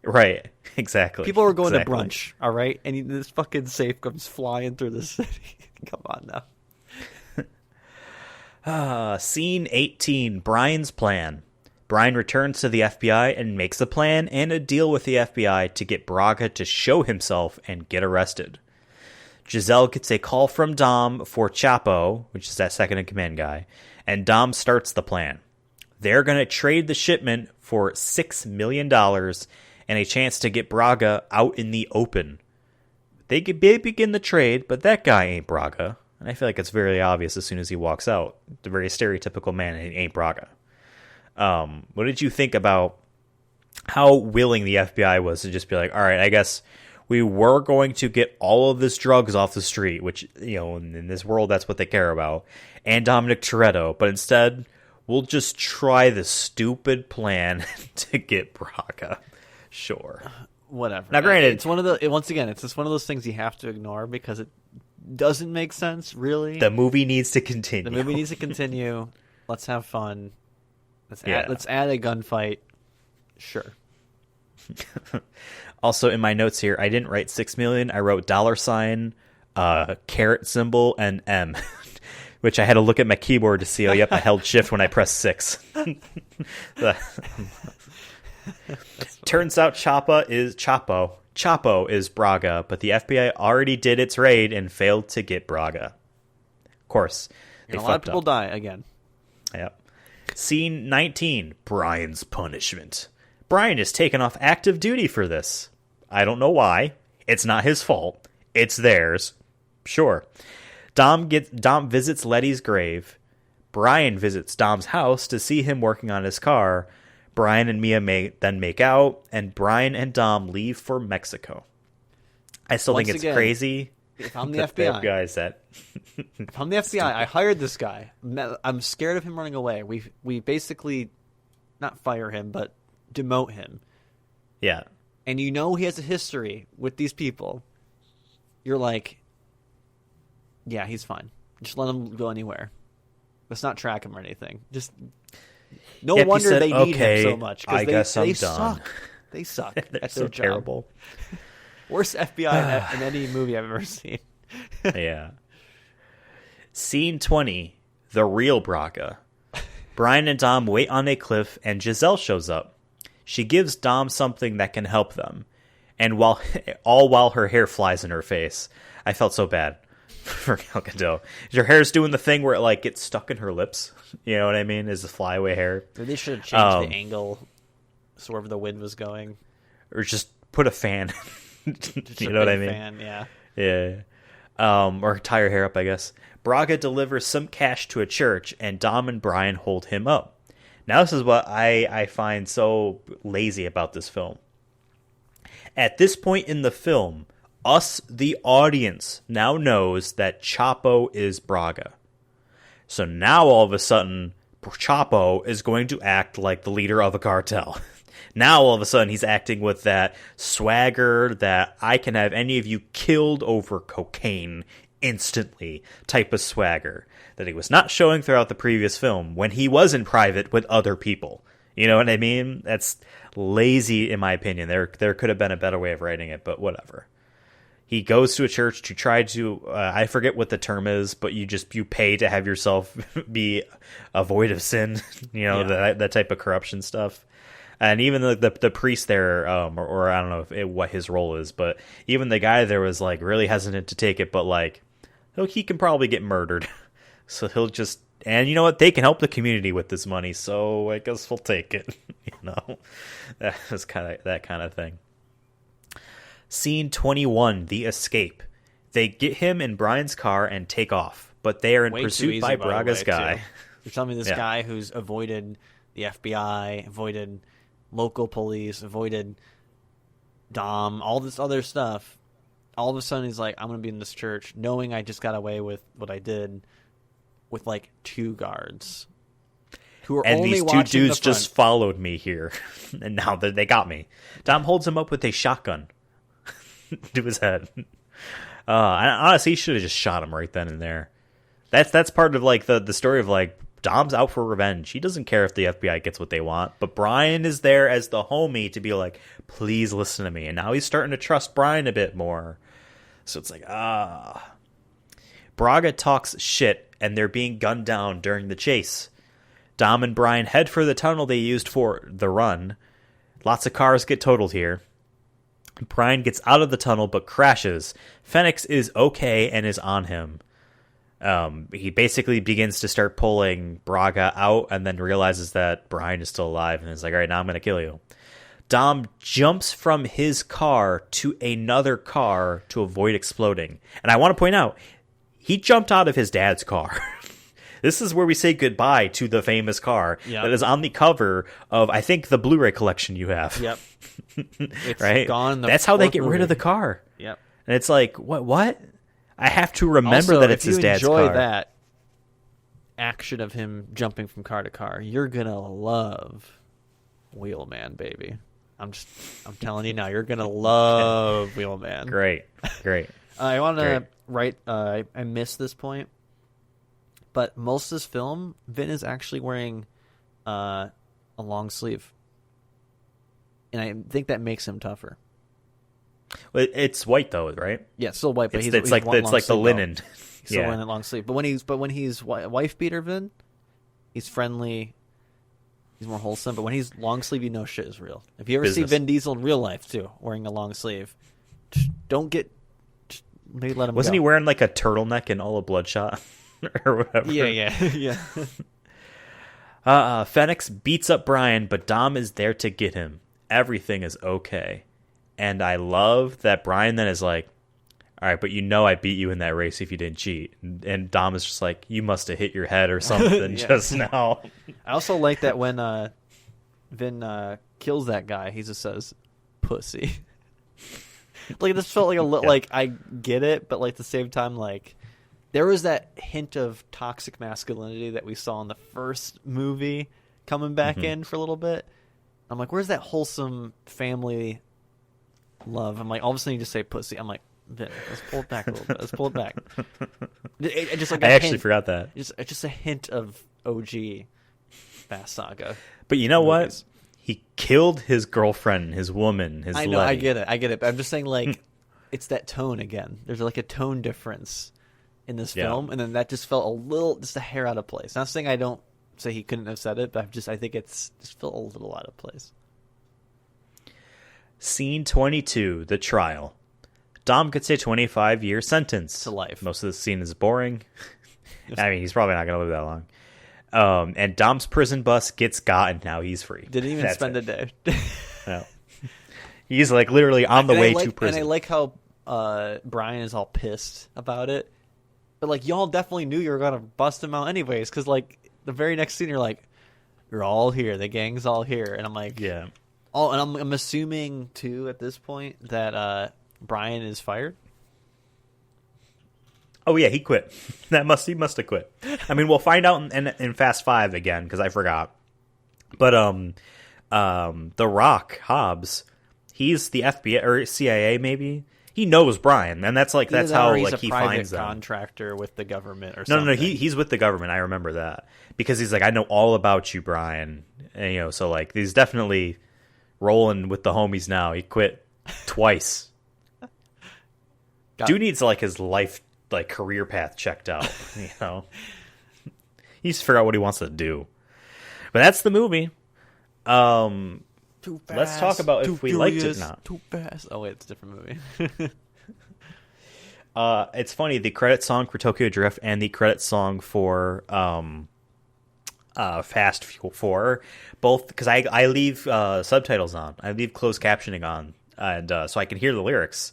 Right, exactly. People were going to brunch, all right? And this fucking safe comes flying through the city. Come on now. Scene 18, Brian's plan. Brian returns to the FBI and makes a plan and a deal with the FBI to get Braga to show himself and get arrested. Giselle gets a call from Dom for Chapo, which is that second-in-command guy, and Dom starts the plan. They're going to trade the shipment for $6 million and a chance to get Braga out in the open. They begin the trade, but that guy ain't Braga. And I feel like it's very obvious as soon as he walks out. The very stereotypical man ain't Braga. What did you think about how willing the FBI was to just be like, all right, I guess we were going to get all of this drugs off the street, which, you know, in this world, that's what they care about, and Dominic Toretto, but instead, we'll just try the stupid plan to get Braga. Sure. Whatever. Now, granted, it's one of the, once again, it's just one of those things you have to ignore because it doesn't make sense, really. The movie needs to continue. Let's have fun. Let's add a gunfight. Sure. Also, in my notes here, I didn't write 6 million. I wrote $, caret symbol, and M, which I had to look at my keyboard to see. Oh, yep, I held shift when I pressed 6. Turns out Chapo is Braga, but the FBI already did its raid and failed to get Braga. Of course, they a lot of people up. die again. Yep. Scene 19, Brian's punishment. Brian is taken off active duty for this. I don't know why. It's not his fault. It's theirs. Sure. Dom visits Letty's grave. Brian visits Dom's house to see him working on his car. Brian and Mia then make out, and Brian and Dom leave for Mexico. I still think it's crazy. If I'm the FBI, if I'm the FBI, I hired this guy. I'm scared of him running away. We basically not fire him, but demote him. Yeah. And you know he has a history with these people. You're like, yeah, he's fine. Just let him go anywhere. Let's not track him or anything. Just no wonder they need him so much. I guess I'm done. Suck. They suck. They're at so their job. terrible. Worst FBI in any movie I've ever seen. Yeah. Scene 20, the real Braga. Brian and Dom wait on a cliff, and Giselle shows up. She gives Dom something that can help them, and while her hair flies in her face. I felt so bad for Gal Gadot. Her hair's doing the thing where it like gets stuck in her lips. You know what I mean? Is the flyaway hair. Maybe they should have changed the angle so wherever the wind was going. Or just put a fan. You know what I mean? Fan, yeah. Yeah. Or tie her hair up, I guess. Braga delivers some cash to a church, and Dom and Brian hold him up. Now this is what I find so lazy about this film. At this point in the film, us, the audience, now knows that Chapo is Braga. So now all of a sudden, Chapo is going to act like the leader of a cartel. Now all of a sudden he's acting with that swagger that I can have any of you killed over cocaine instantly type of swagger that he was not showing throughout the previous film when he was in private with other people. You know what I mean? That's lazy in my opinion. There could have been a better way of writing it, but whatever. He goes to a church to try to, I forget what the term is, but you pay to have yourself be void of sin, you know, yeah. that type of corruption stuff. And even the priest there, or I don't know what his role is, but even the guy there was like really hesitant to take it, but like, he can probably get murdered. So he'll just, and you know what? They can help the community with this money, so I guess we'll take it. You know, that was that kind of thing. Scene 21, the escape. They get him in Brian's car and take off, but they are in pursuit by Braga's guy. Too. You're telling me this guy who's avoided the FBI, avoided local police, avoided Dom, all this other stuff. All of a sudden he's like, I'm going to be in this church, knowing I just got away with what I did with like 2 guards. Who are and only these two watching dudes the front. just followed me here, and now they got me. Dom holds him up with a shotgun to his head. Honestly, he should have just shot him right then and there. That's part of like the story of like Dom's out for revenge. He doesn't care if the FBI gets what they want, but Brian is there as the homie to be like, please listen to me. And now he's starting to trust Brian a bit more. So it's like, Braga talks shit, and they're being gunned down during the chase. Dom and Brian head for the tunnel they used for the run. Lots of cars get totaled here. Brian gets out of the tunnel but crashes. Phoenix is okay and is on him. He basically begins to start pulling Braga out and then realizes that Brian is still alive and is like, all right, now I'm going to kill you. Dom jumps from his car to another car to avoid exploding. And I want to point out, he jumped out of his dad's car. This is where we say goodbye to the famous car that is on the cover of, I think, the Blu-ray collection you have. Yep. It's right? gone. That's how they get rid of the car. Yep. And it's like, what? I have to remember Also, that it's his if you dad's enjoy car. that action of him jumping from car to car, you're gonna love Wheelman, baby. I'm telling you now, you're gonna love Wheelman. Great. I want to write. I missed this point, but most of this film, Vin is actually wearing a long sleeve, and I think that makes him tougher. Well, it's white though, right? Yeah, still white, but It's like the linen. Still wearing a long sleeve, but when he's wife beater Vin, he's friendly. He's more wholesome, but when he's long sleeve, you know shit is real. If you ever see Vin Diesel in real life too, wearing a long sleeve, maybe let him. Wasn't go. he wearing like a turtleneck and all of Bloodshot or whatever? Yeah. Phoenix beats up Brian, but Dom is there to get him. Everything is okay. And I love that Brian then is like, all right, but you know I beat you in that race if you didn't cheat. And Dom is just like, you must have hit your head or something just now. I also like that when Vin kills that guy, he just says, pussy. Like, this felt like a little, like, I get it, but like at the same time, like, there was that hint of toxic masculinity that we saw in the first movie coming back in for a little bit. I'm like, where's that wholesome family love? I'm like, all of a sudden you just say pussy. I'm like, Vin, let's pull it back a little bit. Let's pull it back. It just like I actually forgot that. It's just a hint of OG Fast Saga. But you know movies. what? He killed his girlfriend, his woman, his I know, Letty. I get it. But I'm just saying, like, it's that tone again. There's like a tone difference in this film, and then that just felt just a hair out of place. Not saying I don't say he couldn't have said it, but I think it's just felt a little out of place. Scene 22, the trial. Dom gets a 25-year sentence. To life. Most of the scene is boring. I mean, he's probably not going to live that long. And Dom's prison bus gets gotten. Now he's free. Didn't even spend a day. No. He's like literally on the way to prison. And I like how Brian is all pissed about it. But like, y'all definitely knew you were going to bust him out anyways. Because like, the very next scene, you're like, you're all here. The gang's all here. And I'm like, yeah. Oh, and I'm assuming too at this point that Brian is fired. Oh yeah, he quit. He must have quit. I mean, we'll find out in Fast 5 again because I forgot. But The Rock Hobbs, he's the FBI or CIA maybe. He knows Brian, and that's how like he finds them. Contractor with the government or something. No, he's with the government. I remember that because he's like, I know all about you, Brian. And so like he's definitely rolling with the homies now. He quit twice. Dude needs like his life career path checked out. He just forgot what he wants to do. But that's the movie. Too fast, let's talk about if we liked it or not. Too fast. Oh wait, it's a different movie. It's funny, the credit song for Tokyo Drift and the credit song for Fast 4, both because I leave subtitles on. I leave closed captioning on, and so I can hear the lyrics.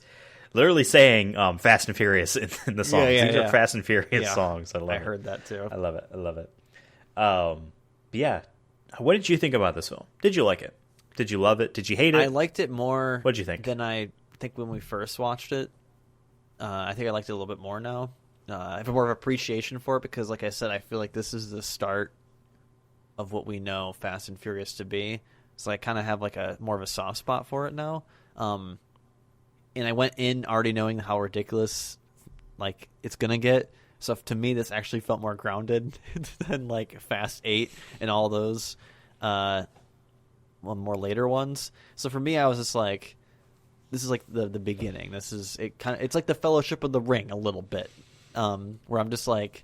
Literally saying Fast and Furious in the songs. These are Fast and Furious songs. I heard that too. I love it. But yeah, what did you think about this film? Did you like it? Did you love it? Did you hate it? I liked it more. What'd you think? Than I think when we first watched it. I think I liked it a little bit more now. I have more of appreciation for it because, like I said, I feel like this is the start of what we know Fast and Furious to be. So I kind of have like a more of a soft spot for it now. And I went in already knowing how ridiculous like it's gonna get. So to me, this actually felt more grounded than like Fast 8 and all those more later ones. So for me, I was just like, this is like the beginning. This is it. It's like the Fellowship of the Ring a little bit, where I'm just like,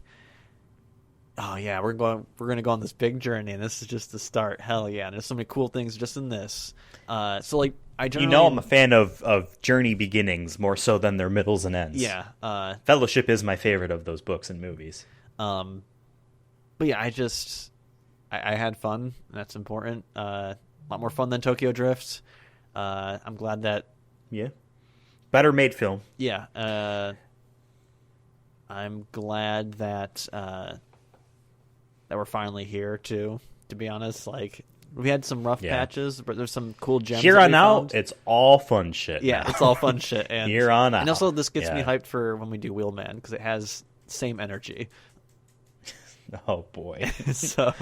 oh yeah, we're gonna go on this big journey, and this is just the start. Hell yeah! And there's so many cool things just in this. So like, I'm a fan of journey beginnings more so than their middles and ends. Yeah, Fellowship is my favorite of those books and movies. But yeah, I had fun. And that's important. A lot more fun than Tokyo Drift. I'm glad that. Yeah, better made film. Yeah, I'm glad that we're finally here too. To be honest, like we had some rough patches, but there's some cool gems. Here on out, it's all fun shit. Yeah, now. It's all fun shit. And here on out, and also this gets me hyped for when we do Wheelman because it has same energy. Oh boy! So,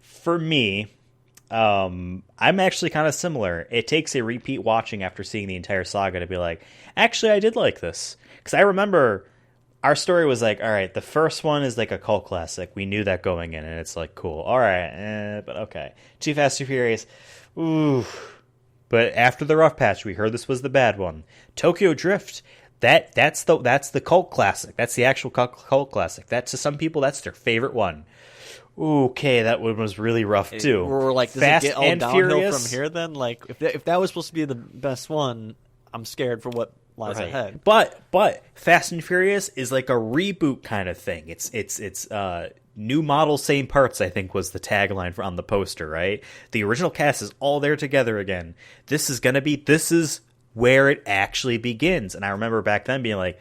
for me. I'm actually kind of similar. It takes a repeat watching after seeing the entire saga to be like, actually, I did like this. Because I remember our story was like, all right, the first one is like a cult classic. We knew that going in, and it's like, cool. All right, but okay. Too Fast, Too Furious. Ooh. But after the rough patch, we heard this was the bad one. Tokyo Drift. That's the cult classic. That's the actual cult classic. To some people, that's their favorite one. Okay, that one was really rough too. We're like, does Fast it get all and downhill Furious? from here? Then, like, if that was supposed to be the best one, I'm scared for what lies ahead. But Fast and Furious is like a reboot kind of thing. It's new model, same parts. I think was the tagline on the poster. Right, the original cast is all there together again. This is where it actually begins. And I remember back then being like,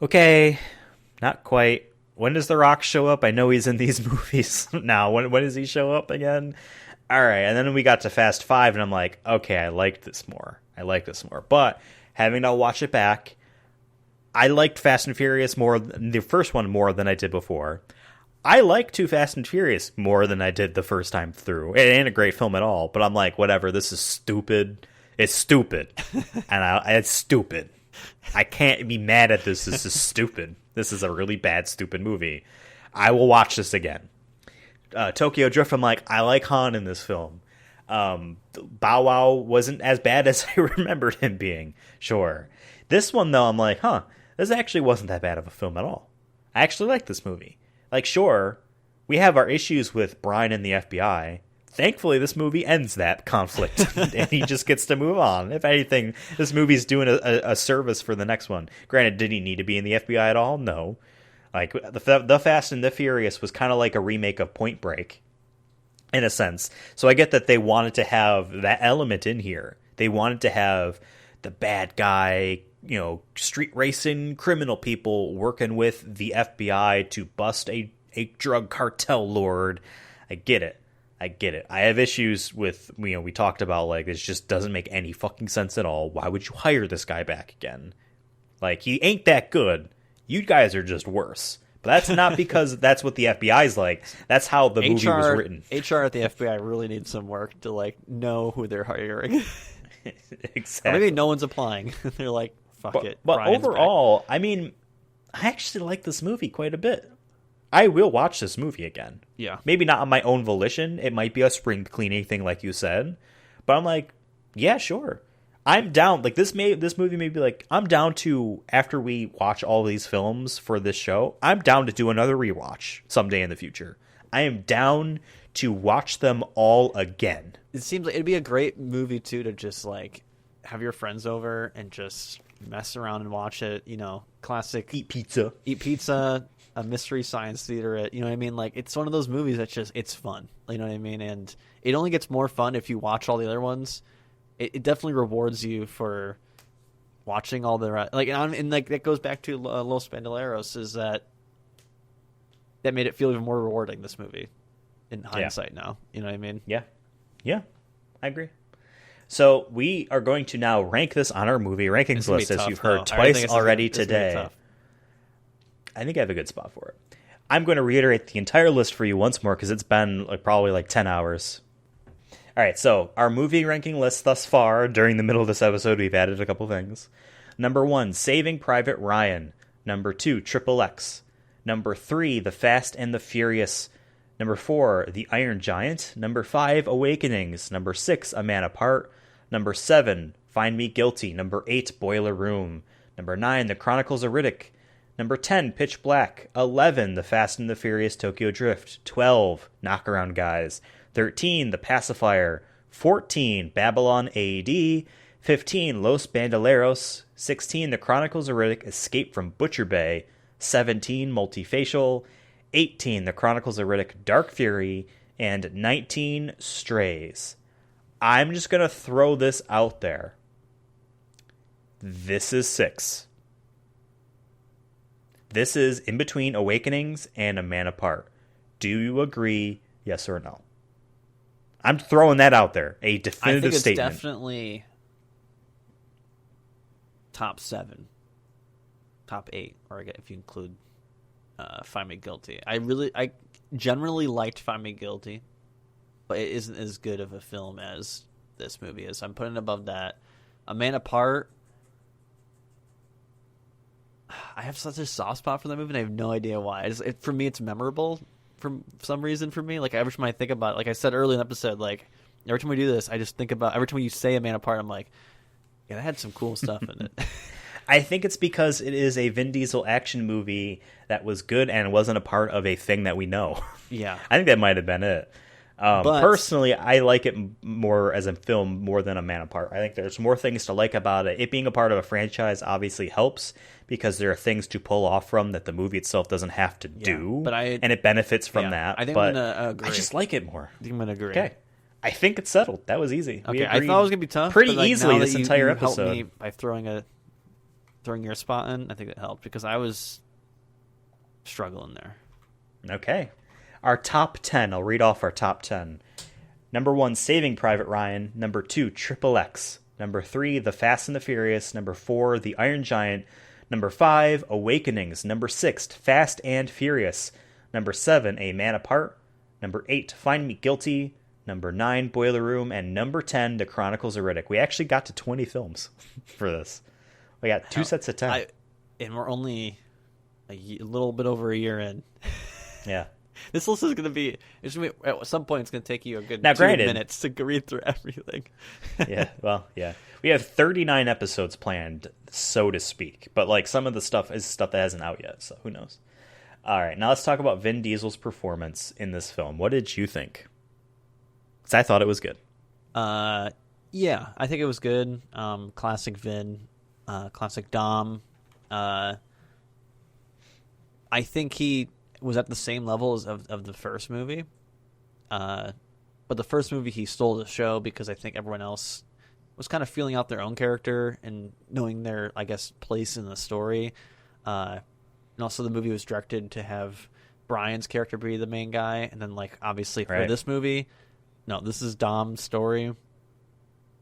okay, not quite. When does The Rock show up? I know he's in these movies now. When does he show up again? All right. And then we got to Fast 5, and I'm like, okay, I like this more. But having to watch it back, I liked Fast and Furious more, the first one more than I did before. I like Too Fast and Furious more than I did the first time through. It ain't a great film at all, but I'm like, whatever, this is stupid. It's stupid. And it's stupid. I can't be mad at this. This is stupid. This is a really bad, stupid movie. I will watch this again. Tokyo Drift, I'm like, I like Han in this film. Bow Wow wasn't as bad as I remembered him being. Sure. This one, though, I'm like, this actually wasn't that bad of a film at all. I actually like this movie. Like, sure, we have our issues with Brian and the FBI. Thankfully, this movie ends that conflict, and he just gets to move on. If anything, this movie's doing a service for the next one. Granted, did he need to be in the FBI at all? No. Like, the Fast and the Furious was kind of like a remake of Point Break, in a sense. So I get that they wanted to have that element in here. They wanted to have the bad guy, street racing criminal people working with the FBI to bust a drug cartel lord. I get it. I have issues with, we talked about, like, this just doesn't make any fucking sense at all. Why would you hire this guy back again? Like, he ain't that good. You guys are just worse. But that's not because that's what the FBI's like. That's how the movie was written. HR at the FBI really needs some work to, like, know who they're hiring. Exactly. Or maybe no one's applying. They're like, fuck it. But Brian's overall, back. I mean, I actually like this movie quite a bit. I will watch this movie again. Yeah. Maybe not on my own volition. It might be a spring cleaning thing, like you said. But I'm like, yeah, sure. I'm down. Like, this movie may be like, I'm down to, after we watch all these films for this show, I'm down to do another rewatch someday in the future. I am down to watch them all again. It seems like it'd be a great movie, too, to just, like, have your friends over and just mess around and watch it. Classic. Eat pizza. A mystery science theater, you know what I mean? Like, it's one of those movies that's just, it's fun. You know what I mean? And it only gets more fun if you watch all the other ones. It definitely rewards you for watching all the like, and like that goes back to Los Bandoleros, is that made it feel even more rewarding, this movie, in hindsight now. You know what I mean? Yeah, I agree. So we are going to now rank this on our movie rankings list, as you've heard twice already today. I think I have a good spot for it. I'm going to reiterate the entire list for you once more because it's been probably 10 hours. All right, so our movie ranking list thus far, during the middle of this episode, we've added a couple things. Number 1, Saving Private Ryan. Number 2, Triple X. Number 3, The Fast and the Furious. Number 4, The Iron Giant. Number 5, Awakenings. Number 6, A Man Apart. Number 7, Find Me Guilty. Number 8, Boiler Room. Number 9, The Chronicles of Riddick. Number 10, Pitch Black. 11, The Fast and the Furious Tokyo Drift. 12, Knockaround Guys. 13, The Pacifier. 14, Babylon AD. 15, Los Bandoleros. 16, The Chronicles of Riddick Escape from Butcher Bay. 17, Multifacial. 18, The Chronicles of Riddick Dark Fury. And 19, Strays. I'm just going to throw this out there. This is 6. This is in between Awakenings and A Man Apart. Do you agree, yes or no? I'm throwing that out there. A definitive statement. I think it's definitely top 7. Top 8, or if you include Find Me Guilty. I generally liked Find Me Guilty, but it isn't as good of a film as this movie is. I'm putting it above that. A Man Apart, I have such a soft spot for that movie, and I have no idea why. For me, it's memorable for some reason for me. Every time I think about it, like I said earlier in the episode, every time we do this, I just think about, every time you say A Man Apart, I'm like, yeah, that had some cool stuff in it. I think it's because it is a Vin Diesel action movie that was good and wasn't a part of a thing that we know. Yeah. I think that might have been it. But personally, I like it more as a film more than A Man Apart. I think there's more things to like about it. It being a part of a franchise obviously helps because there are things to pull off from that the movie itself doesn't have to do, and it benefits from that. I think but I'm going to agree. I just like it more. I think I'm going to agree. Okay. I think it's settled. That was easy. Okay, I thought it was going to be tough. Pretty but easily now this that entire you episode. helped me by throwing your spot in, I think that helped because I was struggling there. Okay. Our top 10. I'll read off our top 10. Number 1, Saving Private Ryan. Number 2, Triple X. Number 3, The Fast and the Furious. Number 4, The Iron Giant. Number 5, Awakenings. Number 6, Fast and Furious. Number 7, A Man Apart. Number 8, Find Me Guilty. Number 9, Boiler Room. And number 10, The Chronicles of Riddick. We actually got to 20 films for this. We got 2 sets of 10. And we're only a little bit over a year in. Yeah. This list is going to be, at some point, it's going to take you a good 2 minutes to read through everything. Yeah, well, yeah. We have 39 episodes planned, so to speak. But, some of the stuff is stuff that hasn't out yet, so who knows. All right, now let's talk about Vin Diesel's performance in this film. What did you think? Because I thought it was good. Yeah, I think it was good. Classic Vin, classic Dom. I think he was at the same level as of the first movie. But the first movie, he stole the show because I think everyone else was kind of feeling out their own character and knowing their, I guess, place in the story. And also the movie was directed to have Brian's character be the main guy. And then, obviously for this movie, no, this is Dom's story.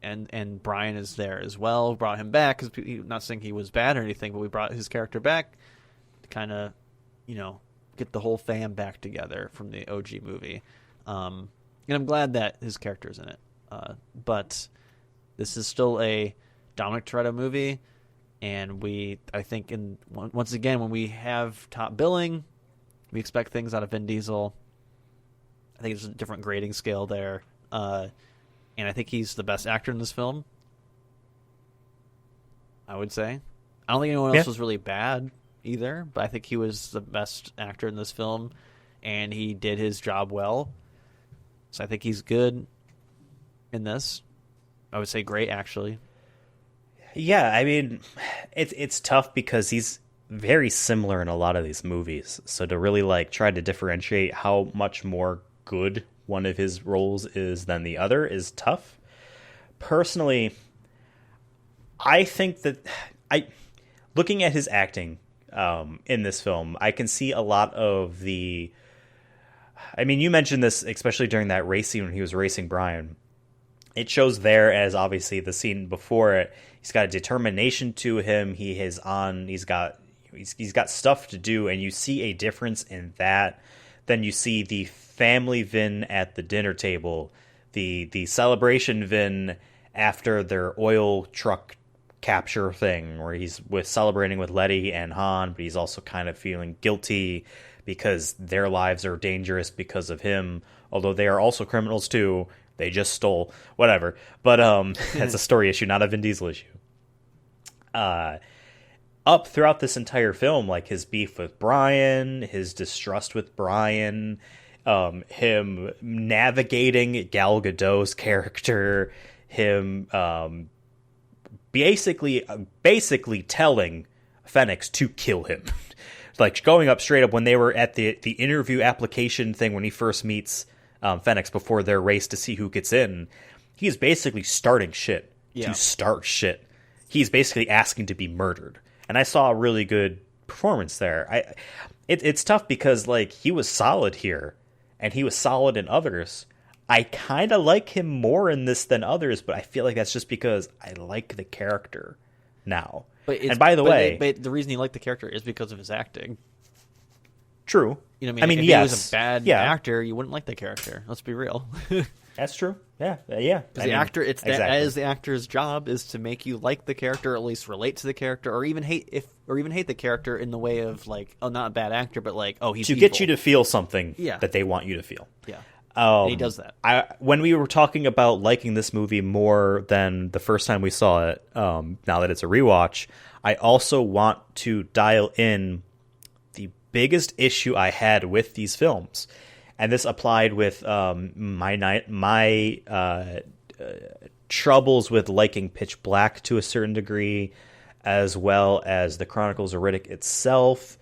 And Brian is there as well. Brought him back because not saying he was bad or anything, but we brought his character back to kind of, get the whole fam back together from the OG movie. And I'm glad that his character's in it. But this is still a Dominic Toretto movie, and I think once again, when we have top billing, we expect things out of Vin Diesel. I think there's a different grading scale there. And I think he's the best actor in this film, I would say. I don't think anyone else was really bad either, but I think he was the best actor in this film, and he did his job well. So I think he's good in this. I would say great, actually. Yeah, I mean, it's tough because he's very similar in a lot of these movies. So to really try to differentiate how much more good one of his roles is than the other is tough. Personally, I think that looking at his acting in this film, I can see a lot of the. I mean, you mentioned this, especially during that race scene when he was racing Brian. It shows there as obviously the scene before it. He's got a determination to him. He's got He's got stuff to do, and you see a difference in that. Then you see the family Vin at the dinner table, the celebration Vin after their oil truck capture thing, where he's celebrating with Letty and Han, but he's also kind of feeling guilty because their lives are dangerous because of him, although they are also criminals too. They just stole whatever, but that's a story issue, not a Vin Diesel issue. Up throughout this entire film, like his beef with Brian, his distrust with Brian, him navigating Gal Gadot's character, him basically telling Fennec to kill him. Like going up straight up when they were at the interview application thing when he first meets Fennec before their race to see who gets in. He's basically starting shit to start shit. He's basically asking to be murdered. And I saw a really good performance there. It's tough because like he was solid here and he was solid in others. I kind of like him more in this than others, but I feel like that's just because I like the character now. And by the way, the reason you like the character is because of his acting. True. You know what I mean? If he was a bad actor, you wouldn't like the character. Let's be real. That's true. Yeah. Because the actor, that is the actor's job, is to make you like the character, or at least relate to the character, or even hate the character in the way of like, oh, not a bad actor, but like, oh, he's to evil. Get you to feel something that they want you to feel. Yeah. And he does that. When we were talking about liking this movie more than the first time we saw it, now that it's a rewatch, I also want to dial in the biggest issue I had with these films. And this applied with my troubles with liking Pitch Black to a certain degree, as well as the Chronicles of Riddick itself,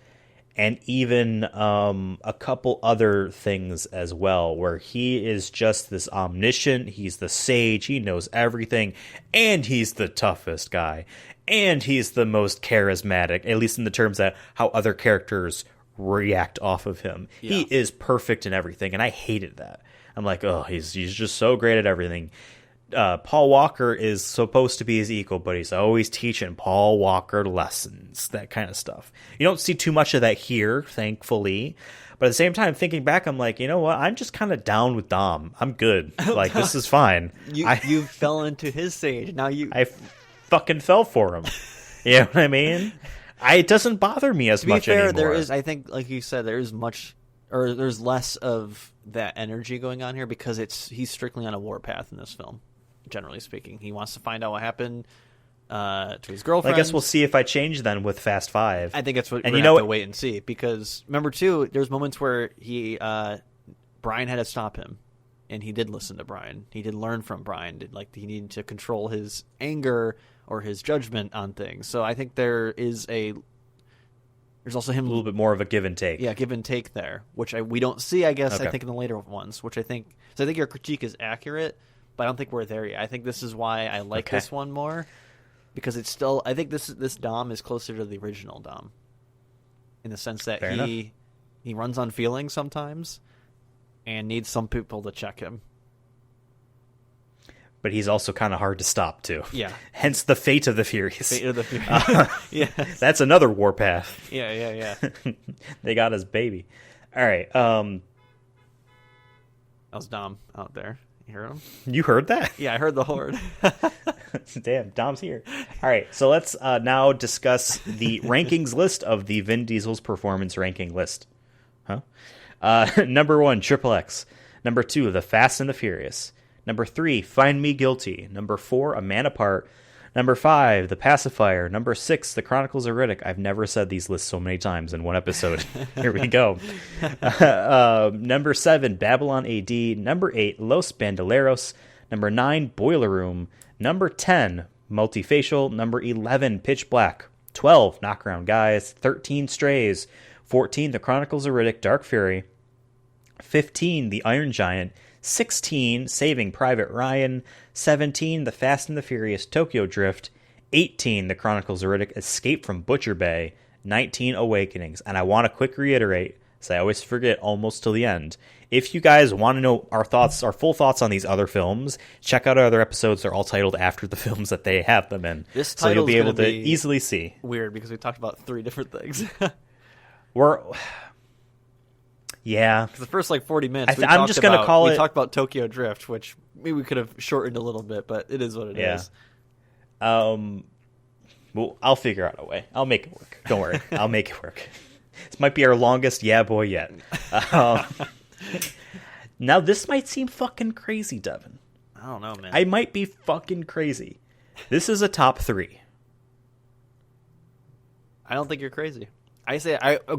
and even a couple other things as well, where he is just this omniscient, he's the sage, he knows everything, and he's the toughest guy, and he's the most charismatic, at least in the terms that how other characters react off of him. Yeah. He is perfect in everything, and I hated that. I'm like, oh, he's just so great at everything. Paul Walker is supposed to be his equal, but he's always teaching Paul Walker lessons, that kind of stuff. You don't see too much of that here, thankfully. But at the same time, thinking back, I'm like, you know what? I'm just kind of down with Dom. I'm good. Like, this is fine. You fell into his sage. Now I fucking fell for him. You know what I mean? It doesn't bother me as much anymore. There is, I think, like you said, there's less of that energy going on here because he's strictly on a warpath in this film. Generally speaking, he wants to find out what happened to his girlfriend. I guess we'll see if I change then with Fast 5. I think that's what we're going to have to wait and see, because remember too, there's moments where Brian had to stop him, and he did listen to Brian. He did learn from Brian. He needed to control his anger or his judgment on things. So I think there's also him a little bit more of a give and take. Yeah, give and take there, which we don't see. I guess I think in the later ones, which I think your critique is accurate. But I don't think we're there yet. I think this is why I like this one more, because it's still. I think this Dom is closer to the original Dom, in the sense that he runs on feelings sometimes, and needs some people to check him. But he's also kind of hard to stop too. Yeah. Hence the Fate of the Furious. Fate of the Furious. Yeah. That's another warpath. Yeah. They got his baby. All right. That was Dom out there. You heard him? You heard that? Yeah, I heard the horde. Damn, Dom's here. All right, so let's now discuss the rankings list of the Vin Diesel's performance ranking list. Number 1, Triple X. Number 2, The Fast and the Furious. Number 3, Find Me Guilty. Number 4, A Man Apart. Number 5, The Pacifier. Number 6, The Chronicles of Riddick. I've never said these lists so many times in one episode. Here we go. Number 7, Babylon AD. Number 8, Los Bandoleros. Number 9, Boiler Room. Number 10, Multifacial. Number 11, Pitch Black. 12, Knockaround Guys. 13, Strays. 14, The Chronicles of Riddick, Dark Fury. 15, The Iron Giant. 16, Saving Private Ryan. 17, The Fast and the Furious, Tokyo Drift. 18, The Chronicles of Riddick, Escape from Butcher Bay. 19, Awakenings. And I want to quick reiterate, So I always forget almost till the end. If you guys want to know our full thoughts on these other films, check out our other episodes. They're all titled after the films that they have them in. So you'll be able to easily see. Weird, because we talked about 3 different things. Yeah. The first 40 minutes, we talked about Tokyo Drift, which maybe we could have shortened a little bit, but it is what it is. Well, I'll figure out a way. I'll make it work. Don't worry. I'll make it work. This might be our longest yeah boy yet. Now, this might seem fucking crazy, Devin. I don't know, man. I might be fucking crazy. This is a top 3. I don't think you're crazy.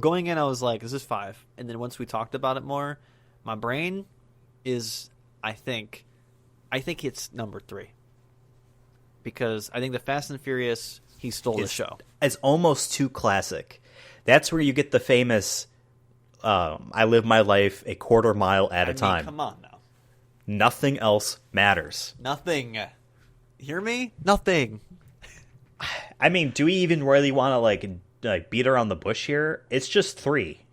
Going in, I was like, this is 5. And then once we talked about it more, my brain is, I think it's number 3. Because I think the Fast and Furious, he stole the show. It's almost too classic. That's where you get the famous, I live my life a quarter mile at a time. Come on now. Nothing else matters. Nothing. Hear me? Nothing. I mean, do we even really want to beat around the bush here? It's just 3.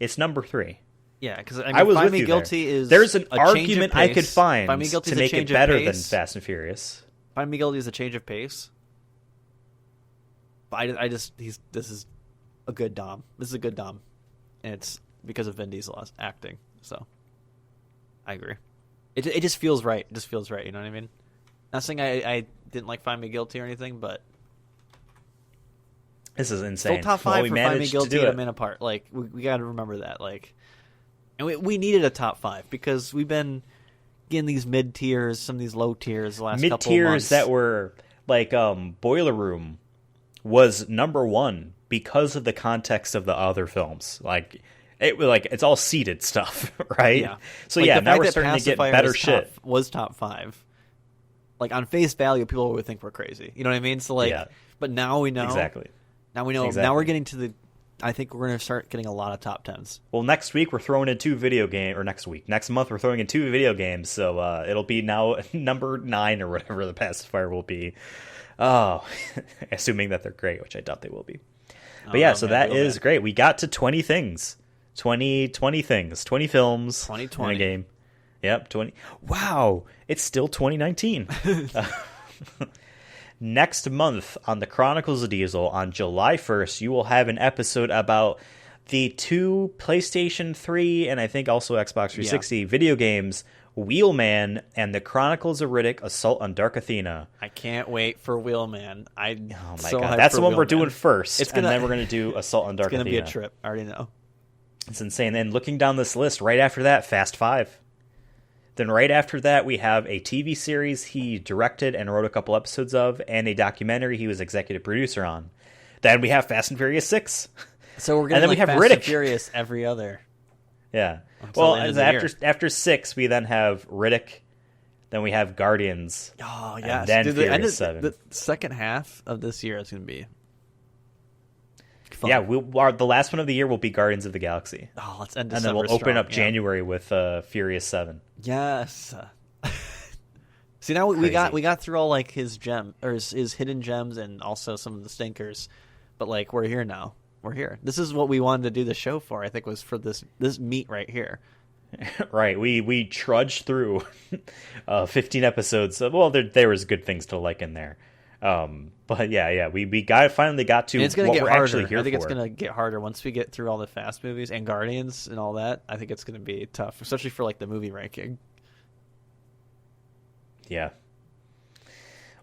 It's number 3. Yeah, because I was Find with Me you Guilty there. is There's an a change argument of I pace. could find to make it better than Fast and Furious. Find Me Guilty is a change of pace. But this is a good Dom. This is a good Dom. And it's because of Vin Diesel acting. So, I agree. It just feels right. It just feels right, you know what I mean? Not saying I didn't like Find Me Guilty or anything, but... This is insane. Still top 5 for Find Me Guilty and A Minute Apart. We got to remember that. And we needed a top 5 because we've been getting these mid tiers, some of these low tiers the last couple of months. Mid tiers that were Boiler Room was number 1 because of the context of the other films. It's all seeded stuff, right? Yeah. So now we're starting to get better shit. Was top 5. On face value, people would think we're crazy. You know what I mean? So but now we know exactly. Now we know. Exactly. Now we're getting to the. I think we're going to start getting a lot of top 10s. Well, next week we're throwing in 2 video games, or next month we're throwing in 2 video games. So it'll be now number 9 or whatever the pacifier will be. Oh, assuming that they're great, which I doubt they will be. But that is great. We got to 20 things, 20 things, 20 films, 2020 in a game. Yep, 20. Wow, it's still 2019. Next month on the Chronicles of Diesel, on July 1st, you will have an episode about the 2 PlayStation 3 and I think also Xbox 360 video games, Wheelman and the Chronicles of Riddick: Assault on Dark Athena. I can't wait for Wheelman. Oh my god, that's the one we're doing first, and then we're going to do Assault on Dark Athena. It's going to be a trip, I already know. It's insane. And looking down this list, right after that, Fast 5. Then right after that, we have a TV series he directed and wrote a couple episodes of, and a documentary he was executive producer on. Then we have Fast and Furious 6. So we're going to have Fast Riddick. And Furious every other. Yeah. Well, after 6, we then have Riddick. Then we have Guardians. Oh, yes. And then Furious 7. The second half of this year is going to be fun. Yeah, the last one of the year will be Guardians of the Galaxy. Oh, let's end December and then we'll open up yeah. January with Furious 7. Yes. See, now we got through all his his hidden gems and also some of the stinkers, but we're here now. We're here. This is what we wanted to do the show for. I think was for this meat right here. Right. We trudged through 15 episodes. Well, there was good things to like in there. But we finally got to it's gonna what get we're harder. actually here I think for. it's going to get harder once we get through all the Fast movies and Guardians and all that. I think it's going to be tough, especially for the movie ranking. Yeah.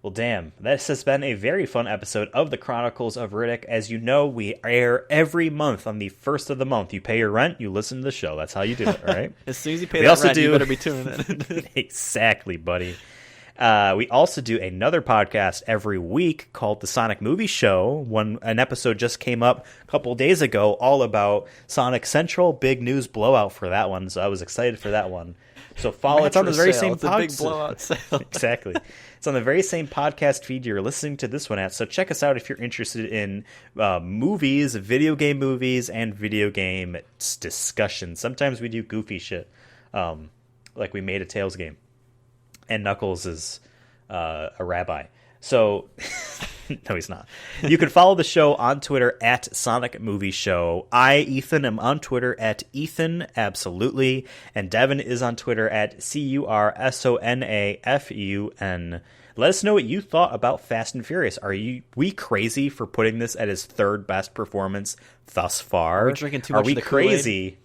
Well, damn. This has been a very fun episode of the Chronicles of Riddick. As you know, we air every month on the 1st of the month. You pay your rent, you listen to the show. That's how you do it, all right? As soon as you pay that rent, you better be tuning in. Exactly, buddy. We also do another podcast every week called The Sonic Movie Show. An episode just came up a couple days ago all about Sonic Central. Big news blowout for that one, so I was excited for that one. So follow. It's on the very same podcast. It's a big blowout sale. Exactly. It's on the very same podcast feed you're listening to this one at. So check us out if you're interested in movies, video game movies, and video game discussions. Sometimes we do goofy shit, like we made a Tails game. And Knuckles is a rabbi. So No, he's not. You can follow the show on Twitter at Sonic Movie Show. I, Ethan, am on Twitter at Ethan Absolutely, and Devin is on Twitter at CURSONAFUN. Let us know what you thought about Fast and Furious. Are we crazy for putting this at his third best performance thus far? Are we drinking too much of the Kool-Aid? Crazy?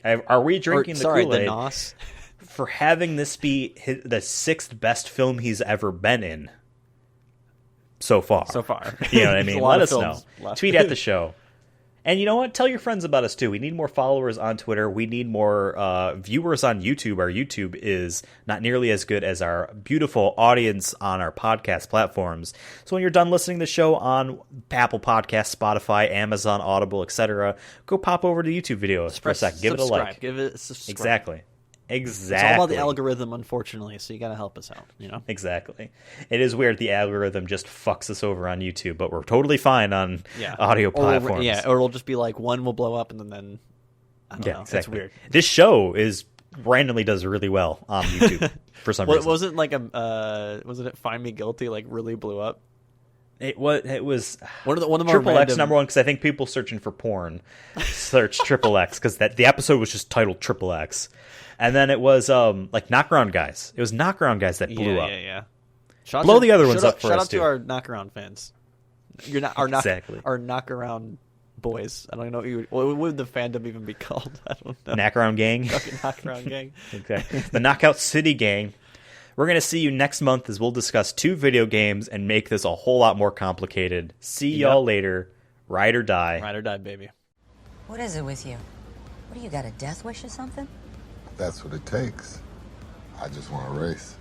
Are we drinking the Kool-Aid? The NOS? For having this be the sixth best film he's ever been in so far. You know what I mean? Let us know. Tweet at the show. And you know what? Tell your friends about us, too. We need more followers on Twitter. We need more viewers on YouTube. Our YouTube is not nearly as good as our beautiful audience on our podcast platforms. So when you're done listening to the show on Apple Podcasts, Spotify, Amazon, Audible, etc., go pop over to YouTube videos for a second. Give it a like. Give it a subscribe. Exactly. It's all about the algorithm, unfortunately, so you got to help us out, you know? Exactly. It is weird the algorithm just fucks us over on YouTube, but we're totally fine on audio platforms. Or it'll just be like one will blow up and then I don't know. Exactly. It's weird. This show randomly does really well on YouTube for some reason. Wasn't like wasn't it Find Me Guilty like really blew up? It was one of the Triple X number one because I think people searching for porn search Triple X because the episode was just titled Triple X. And then it was like Knockaround Guys. It was Knockaround Guys that blew up. Yeah. Blow the other ones up for us, Shout out too. to our Knockaround fans. You're not our Exactly. Our Knockaround boys. I don't know what would the fandom even be called? I don't know. Knockaround Gang. Fucking Knockaround Gang. Okay. The Knockout City Gang. We're going to see you next month as we'll discuss 2 video games and make this a whole lot more complicated. See y'all later. Ride or die. Ride or die, baby. What is it with you? What do you got, a death wish or something? That's what it takes. I just want to race.